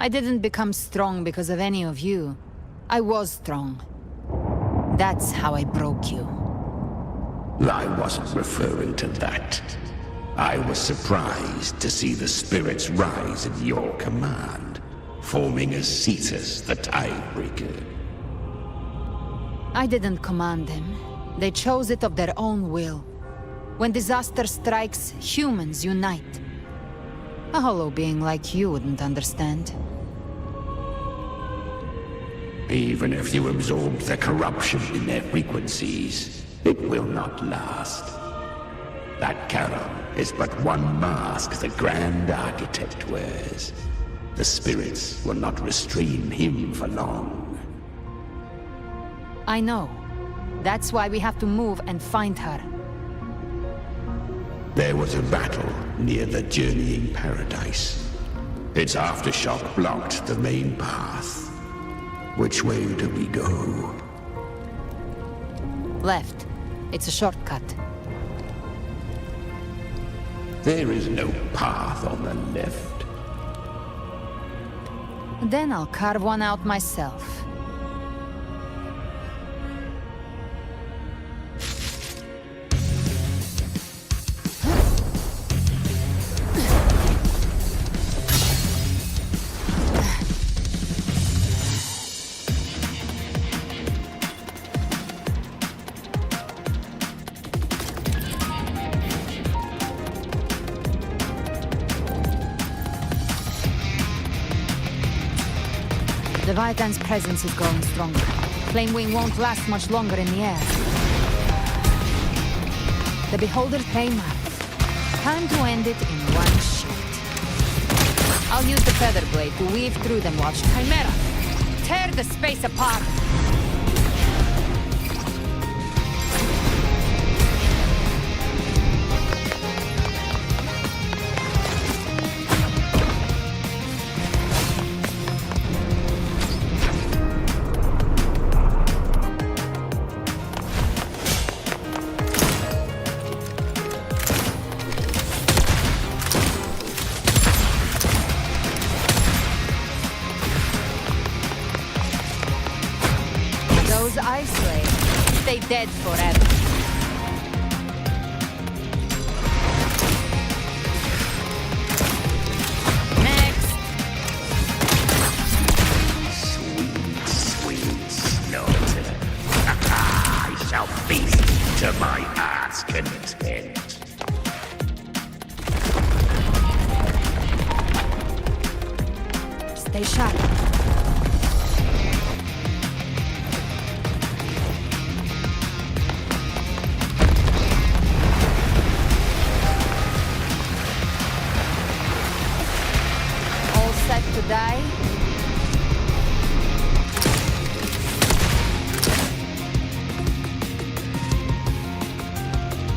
I didn't become strong because of any of you. I was strong. That's how I broke you. I wasn't referring to that. I was surprised to see the spirits rise at your command, forming as Cetus the Tidebreaker. I didn't command them. They chose it of their own will. When disaster strikes, humans unite. A hollow being like you wouldn't understand. Even if you absorb the corruption in their frequencies, it will not last. That Charon is but one mask the Grand Architect wears. The spirits will not restrain him for long. I know. That's why we have to move and find her. There was a battle near the Journeying Paradise. Its aftershock blocked the main path. Which way do we go? Left. It's a shortcut. There is no path on the left. Then I'll carve one out myself. Leviathan's presence is growing stronger. Flamewing won't last much longer in the air. The Beholder's Playmat. Time to end it in one shot. I'll use the feather blade to weave through them while Chimera! Tear the space apart! Ice Blade. Stay dead forever. Next. Sweet, sweet slaughter. I shall feast to my heart's content. Stay sharp. To die?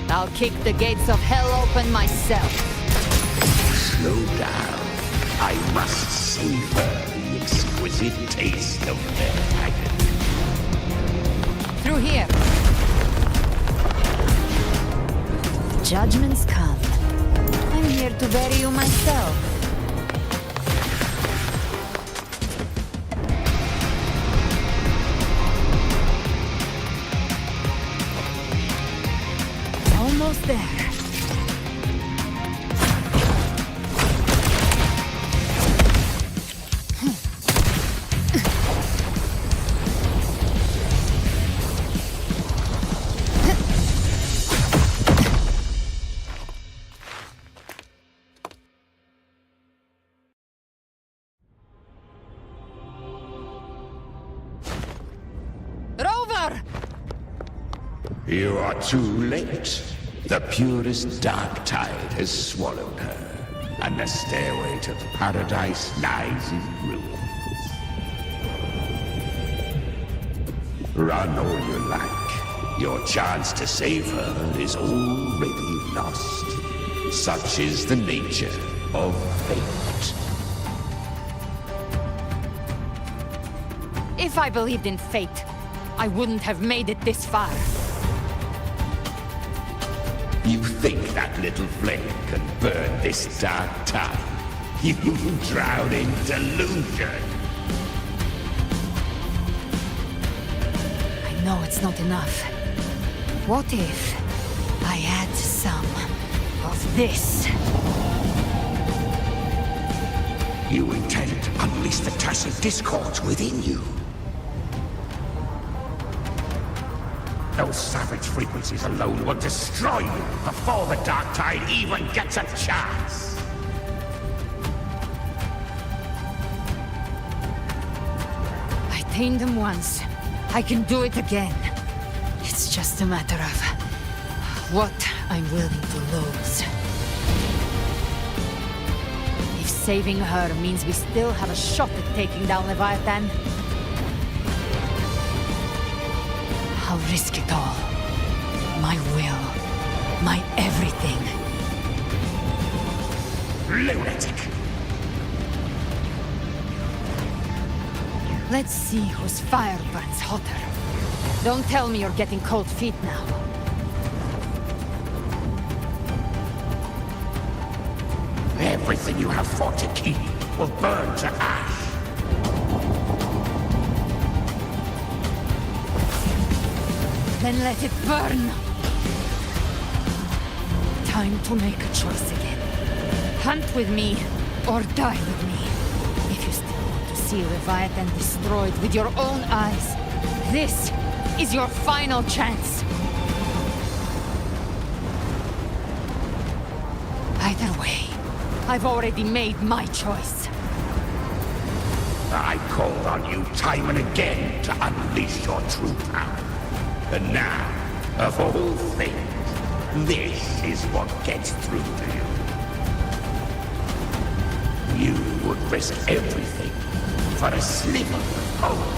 I'll kick the gates of hell open myself. Slow down. I must savor the exquisite taste of their agony. Through here. Judgments come. I'm here to bury you myself. Almost there. Rover! You are too late. The purest dark tide has swallowed her, and the stairway to paradise lies in ruins. Run all you like. Your chance to save her is already lost. Such is the nature of fate. If I believed in fate, I wouldn't have made it this far. You think that little flame can burn this dark tide? You drown in delusion! I know it's not enough. What if I add some of this? You intend to unleash the tacit discords within you. Those savage frequencies alone will destroy you before the Dark Tide even gets a chance. I tamed them once. I can do it again. It's just a matter of what I'm willing to lose. If saving her means we still have a shot at taking down Leviathan, I'll risk it all. My will. My everything. Lunatic! Let's see whose fire burns hotter. Don't tell me you're getting cold feet now. Everything you have fought to keep will burn to ash. Then let it burn! Time to make a choice again. Hunt with me, or die with me. If you still want to see Leviathan destroyed with your own eyes, this is your final chance. Either way, I've already made my choice. I called on you time and again to unleash your true power. And now, of all things, this is what gets through to you. You would risk everything for a sliver of hope.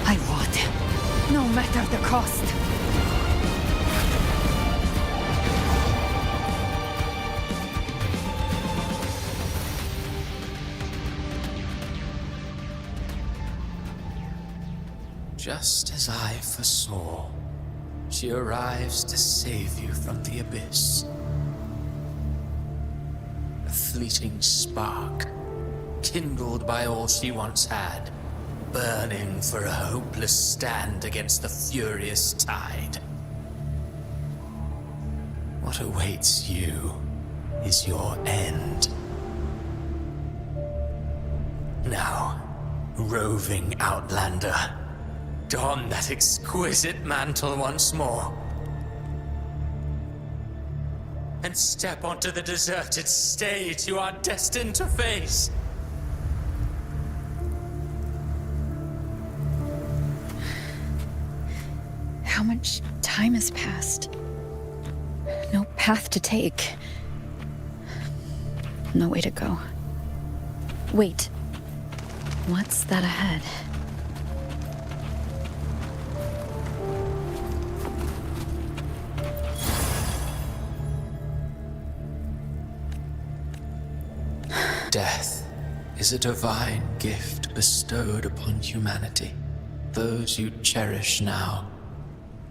I would, no matter the cost. Just as I foresaw, she arrives to save you from the abyss. A fleeting spark, kindled by all she once had, burning for a hopeless stand against the furious tide. What awaits you is your end. Now, roving outlander, don that exquisite mantle once more. And step onto the deserted stage you are destined to face. How much time has passed? No path to take. No way to go. Wait. What's that ahead? Death is a divine gift bestowed upon humanity. Those you cherish now.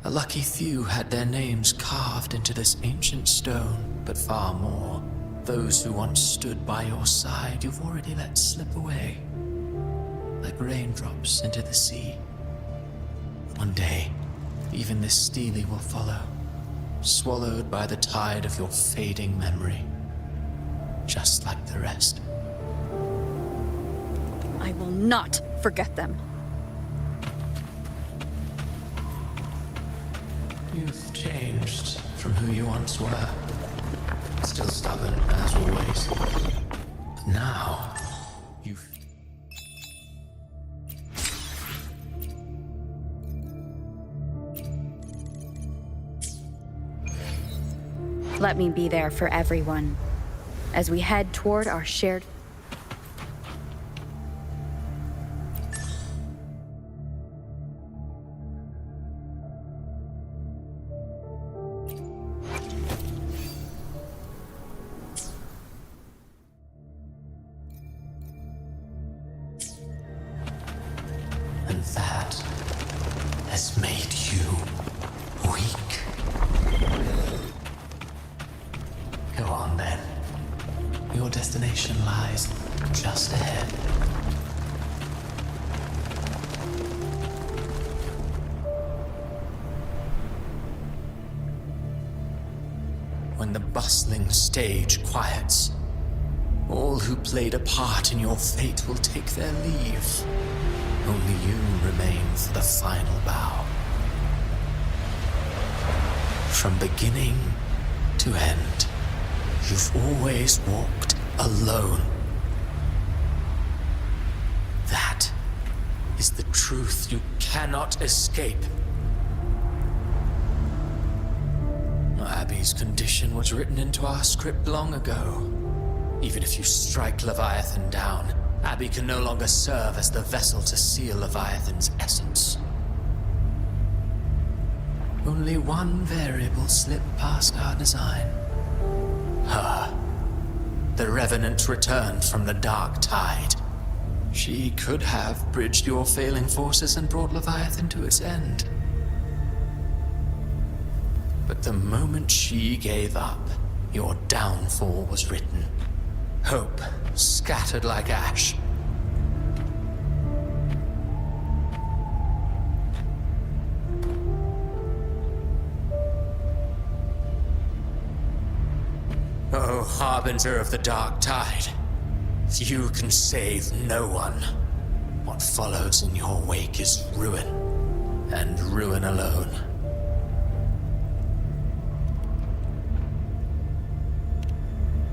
A lucky few had their names carved into this ancient stone, but far more. Those who once stood by your side you've already let slip away. Like raindrops into the sea. One day, even this stele will follow, swallowed by the tide of your fading memory. Just like the rest. I will not forget them. You've changed from who you once were. Still stubborn, as always. But now, you've... Let me be there for everyone as we head toward our shared... And that has made you weak. Go on then. Your destination lies just ahead. When the bustling stage quiets, all who played a part in your fate will take their leave. Only you remain for the final bow. From beginning to end, you've always walked alone. That is the truth you cannot escape. Abby's condition was written into our script long ago. Even if you strike Leviathan down, Abby can no longer serve as the vessel to seal Leviathan's essence. Only one variable slipped past our design. Her. The Revenant returned from the Dark Tide. She could have bridged your failing forces and brought Leviathan to its end. But the moment she gave up, your downfall was written. Hope scattered like ash. Oh, Harbinger of the Dark Tide. You can save no one. What follows in your wake is ruin, and ruin alone.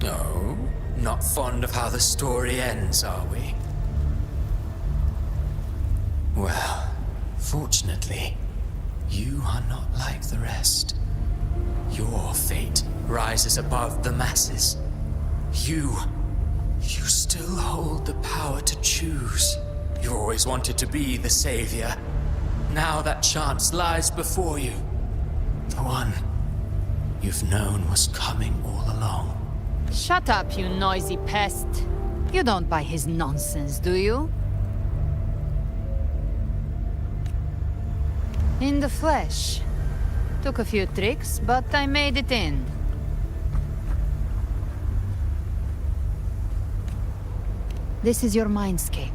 No, not fond of how the story ends, are we? Well, fortunately, you are not like the rest. Your fate rises above the masses. You still hold the power to choose. You always wanted to be the savior. Now that chance lies before you. The one you've known was coming all along. Shut up, you noisy pest. You don't buy his nonsense, do you? In the flesh. Took a few tricks, but I made it in. This is your mindscape.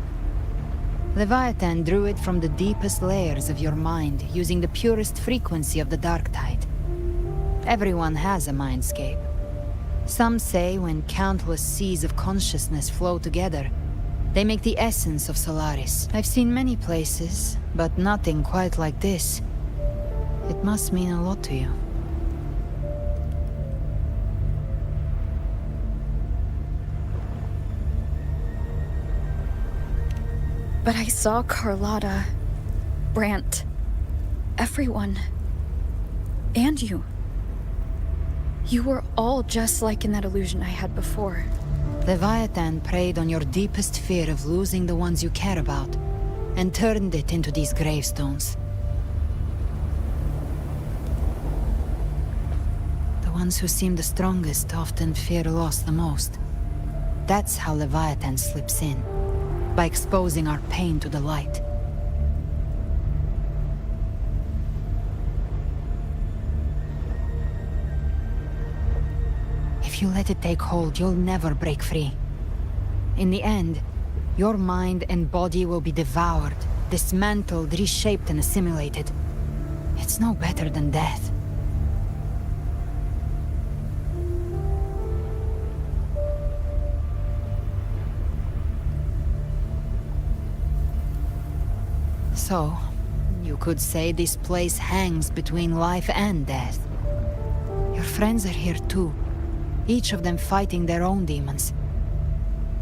Leviathan drew it from the deepest layers of your mind, using the purest frequency of the Dark Tide. Everyone has a mindscape. Some say when countless seas of consciousness flow together, they make the essence of Solaris. I've seen many places, but nothing quite like this. It must mean a lot to you. But I saw Carlotta, Brant, everyone. And you. You were all just like in that illusion I had before. Leviathan preyed on your deepest fear of losing the ones you care about, and turned it into these gravestones. The ones who seem the strongest often fear loss the most. That's how Leviathan slips in, by exposing our pain to the light. If you let it take hold, you'll never break free. In the end, your mind and body will be devoured, dismantled, reshaped, and assimilated. It's no better than death. So, you could say this place hangs between life and death. Your friends are here too, each of them fighting their own demons.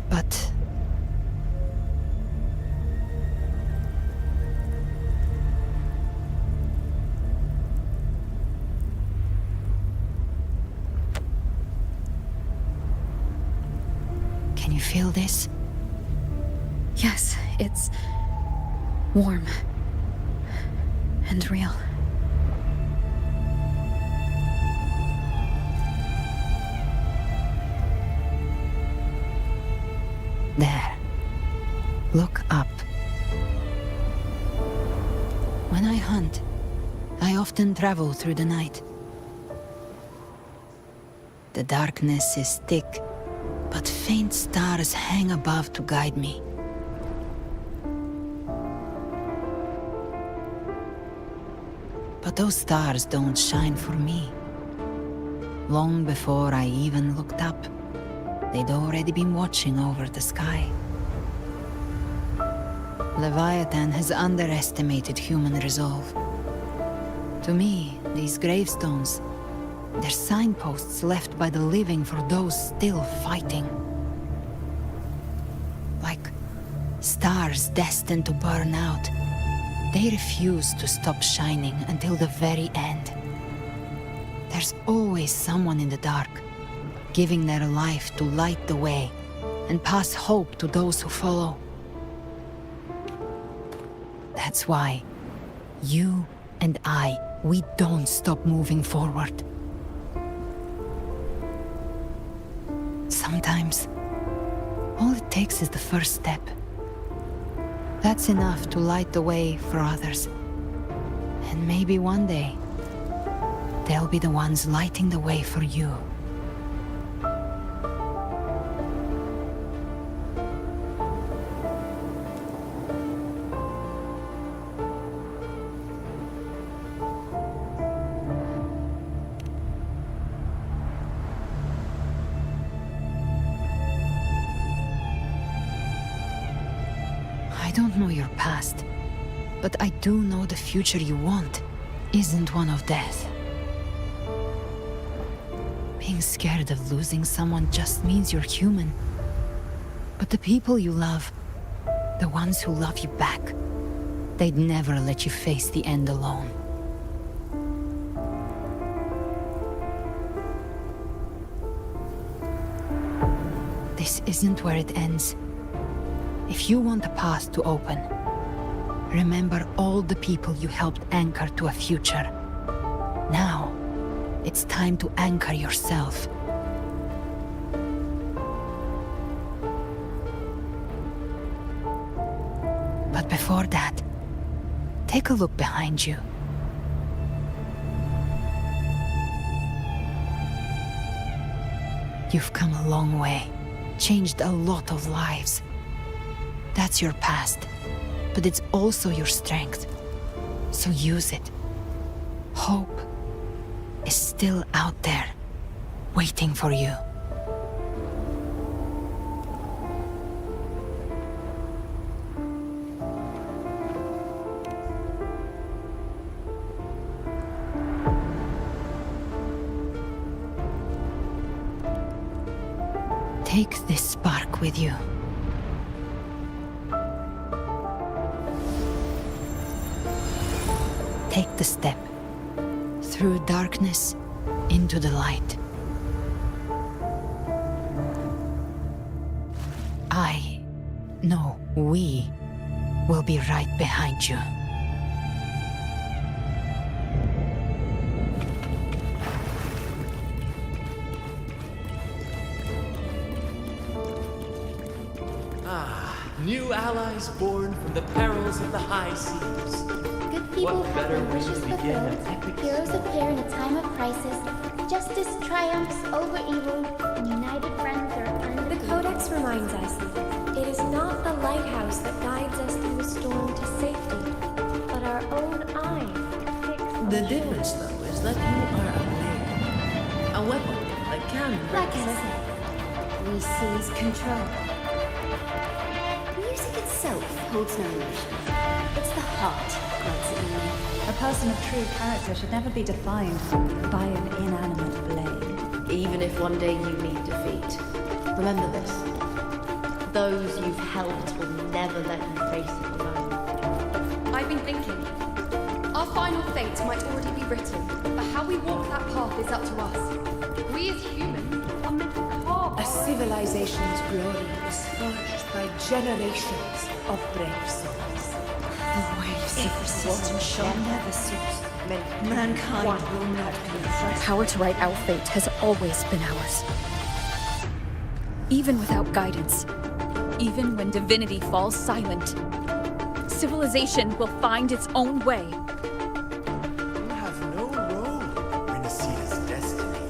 But... can you feel this? Yes, it's warm and real. There. Look up. When I hunt, I often travel through the night. The darkness is thick, but faint stars hang above to guide me. But those stars don't shine for me. Long before I even looked up, they'd already been watching over the sky. Leviathan has underestimated human resolve. To me, these gravestones, they're signposts left by the living for those still fighting. Like stars destined to burn out. They refuse to stop shining until the very end. There's always someone in the dark, giving their life to light the way and pass hope to those who follow. That's why you and we don't stop moving forward. Sometimes, all it takes is the first step. That's enough to light the way for others. And maybe one day, they'll be the ones lighting the way for you. I don't know your past, but I do know the future you want isn't one of death. Being scared of losing someone just means you're human. But the people you love, the ones who love you back, they'd never let you face the end alone. This isn't where it ends. If you want a path to open, remember all the people you helped anchor to a future. Now, it's time to anchor yourself. But before that, take a look behind you. You've come a long way, changed a lot of lives. That's your past, but it's also your strength. So use it. Hope is still out there, waiting for you. Take this spark with you. Take the step through darkness into the light. We will be right behind you. New allies born from the perils of the high seas. Good people What have better their way wishes to begin an fulfilled. epic Heroes appear in a time of crisis. Justice triumphs over evil, and united friends are earned. The Codex reminds us, it is not the lighthouse that guides us through the storm to safety, but our own eyes fixed on The shore. difference, though, is that you are a blade. A weapon that can Like I represent. said, we seize control. Music itself holds no emotion. It's the heart that grants it meaning. A person of true character should never be defined by an inanimate blade. Even if one day you meet defeat, remember this. Those you've helped will never let you face it alone. I've been thinking. Our final fate might already be written, but how we walk that path is up to us. We as humans are meant to carve A civilization's glory is forged by generations of brave souls. The waves of resistance shall never cease. Mankind will not be The power to write our fate has always been ours. Even without guidance, even when divinity falls silent, civilization will find its own way. You have no role in Rinascita's destiny.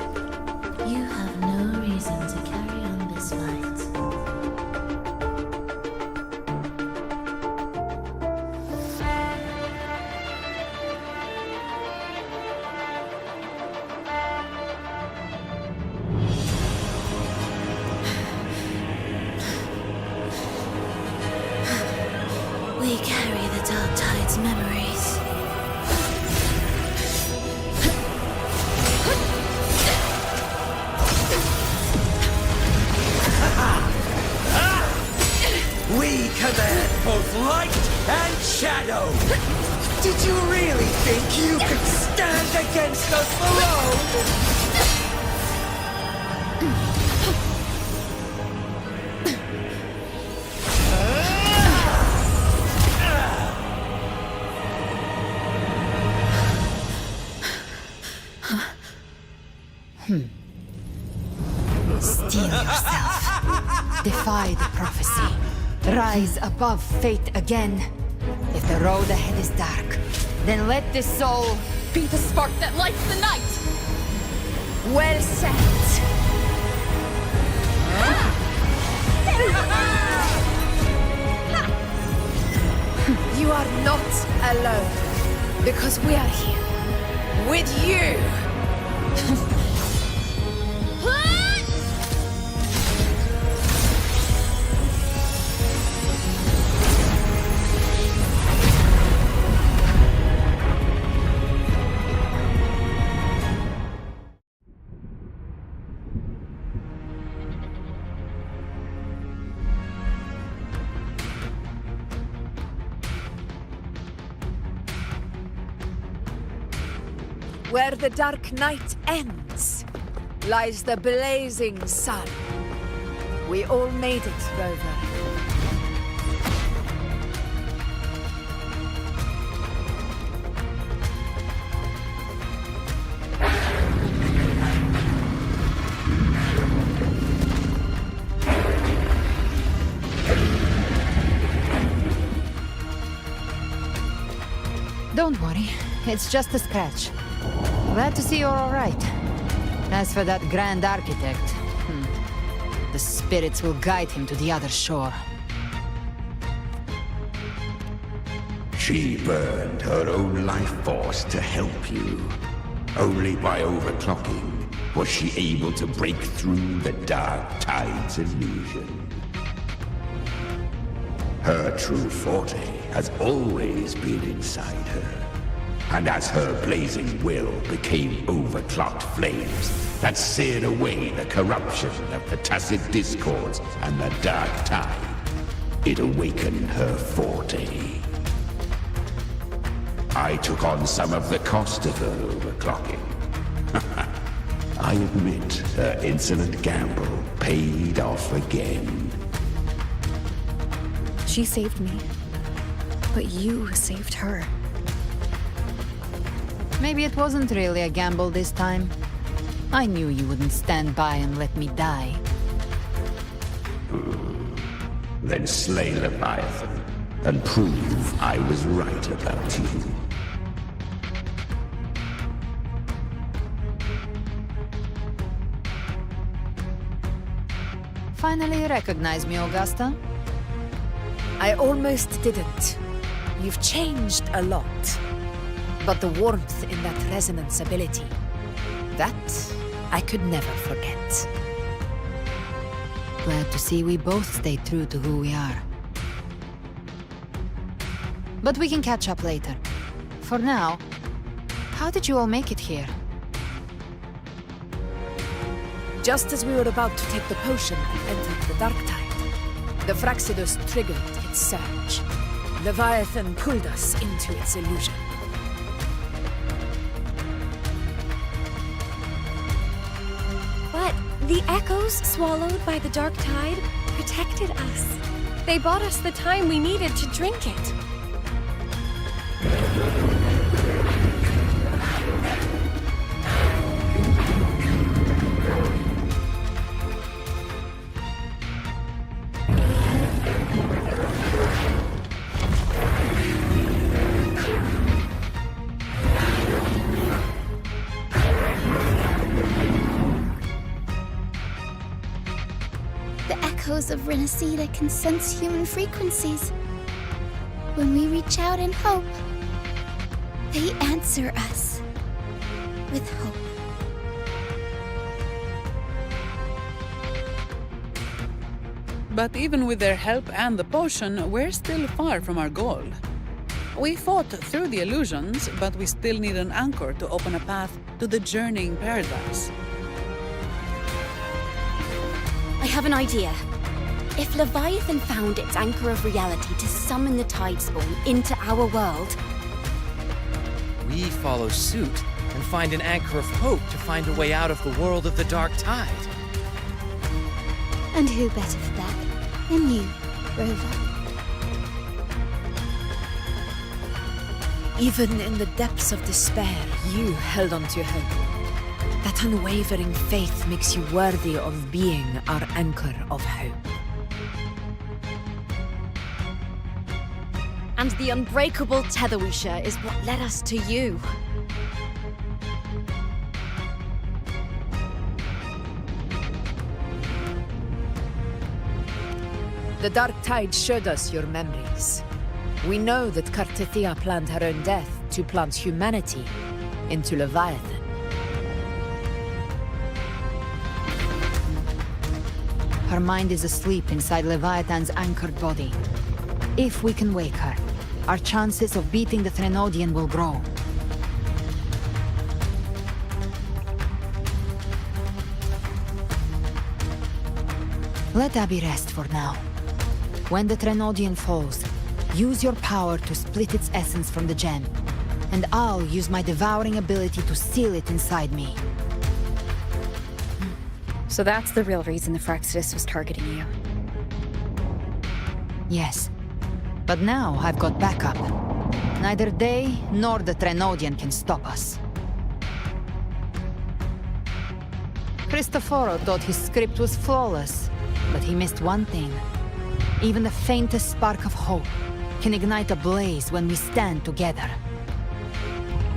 You have no reason to carry on this fight. We carry the Dark Tide's memories. We command both light and shadow! Did you really think you could stand against us alone? Defy the prophecy. Rise above fate again. If the road ahead is dark, then let this soul be the spark that lights the night! Well said! You are not alone, because we are here, with you! Where the dark night ends, lies the blazing sun. We all made it, Rover. Don't worry, it's just a scratch. Glad to see you're all right. As for that Grand Architect, the spirits will guide him to the other shore. She burned her own life force to help you. Only by overclocking was she able to break through the Dark Tide's illusion. Her true forte has always been inside her. And as her blazing will became overclocked flames that seared away the corruption of the tacit discords and the Dark Tide, it awakened her forte. I took on some of the cost of her overclocking. I admit her insolent gamble paid off again. She saved me, but you saved her. Maybe it wasn't really a gamble this time. I knew you wouldn't stand by and let me die. Then slay Leviathan and prove I was right about you. Finally recognize me, Augusta? I almost didn't. You've changed a lot. But the warmth in that resonance ability, that I could never forget. Glad to see we both stayed true to who we are. But we can catch up later. For now, how did you all make it here? Just as we were about to take the potion and enter the Dark Tide, the Fraxidus triggered its surge. Leviathan pulled us into its illusion. The echoes swallowed by the Dark Tide protected us. They bought us the time we needed to drink it. Of Rinascita can sense human frequencies. When we reach out in hope, they answer us with hope. But even with their help and the potion, we're still far from our goal. We fought through the illusions, but we still need an anchor to open a path to the journeying paradise. I have an idea. If Leviathan found its anchor of reality to summon the Tidespawn into our world, we follow suit and find an anchor of hope to find a way out of the world of the Dark Tide. And who better for that than you, Rover? Even in the depths of despair, you held on to hope. That unwavering faith makes you worthy of being our anchor of hope. And the unbreakable tether we share is what led us to you. The Dark Tide showed us your memories. We know that Kartithia planned her own death to plant humanity into Leviathan. Her mind is asleep inside Leviathan's anchored body. If we can wake her, our chances of beating the Threnodian will grow. Let Abby rest for now. When the Threnodian falls, use your power to split its essence from the gem, and I'll use my devouring ability to seal it inside me. So that's the real reason the Phraxidus was targeting you. Yes. But now I've got backup. Neither they nor the Threnodian can stop us. Cristoforo thought his script was flawless, but he missed one thing. Even the faintest spark of hope can ignite a blaze when we stand together.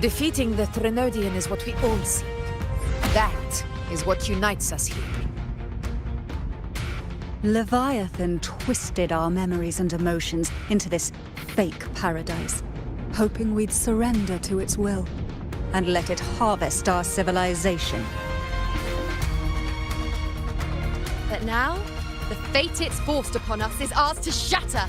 Defeating the Threnodian is what we all seek. That is what unites us here. Leviathan twisted our memories and emotions into this fake paradise, hoping we'd surrender to its will and let it harvest our civilization. But now, the fate it's forced upon us is ours to shatter.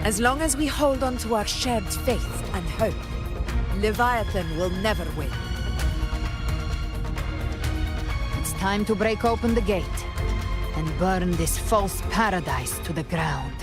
As long as we hold on to our shared faith and hope, Leviathan will never win. It's time to break open the gate and burn this false paradise to the ground.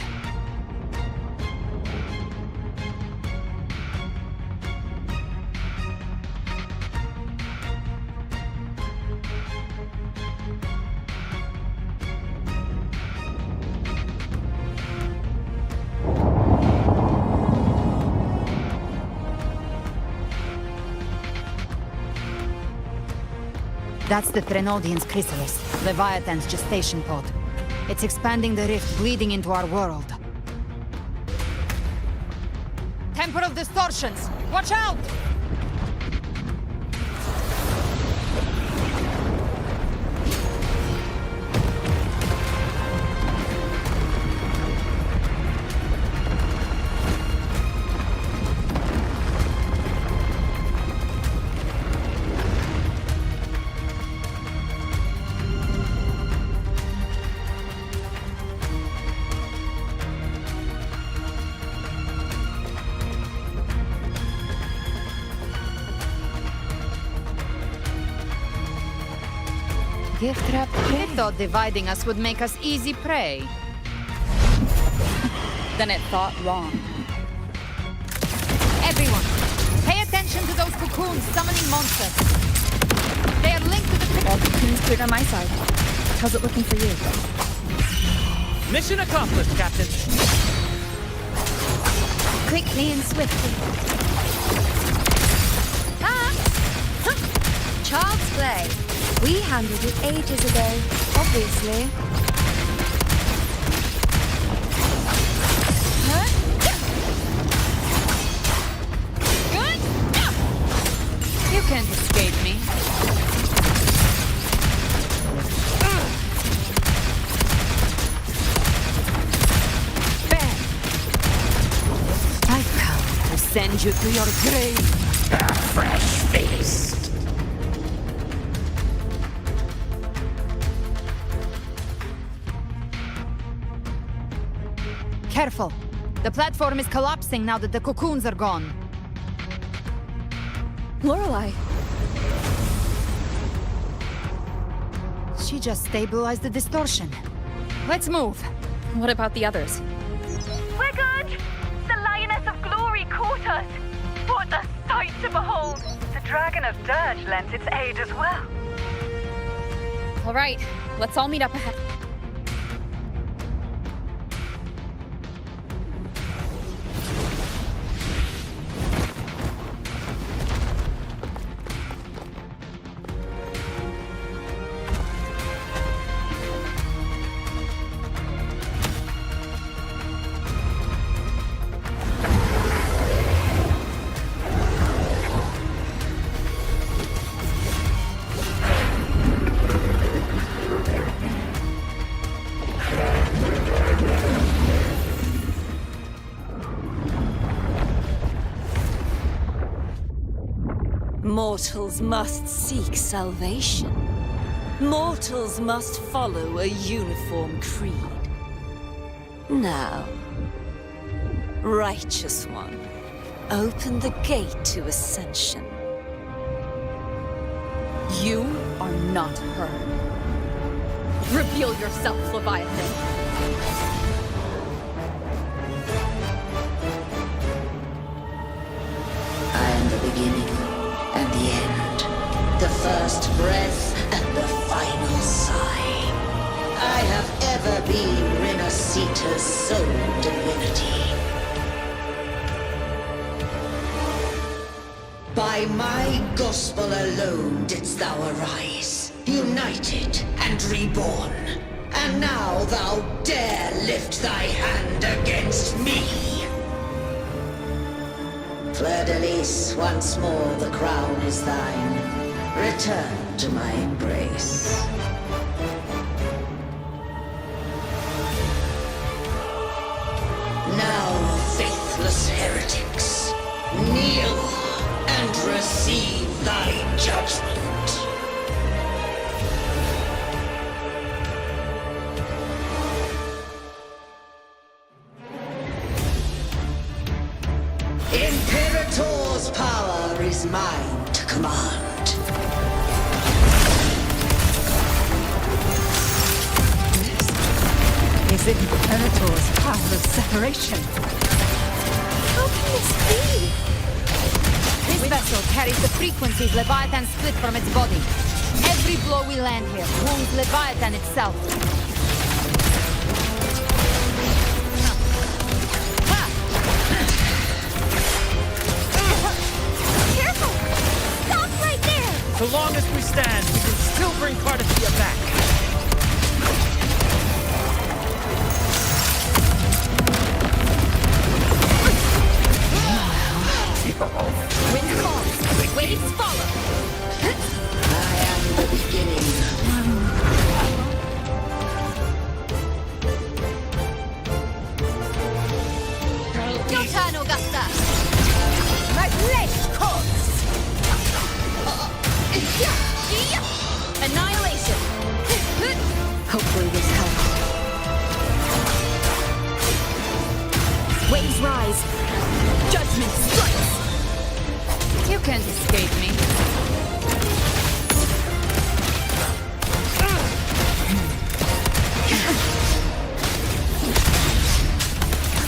That's the Threnodian's chrysalis, Leviathan's gestation pod. It's expanding the rift, bleeding into our world. Temporal distortions! Watch out! Gift trap. They thought dividing us would make us easy prey. Then it thought wrong. Everyone, pay attention to those cocoons summoning monsters. They are linked to the... All cocoons cleared on my side. How's it looking for you? Mission accomplished, Captain. Quickly and swiftly. Child's play. We handled it ages ago, obviously. You can't escape me. I've come to send you to your grave. A fresh feast. Careful. The platform is collapsing now that the cocoons are gone. Lorelei. She just stabilized the distortion. Let's move. What about the others? We're good! The Lioness of Glory caught us! What a sight to behold! The Dragon of Dirge lent its aid as well. All right, let's all meet up ahead. Mortals must seek salvation. Mortals must follow a uniform creed. Now, Righteous One, open the gate to ascension. You are not her. Reveal yourself, Leviathan. I am the beginning and the end, the first breath and the final sigh. I have ever been Rinascita's sole divinity. By my gospel alone didst thou arise, united and reborn. And now thou dare lift thy hand against me! Fleur-de-Lis, once more the crown is thine. Return to my embrace. Now, faithless heretics, kneel and receive thy judgment. Imperator's power is mine to command. Is it Imperator's power of separation? How can this be? This vessel carries the frequencies Leviathan split from its body. Every blow we land here wounds Leviathan itself. Careful! Stop right there! So long as we stand, we can still bring Cardathia back. Wind calls, waves follow. I am the beginning. Your turn, Augusta. My blade calls. Annihilation. Hopefully this helps. Waves rise. Judgment strikes. You can't escape me.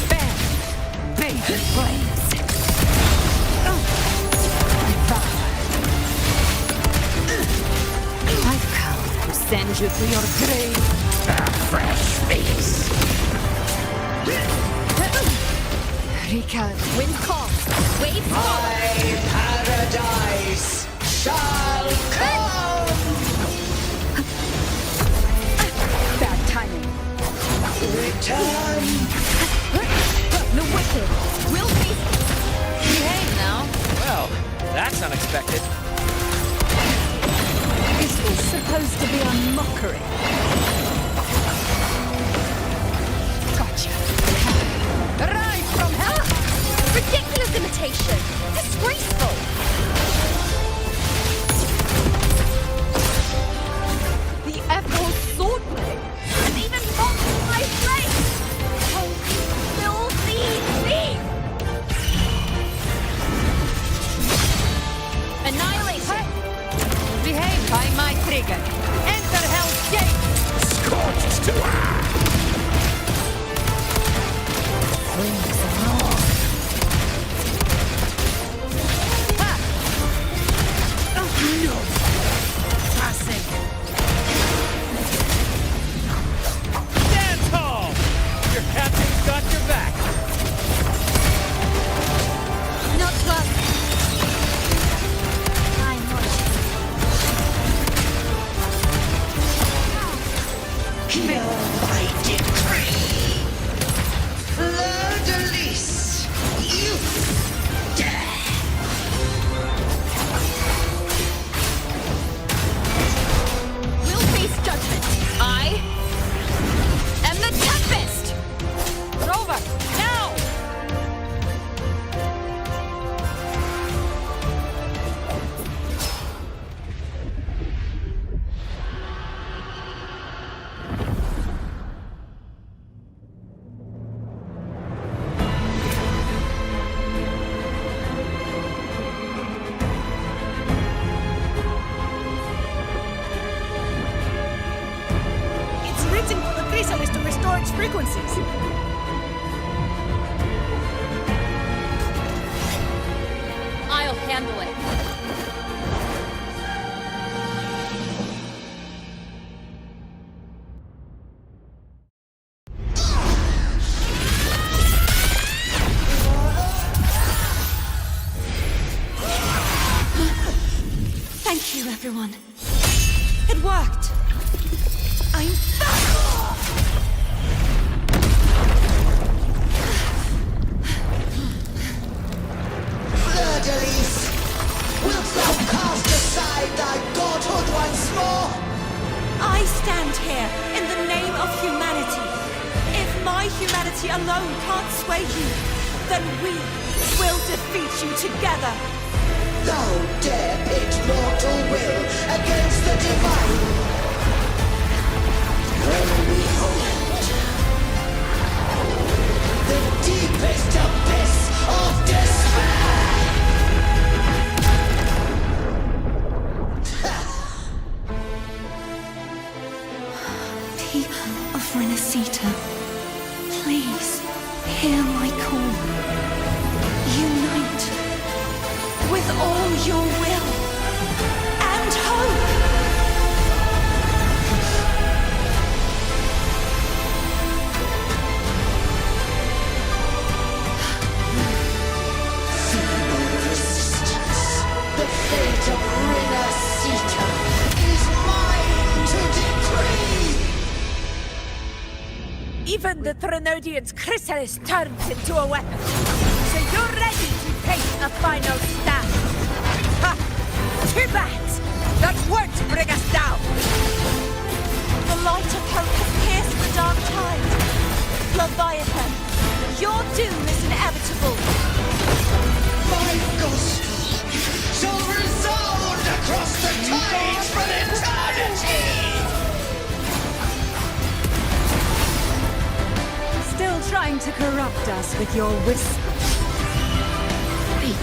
Bear, bathe in flames. I've come to send you to your grave. A fresh face. Rika, Wind calls, waves follow. My paradise shall come. bad timing. Return. The wicked will be. Behave now. Well, that's unexpected. Is this supposed to be a mockery? Gotcha. Rise from hell! Ridiculous imitation! Disgraceful! The Emerald Swordblade has even mocked my flame! Oh, filthy thief! Annihilation! Behave by my trigger. Enter Hell's Gate! Scorched to earth. Stand tall! Your captain's got your back. Not well. I'm not. handle it. Thank you, everyone. It worked. I'm back! Fleur-de-Lis, wilt thou cast aside thy godhood once more? I stand here in the name of humanity. If my humanity alone can't sway you, then we will defeat you together. Thou dare pit mortal will against the divine. Only hold the deepest abyss of despair. People of Rinascita, please hear my call. Unite with all your will and hope. Feeble resistance. The fate of Rinascita is mine to decree. Even the Threnodian's chrysalis turns into a weapon. So you're ready to take a final stand. Ha! Too bad! That won't bring us down! The light of hope has pierced the dark tide. Leviathan, your doom is inevitable. My gospel shall resound across the tides for eternity! Still trying to corrupt us with your whispers. Wait.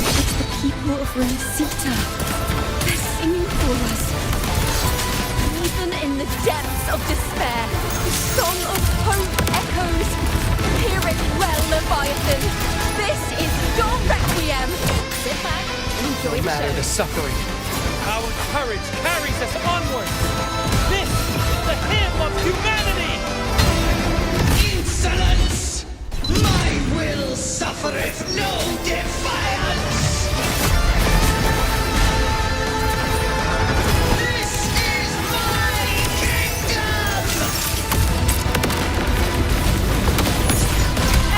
It's the people of Rinascita. They're singing for us. Even in the depths of despair, the song of hope echoes. Hear it well, Leviathan. This is your requiem. Sit back and enjoy the show. The suffering. Our courage carries us onward. This is the hymn of humanity. Insolence! My will suffereth no defiance! This is my kingdom!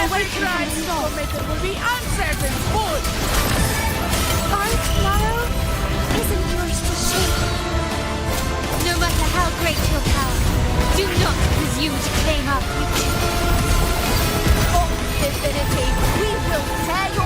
Every cry committed will be answered in full! Our tomorrow isn't yours to shape. No matter how great your power, do not presume to claim our future. For divinity, we will tear your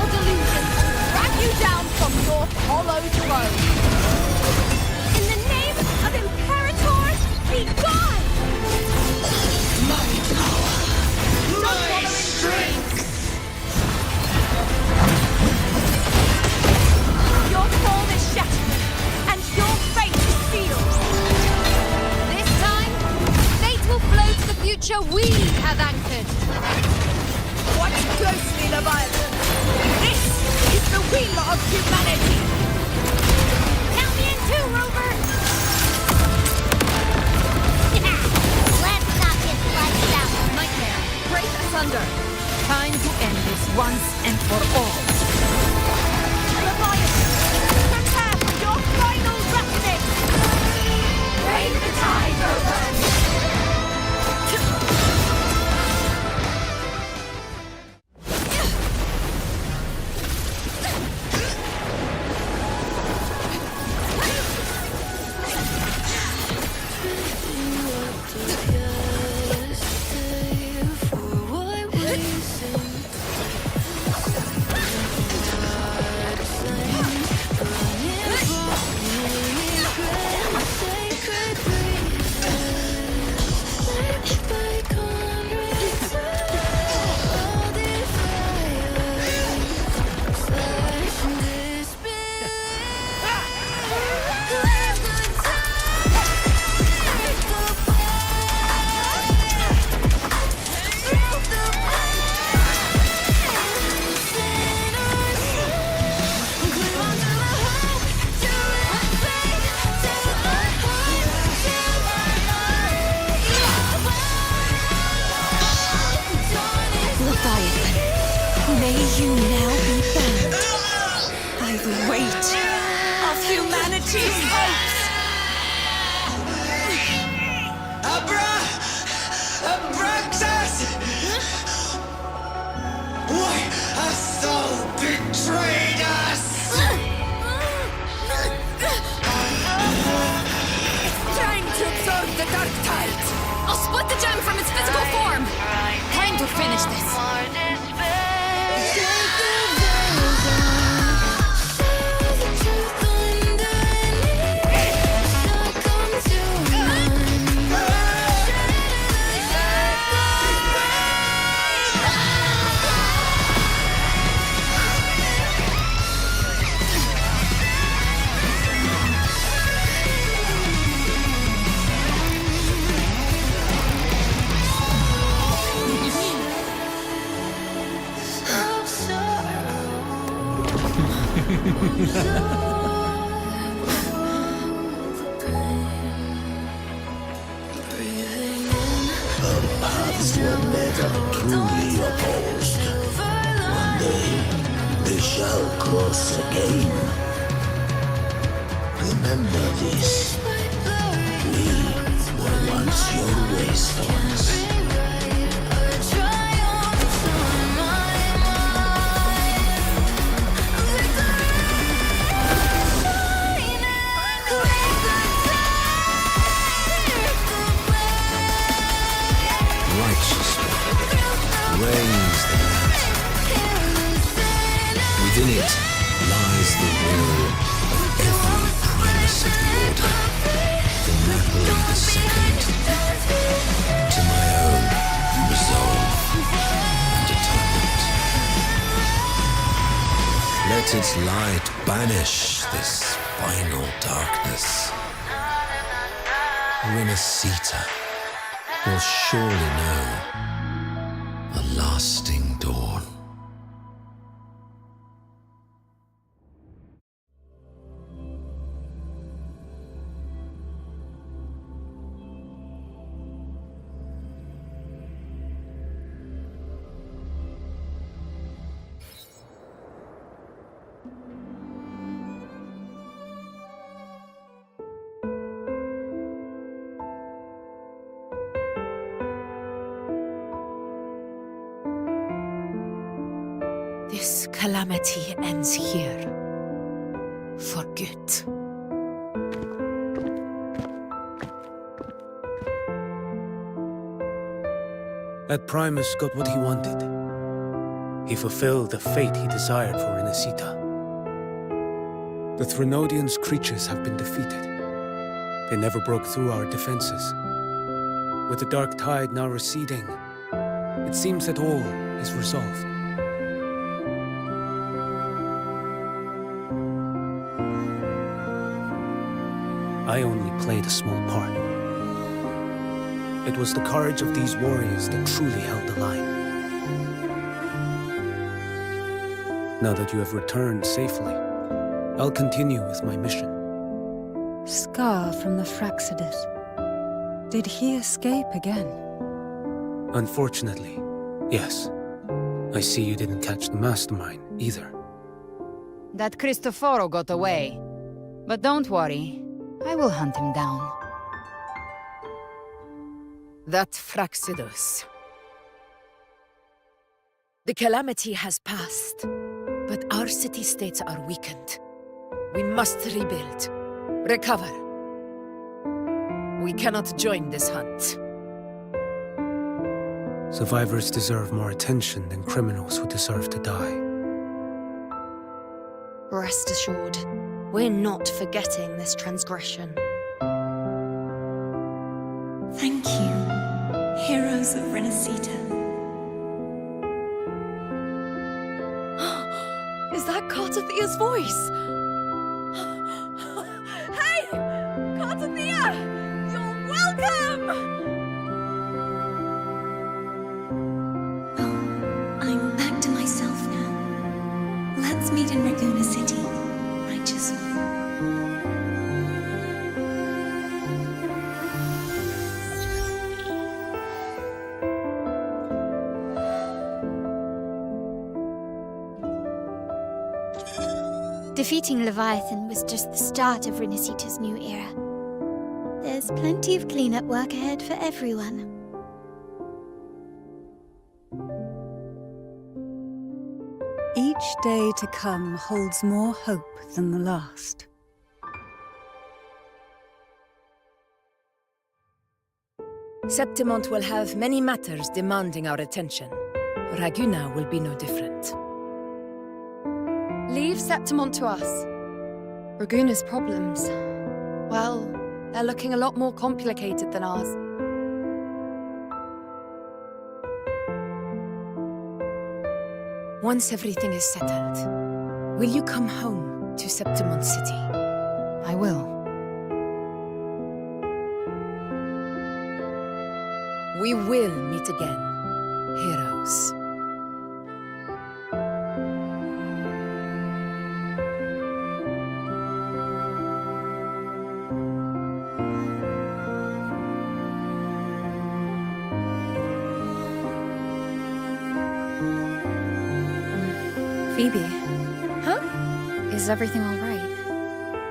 humanity's hopes! Abraxas! Why hast thou betrayed us? It's trying to absorb the dark tide! I'll split the gem from its physical form! Time to finish this! Our paths were never truly opposed. One day, they shall cross again. Remember this. We were once your wastelands. Reigns the land. Within it lies the will of every primus of the order, from Napoli II to my own resolve and atonement. Let its light banish this final darkness. Rinascita will surely know a lasting dawn. This calamity ends here. For good. That Primus got what he wanted. He fulfilled the fate he desired for Rinascita. The Threnodians' creatures have been defeated. They never broke through our defenses. With the dark tide now receding, it seems that all is resolved. I only played a small part. It was the courage of these warriors that truly held the line. Now that you have returned safely, I'll continue with my mission. Scar from the Fraxidus. Did he escape again? Unfortunately, yes. I see you didn't catch the mastermind either. That Cristoforo got away. But don't worry, I will hunt him down. That Fraxidus. The calamity has passed, but our city-states are weakened. We must rebuild, recover. We cannot join this hunt. Survivors deserve more attention than criminals who deserve to die. Rest assured, we're not forgetting this transgression. Thank you, heroes of Rinascita. Is that Cartathia's voice? Hey! Cartathia! You're welcome! I'm back to myself now. Let's meet in Raguna City, righteous one. Defeating Leviathan was just the start of Rinascita's new era. There's plenty of cleanup work ahead for everyone. Each day to come holds more hope than the last. Septimont will have many matters demanding our attention. Raguna will be no different. Leave Septimont to us. Raguna's problems, well, they're looking a lot more complicated than ours. Once everything is settled, will you come home to Septimont City? I will. We will meet again, heroes. Phoebe. Huh? Is everything all right?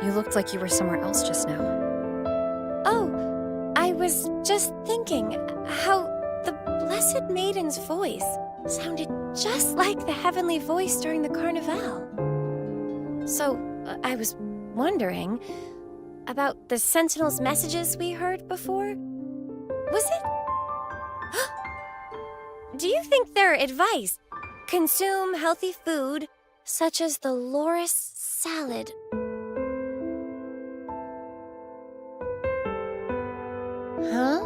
You looked like you were somewhere else just now. Oh, I was just thinking how the Blessed Maiden's voice sounded just like the heavenly voice during the Carnival. So, I was wondering about the Sentinel's messages we heard before. Was it? Do you think their advice? Consume healthy food, such as the loris salad. Huh?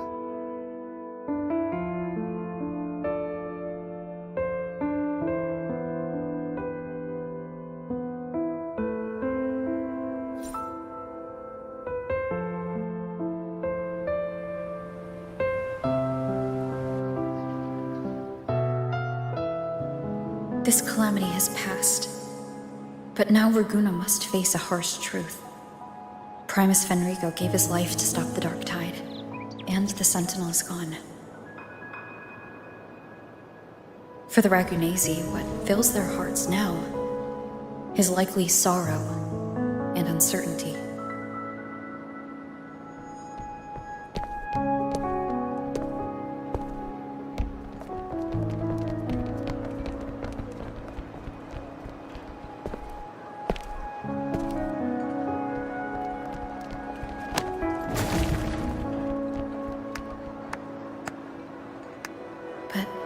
This calamity has passed, but now Raguna must face a harsh truth. Primus Fenrico gave his life to stop the Dark Tide, and the Sentinel is gone. For the Ragunesi, what fills their hearts now is likely sorrow and uncertainty.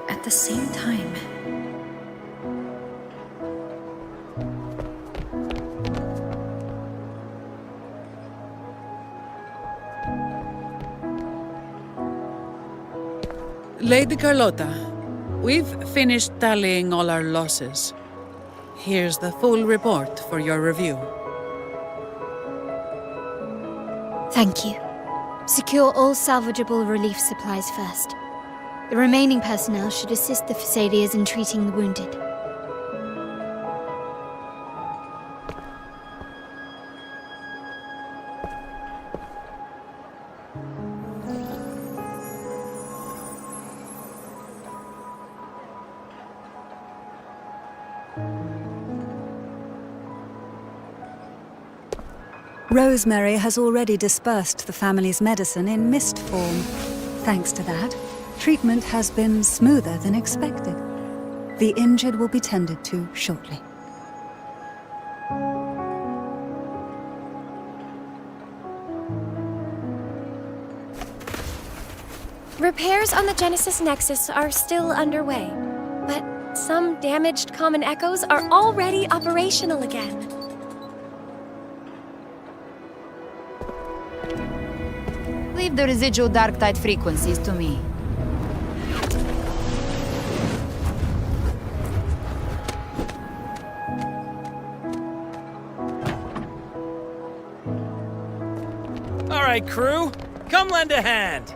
At the same time, Lady Carlotta, we've finished tallying all our losses. Here's the full report for your review. Thank you. Secure all salvageable relief supplies first. The remaining personnel should assist the Phasaelias in treating the wounded. Rosemary has already dispersed the family's medicine in mist form. Thanks to that, treatment has been smoother than expected. The injured will be tended to shortly. Repairs on the Genesis Nexus are still underway, but some damaged common echoes are already operational again. Leave the residual dark tide frequencies to me. All right, crew, come lend a hand.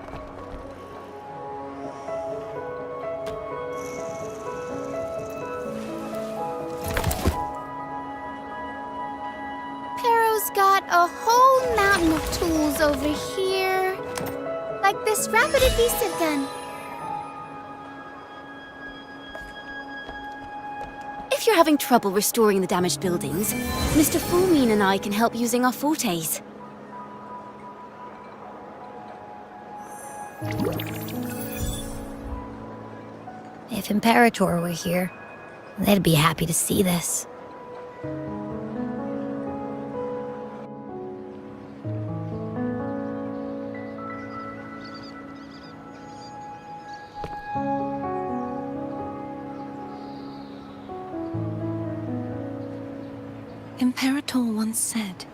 Pero's got a whole mountain of tools over here. Like this rapid adhesive gun. If you're having trouble restoring the damaged buildings, Mr. Fullmean and I can help using our fortes. If Imperator were here, they'd be happy to see this. Imperator once said,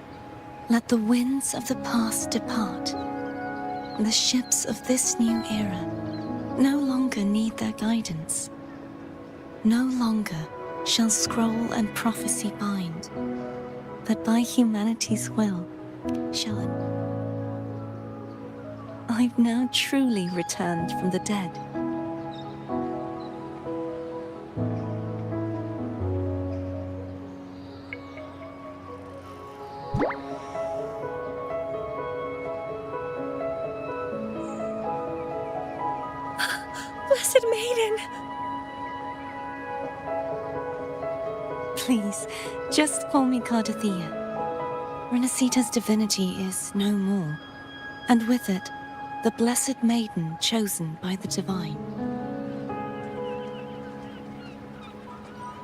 "Let the winds of the past depart. The ships of this new era no longer need their guidance. No longer shall scroll and prophecy bind, but by humanity's will shall it." I've now truly returned from the dead. Blessed Maiden! Please, just call me Cardathea. Rinascita's divinity is no more, and with it, the Blessed Maiden chosen by the Divine.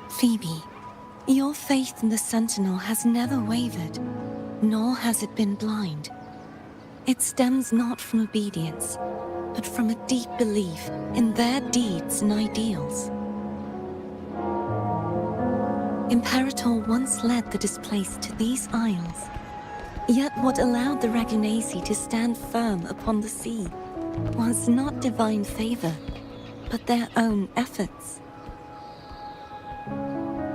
Phoebe, your faith in the Sentinel has never wavered, nor has it been blind. It stems not from obedience, but from a deep belief in their deeds and ideals. Imperator once led the displaced to these isles, yet what allowed the Ragunasi to stand firm upon the sea was not divine favor, but their own efforts.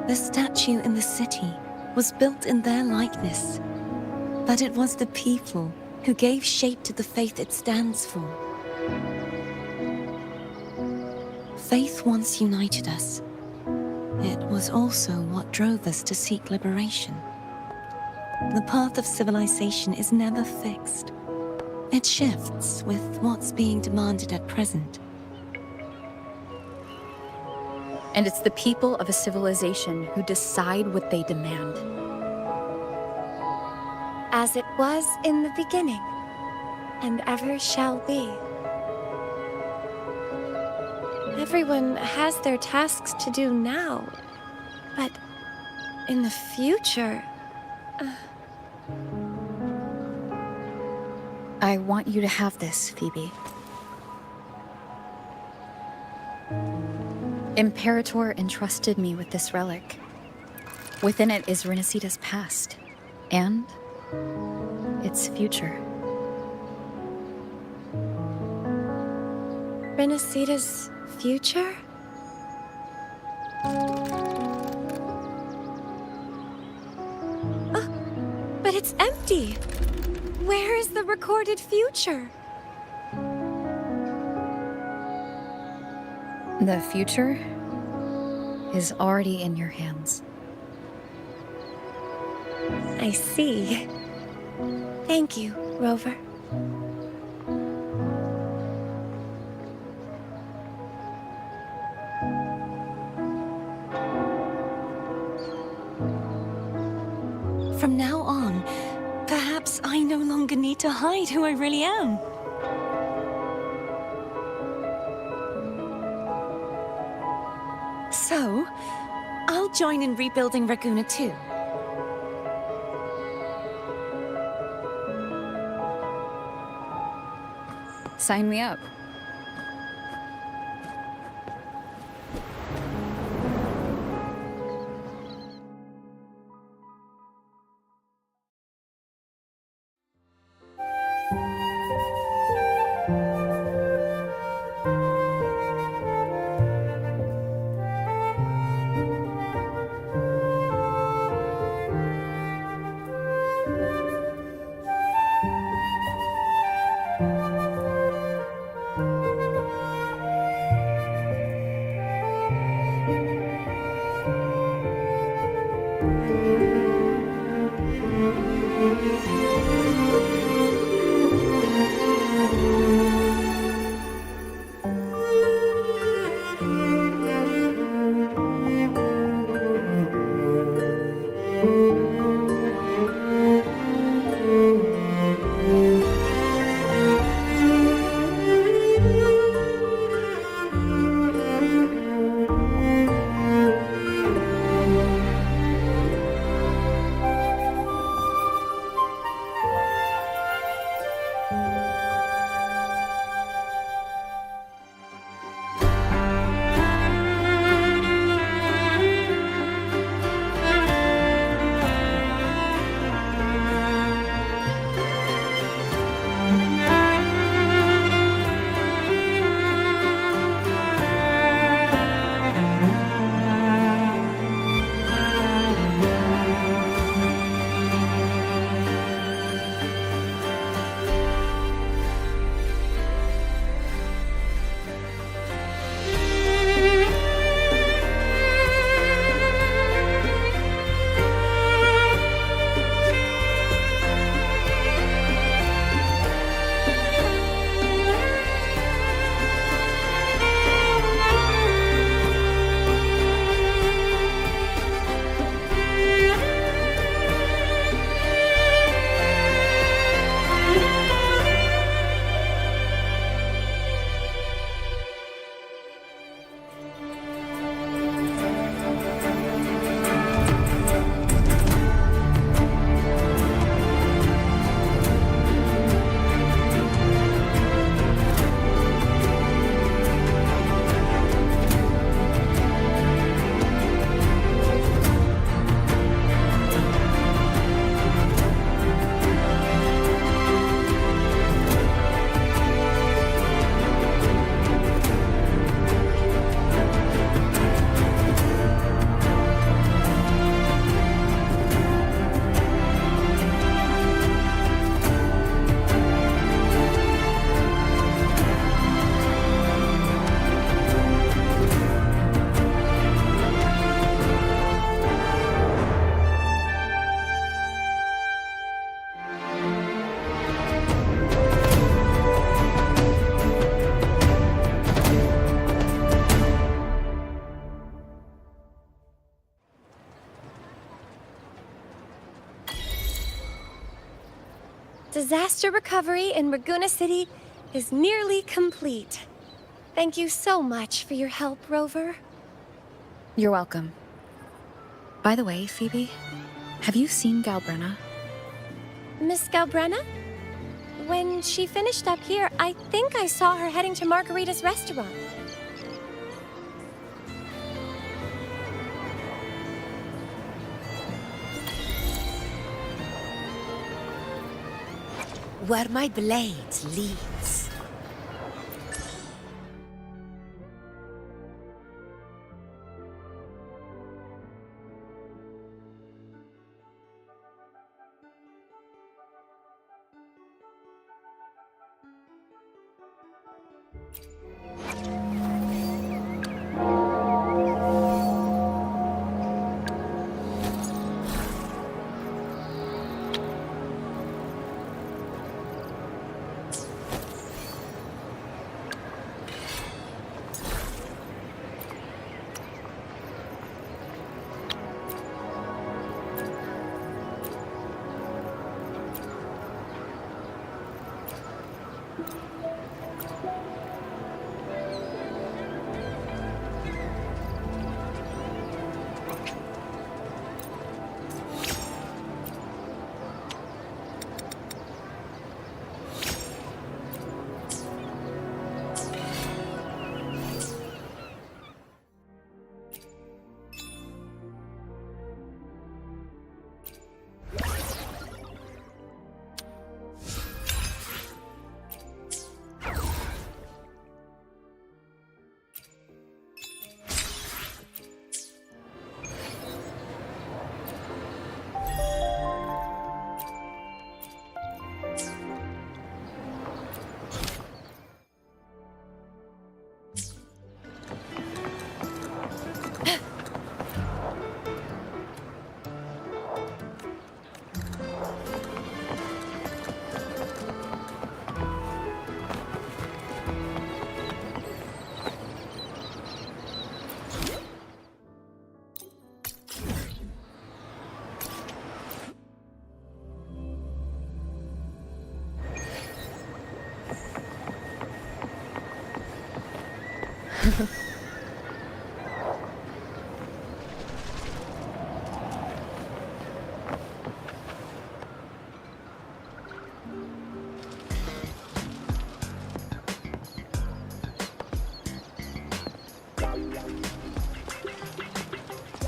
The statue in the city was built in their likeness, but it was the people who gave shape to the faith it stands for. Faith once united us. It was also what drove us to seek liberation. The path of civilization is never fixed. It shifts with what's being demanded at present. And it's the people of a civilization who decide what they demand. As it was in the beginning, and ever shall be. Everyone has their tasks to do now, but in the future... I want you to have this, Phoebe. Imperator entrusted me with this relic. Within it is Rinascita's past, and its future. Rinascita's future? But it's empty! Where is the recorded future? The future is already in your hands. I see. Thank you, Rover. From now on, perhaps I no longer need to hide who I really am. So, I'll join in rebuilding Raguna too. Sign me up. Disaster recovery in Raguna City is nearly complete. Thank you so much for your help, Rover. You're welcome. By the way, Phoebe, have you seen Galbrenna? Miss Galbrenna? When she finished up here, I think I saw her heading to Margarita's restaurant. Where my blade leads.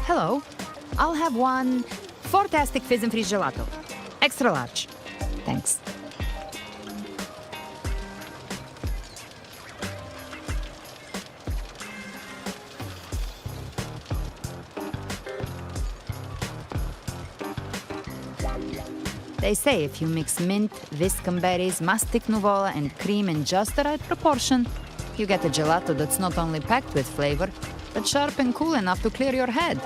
Hello. I'll have one fantastic fizz and freeze gelato. Extra large. Thanks. They say if you mix mint, Viscum berries, mastic nuvola, and cream in just the right proportion, you get a gelato that's not only packed with flavor, but sharp and cool enough to clear your head.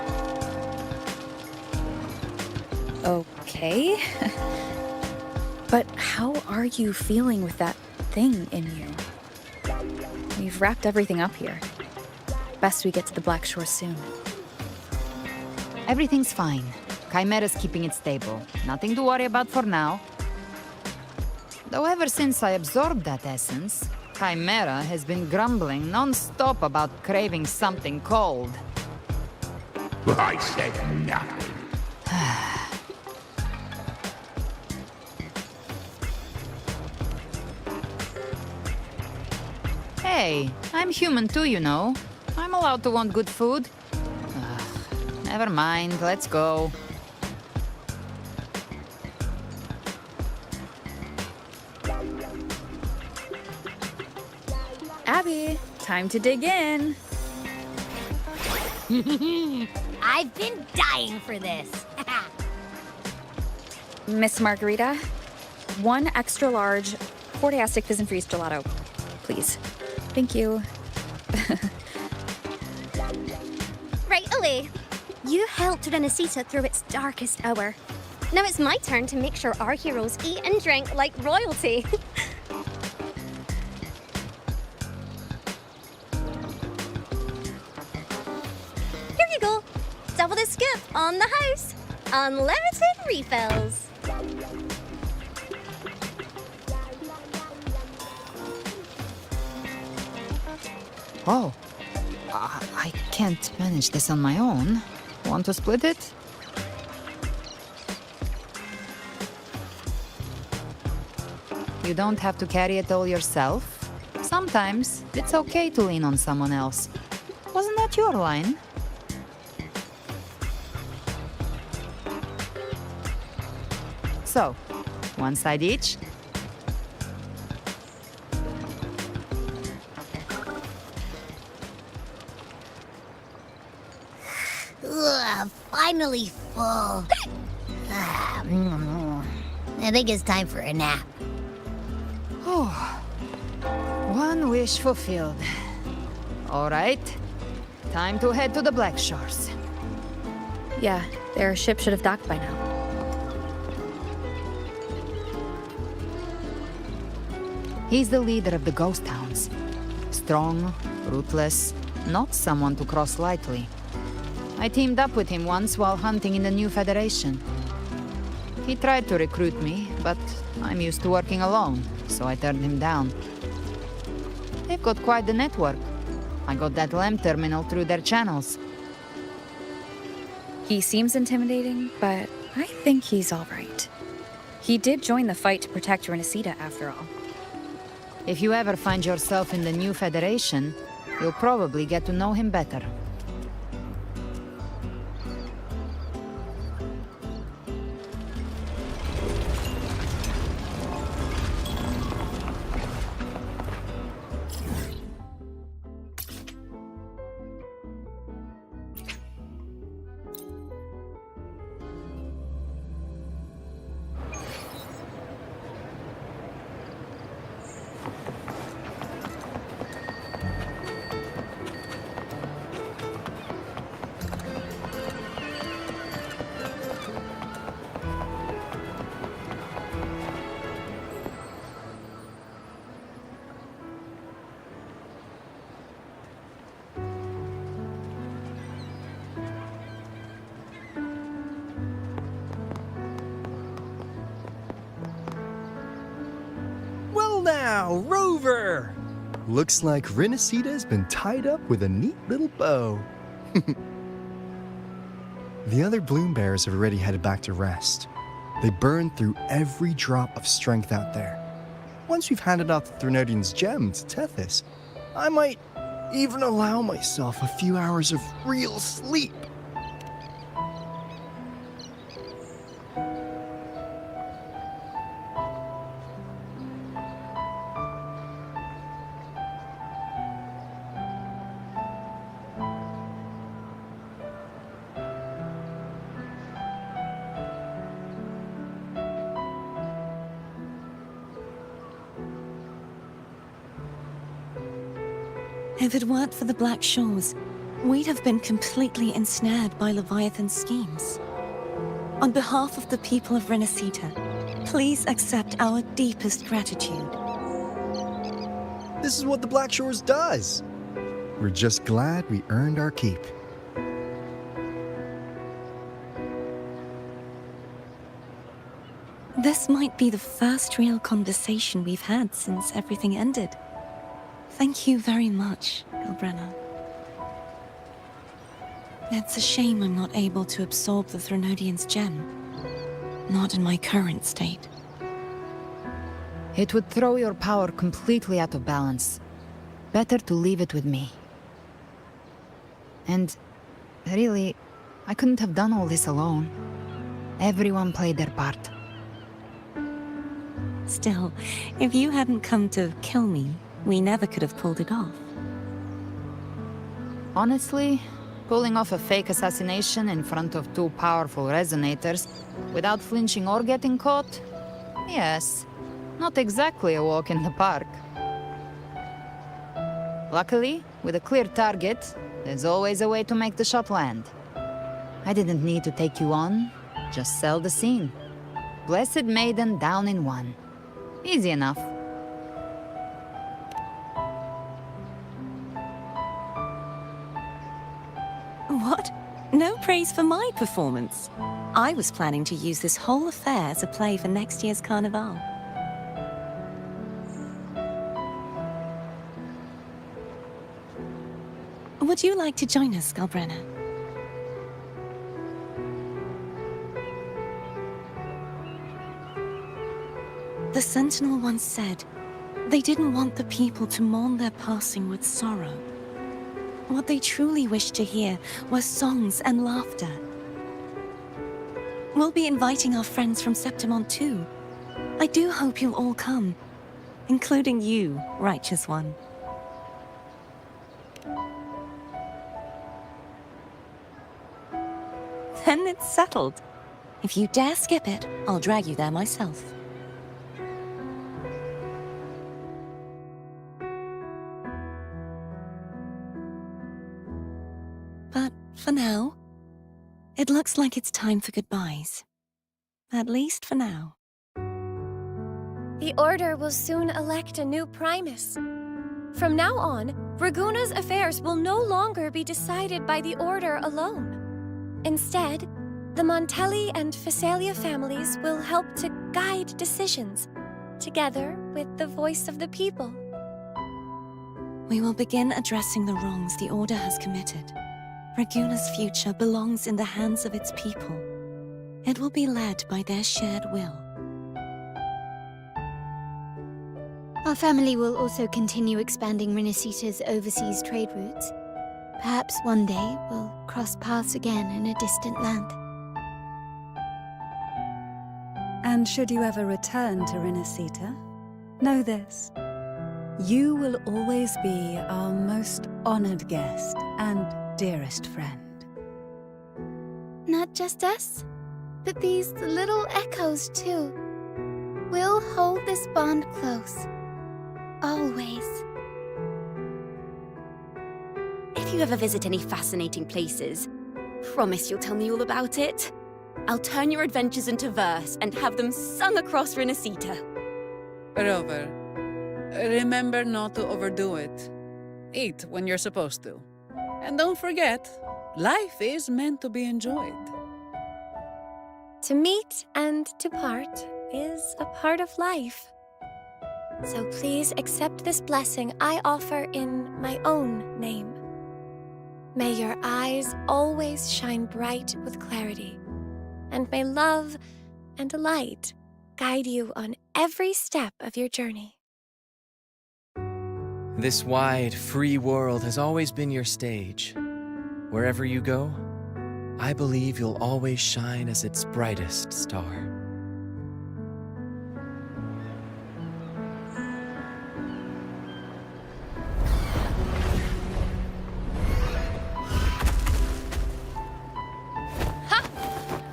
Okay. But how are you feeling with that thing in you? We've wrapped everything up here. Best we get to the Black Shore soon. Everything's fine. Chimera's keeping it stable. Nothing to worry about for now. Though ever since I absorbed that essence, Chimera has been grumbling non-stop about craving something cold. I said nothing. Hey, I'm human too, you know. I'm allowed to want good food. Never mind, let's go. Abby, time to dig in. I've been dying for this. Miss Margarita, one extra large Fortiastic Fizz and Freeze gelato, please. Thank you. Right away. You helped Rinascita through its darkest hour. Now it's my turn to make sure our heroes eat and drink like royalty. Here you go. Double the scoop on the house. Unlimited refills. Oh, I can't manage this on my own. Want to split it? You don't have to carry it all yourself. Sometimes it's okay to lean on someone else. Wasn't that your line? So, one side each. Ugh, finally full. I think it's time for a nap. Oh, one wish fulfilled. All right, time to head to the Black Shores. Yeah, their ship should have docked by now. He's the leader of the ghost towns. Strong, ruthless, not someone to cross lightly. I teamed up with him once while hunting in the new Federation. He tried to recruit me, but I'm used to working alone, so I turned him down. They've got quite the network. I got that LEM terminal through their channels. He seems intimidating, but I think he's all right. He did join the fight to protect Rinascita, after all. If you ever find yourself in the new Federation, you'll probably get to know him better. Now, Rover! Looks like Rinascita's been tied up with a neat little bow. The other bloom bearers have already headed back to rest. They burned through every drop of strength out there. Once we've handed out the Threnodian's gem to Tethys, I might even allow myself a few hours of real sleep. If it weren't for the Black Shores, we'd have been completely ensnared by Leviathan's schemes. On behalf of the people of Rinascita, please accept our deepest gratitude. This is what the Black Shores does. We're just glad we earned our keep. This might be the first real conversation we've had since everything ended. Thank you very much, Ilbrenna. It's a shame I'm not able to absorb the Threnodian's gem. Not in my current state. It would throw your power completely out of balance. Better to leave it with me. And really, I couldn't have done all this alone. Everyone played their part. Still, if you hadn't come to kill me, we never could have pulled it off. Honestly, pulling off a fake assassination in front of two powerful resonators without flinching or getting caught? Yes, not exactly a walk in the park. Luckily, with a clear target, there's always a way to make the shot land. I didn't need to take you on, just sell the scene. Blessed Maiden down in one. Easy enough. What? No praise for my performance. I was planning to use this whole affair as a play for next year's Carnival. Would you like to join us, Galbrenna? The Sentinel once said they didn't want the people to mourn their passing with sorrow. What they truly wished to hear were songs and laughter. We'll be inviting our friends from Septimont too. I do hope you'll all come, including you, Righteous One. Then it's settled. If you dare skip it, I'll drag you there myself. But for now, it looks like it's time for goodbyes. At least for now. The Order will soon elect a new Primus. From now on, Raguna's affairs will no longer be decided by the Order alone. Instead, the Montelli and Phasalia families will help to guide decisions, together with the voice of the people. We will begin addressing the wrongs the Order has committed. Raguna's future belongs in the hands of its people. It will be led by their shared will. Our family will also continue expanding Rinascita's overseas trade routes. Perhaps one day we'll cross paths again in a distant land. And should you ever return to Rinascita, know this. You will always be our most honored guest and dearest friend. Not just us, but these little echoes too. We'll hold this bond close. Always. If you ever visit any fascinating places, promise you'll tell me all about it. I'll turn your adventures into verse and have them sung across Rinascita. Rover, remember not to overdo it. Eat when you're supposed to. And don't forget, life is meant to be enjoyed. To meet and to part is a part of life. So please accept this blessing I offer in my own name. May your eyes always shine bright with clarity, and may love and light guide you on every step of your journey. This wide, free world has always been your stage. Wherever you go, I believe you'll always shine as its brightest star.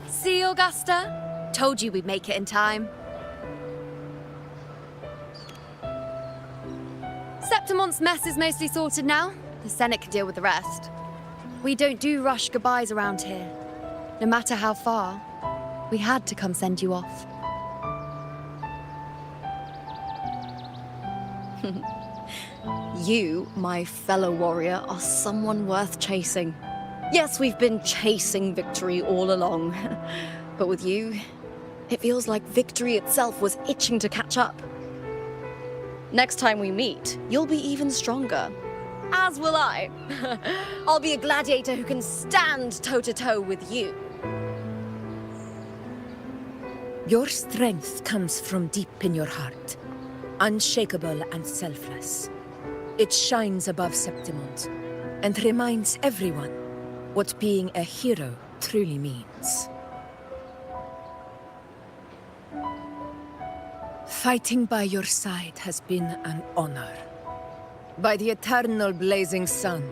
See, Augusta? Told you we'd make it in time. Septimont's mess is mostly sorted now. The Senate can deal with the rest. We don't do rush goodbyes around here. No matter how far, we had to come send you off. You, my fellow warrior, are someone worth chasing. Yes, we've been chasing victory all along. But with you, it feels like victory itself was itching to catch up. Next time we meet, you'll be even stronger. As will I. I'll be a gladiator who can stand toe-to-toe with you. Your strength comes from deep in your heart, unshakable and selfless. It shines above Septimont and reminds everyone what being a hero truly means. Fighting by your side has been an honor. By the eternal blazing sun,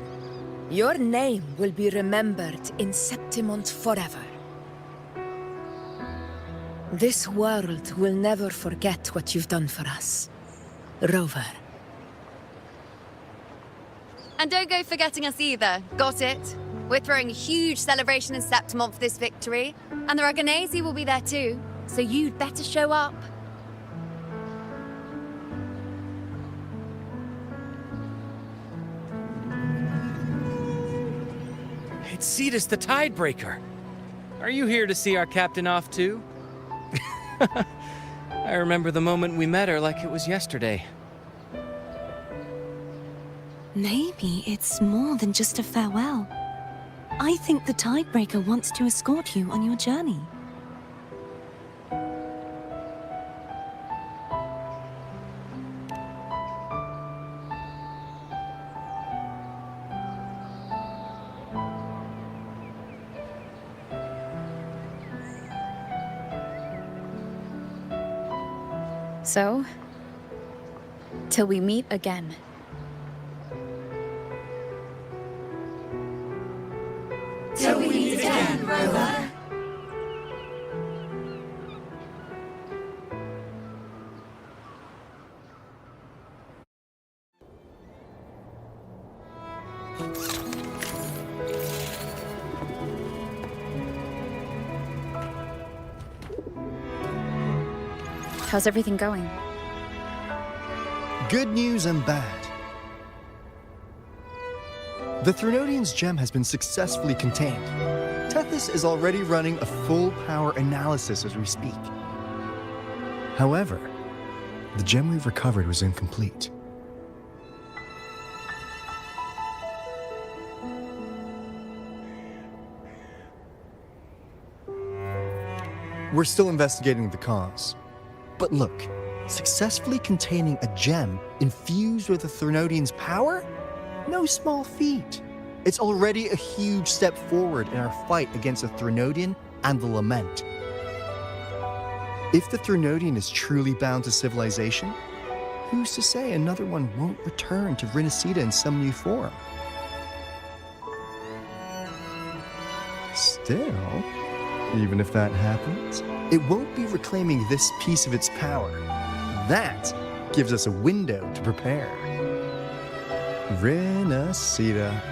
your name will be remembered in Septimont forever. This world will never forget what you've done for us, Rover. And don't go forgetting us either, got it? We're throwing a huge celebration in Septimont for this victory, and the Raganesi will be there too, so you'd better show up. It's Cetus the Tidebreaker. Are you here to see our captain off too? I remember the moment we met her like it was yesterday. Maybe it's more than just a farewell. I think the Tidebreaker wants to escort you on your journey. So, till we meet again. Till we meet again, Rover. How's everything going? Good news and bad. The Threnodian's gem has been successfully contained. Tethys is already running a full power analysis as we speak. However, the gem we've recovered was incomplete. We're still investigating the cause. But look, successfully containing a gem infused with the Threnodian's power? No small feat. It's already a huge step forward in our fight against the Threnodian and the Lament. If the Threnodian is truly bound to civilization, who's to say another one won't return to Rinascita in some new form? Still, even if that happens, it won't be reclaiming this piece of its power. That gives us a window to prepare. Rinascita,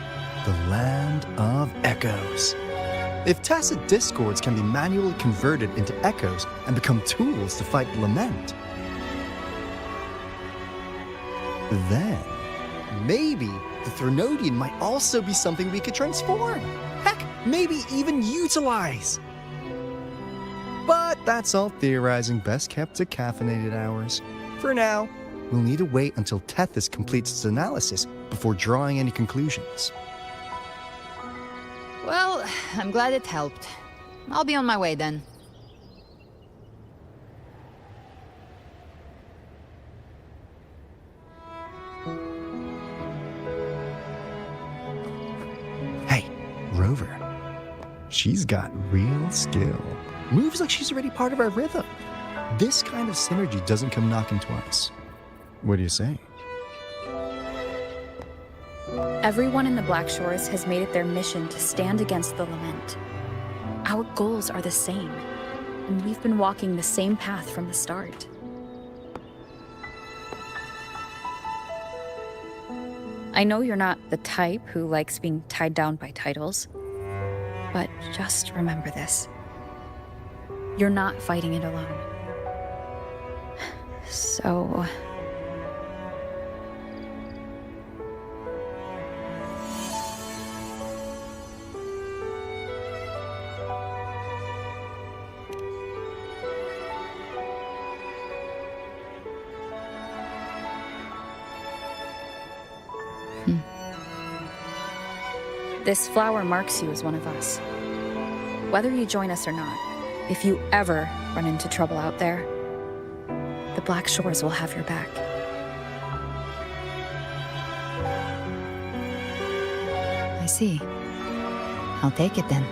the land of echoes. If tacit discords can be manually converted into echoes and become tools to fight the Lament, then maybe the Threnodian might also be something we could transform. Heck, maybe even utilize. But that's all theorizing best kept to caffeinated hours. For now, we'll need to wait until Tethys completes its analysis before drawing any conclusions. Well, I'm glad it helped. I'll be on my way then. Hey, Rover. She's got real skill. Moves like she's already part of our rhythm. This kind of synergy doesn't come knocking twice. What do you say? Everyone in the Black Shores has made it their mission to stand against the Lament. Our goals are the same, and we've been walking the same path from the start. I know you're not the type who likes being tied down by titles, but just remember this. You're not fighting it alone. So... This flower marks you as one of us. Whether you join us or not, if you ever run into trouble out there, the Black Shores will have your back. I see. I'll take it then.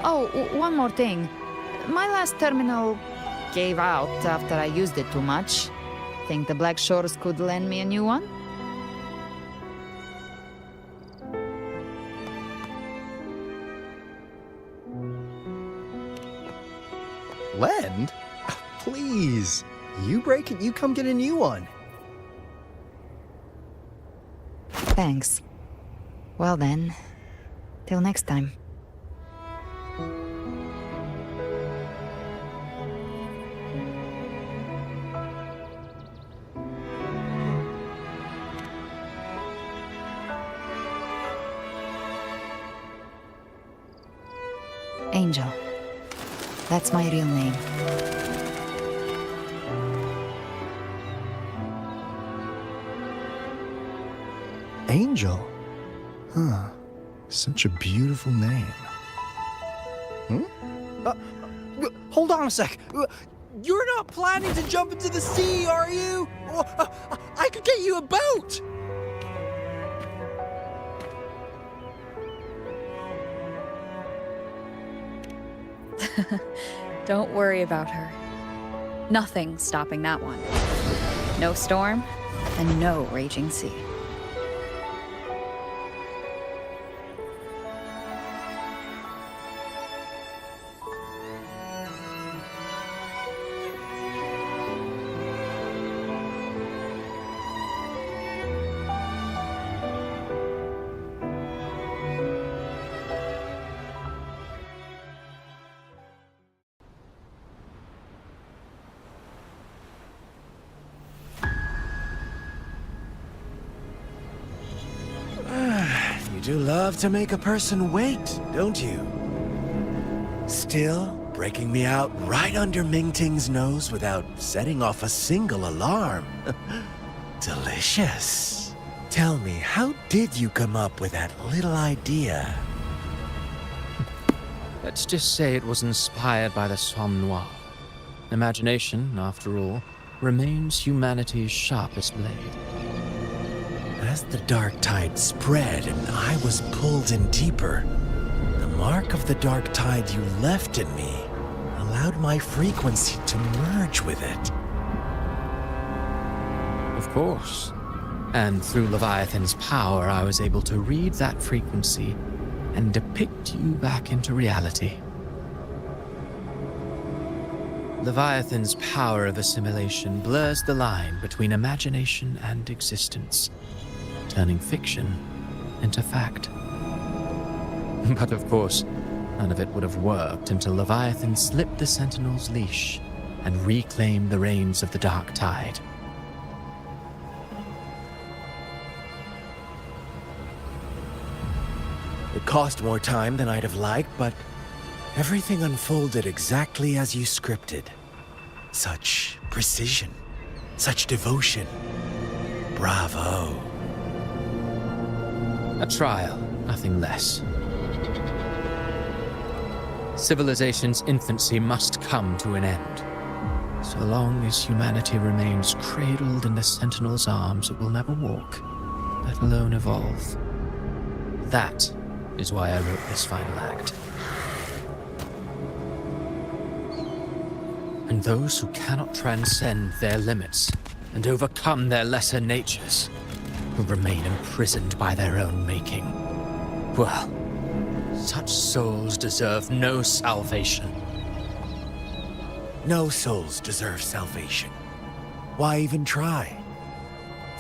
Oh, one more thing. My last terminal gave out after I used it too much. Think the Black Shores could lend me a new one? Lend? Please. You break it, you come get a new one. Thanks. Well then, till next time. Angel. That's my real name. Angel? Huh. Such a beautiful name. Hold on a sec. You're not planning to jump into the sea, are you? I could get you a boat! Don't worry about her. Nothing's stopping that one. No storm, and no raging sea. You do love to make a person wait, don't you? Still, breaking me out right under Mingting's nose without setting off a single alarm. Delicious. Tell me, how did you come up with that little idea? Let's just say it was inspired by the Somme Noire. Imagination, after all, remains humanity's sharpest blade. As the dark tide spread and I was pulled in deeper, the mark of the dark tide you left in me allowed my frequency to merge with it. Of course. And through Leviathan's power, I was able to read that frequency and depict you back into reality. Leviathan's power of assimilation blurs the line between imagination and existence, turning fiction into fact. But of course, none of it would have worked until Leviathan slipped the Sentinel's leash and reclaimed the reins of the Dark Tide. It cost more time than I'd have liked, but everything unfolded exactly as you scripted. Such precision, such devotion. Bravo. A trial, nothing less. Civilization's infancy must come to an end. So long as humanity remains cradled in the Sentinel's arms, it will never walk, let alone evolve. That is why I wrote this final act. And those who cannot transcend their limits and overcome their lesser natures will remain imprisoned by their own making. Well, such souls deserve no salvation. No souls deserve salvation. Why even try?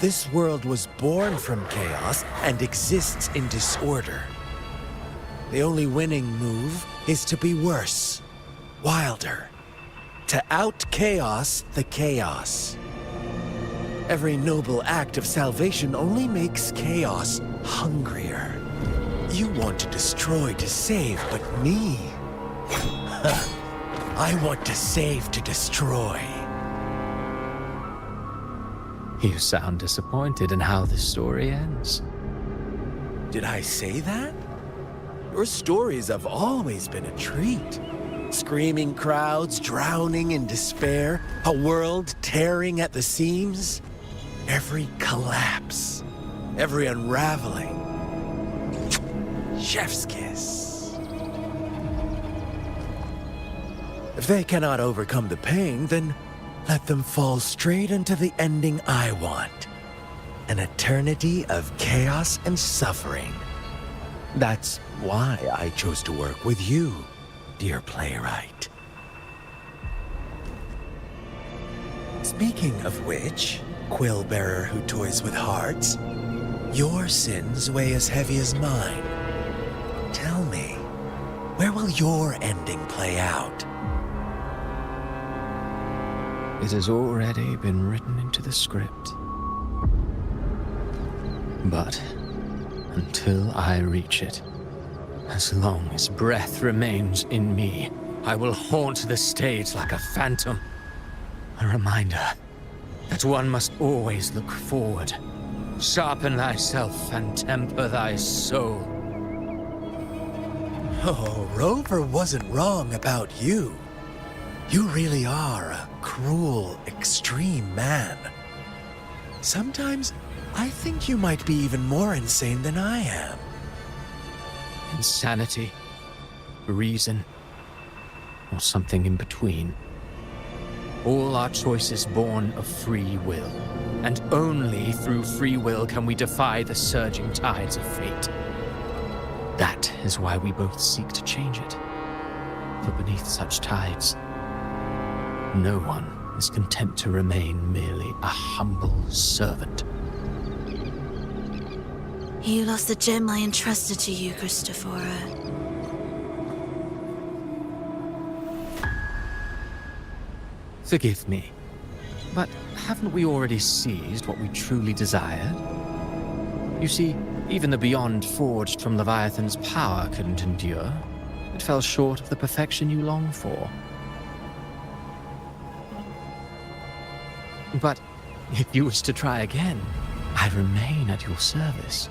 This world was born from chaos and exists in disorder. The only winning move is to be worse, wilder, to out-chaos the chaos. Every noble act of salvation only makes chaos hungrier. You want to destroy to save, but me? I want to save to destroy. You sound disappointed in how this story ends. Did I say that? Your stories have always been a treat. Screaming crowds drowning in despair, a world tearing at the seams. Every collapse, every unraveling. Chef's kiss. If they cannot overcome the pain, then let them fall straight into the ending I want. An eternity of chaos and suffering. That's why I chose to work with you, dear playwright. Speaking of which, quill bearer who toys with hearts, your sins weigh as heavy as mine. Tell me, where will your ending play out? It has already been written into the script. But until I reach it, as long as breath remains in me, I will haunt the stage like a phantom. A reminder that one must always look forward, Sharpen thyself and temper thy soul. Oh, Rover wasn't wrong about you. You really are a cruel, extreme man. Sometimes I think you might be even more insane than I am. Insanity, reason, or something in between. All our choices born of free will, and only through free will can we defy the surging tides of fate. That is why we both seek to change it. For beneath such tides, no one is content to remain merely a humble servant. You lost the gem I entrusted to you, Christophora. Forgive me, but haven't we already seized what we truly desired? You see, even the beyond forged from Leviathan's power couldn't endure. It fell short of the perfection you long for. But if you wish to try again, I remain at your service.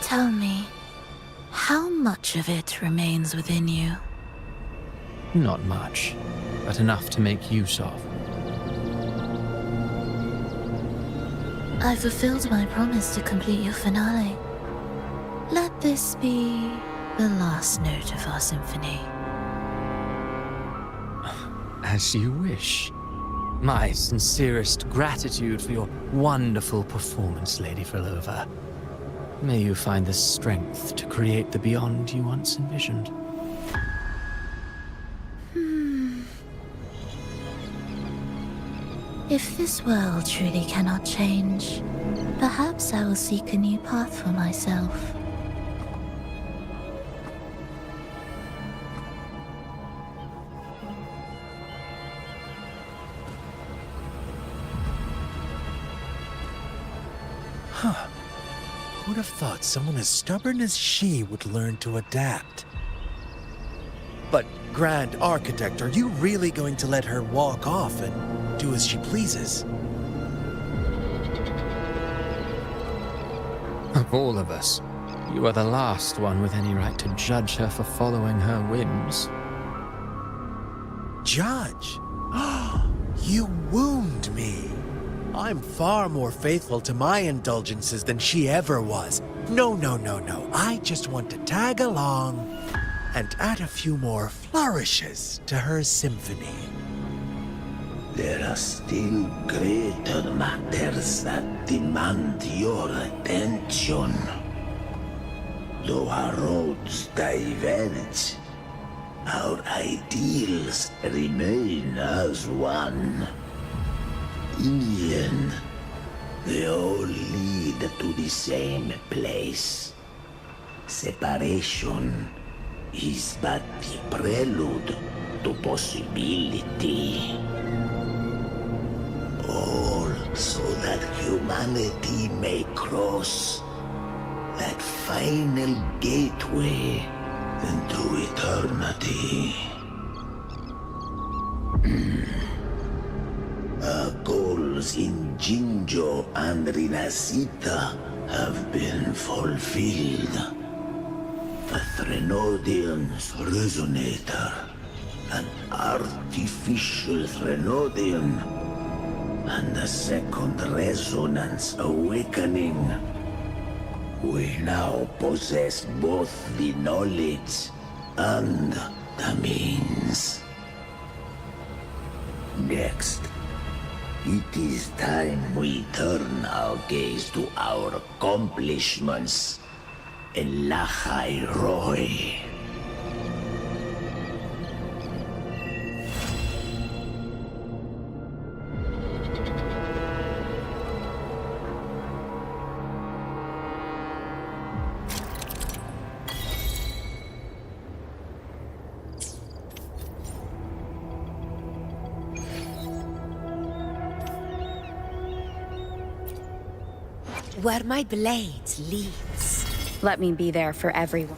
Tell me, how much of it remains within you? Not much, but enough to make use of. I fulfilled my promise to complete your finale. Let this be the last note of our symphony. As you wish. My sincerest gratitude for your wonderful performance, Lady Frolova. May you find the strength to create the beyond you once envisioned. If this world truly cannot change, perhaps I will seek a new path for myself. Huh. Who'd have thought someone as stubborn as she would learn to adapt? But, Grand Architect, are you really going to let her walk off and do as she pleases? Of all of us, you are the last one with any right to judge her for following her whims. Judge? You wound me. I'm far more faithful to my indulgences than she ever was. No. I just want to tag along and add a few more flourishes to her symphony. There are still greater matters that demand your attention. Though our roads diverge, our ideals remain as one. In the end, they all lead to the same place. Separation is but the prelude to possibility. All so that humanity may cross that final gateway into eternity. Our goals in Jinjo and Rinascita have been fulfilled. A Threnodian's resonator, an artificial Threnodian, and a second resonance awakening. We now possess both the knowledge and the means. Next, it is time we turn our gaze to our accomplishments in Lahai Roy. Where my blade leads. Let me be there for everyone.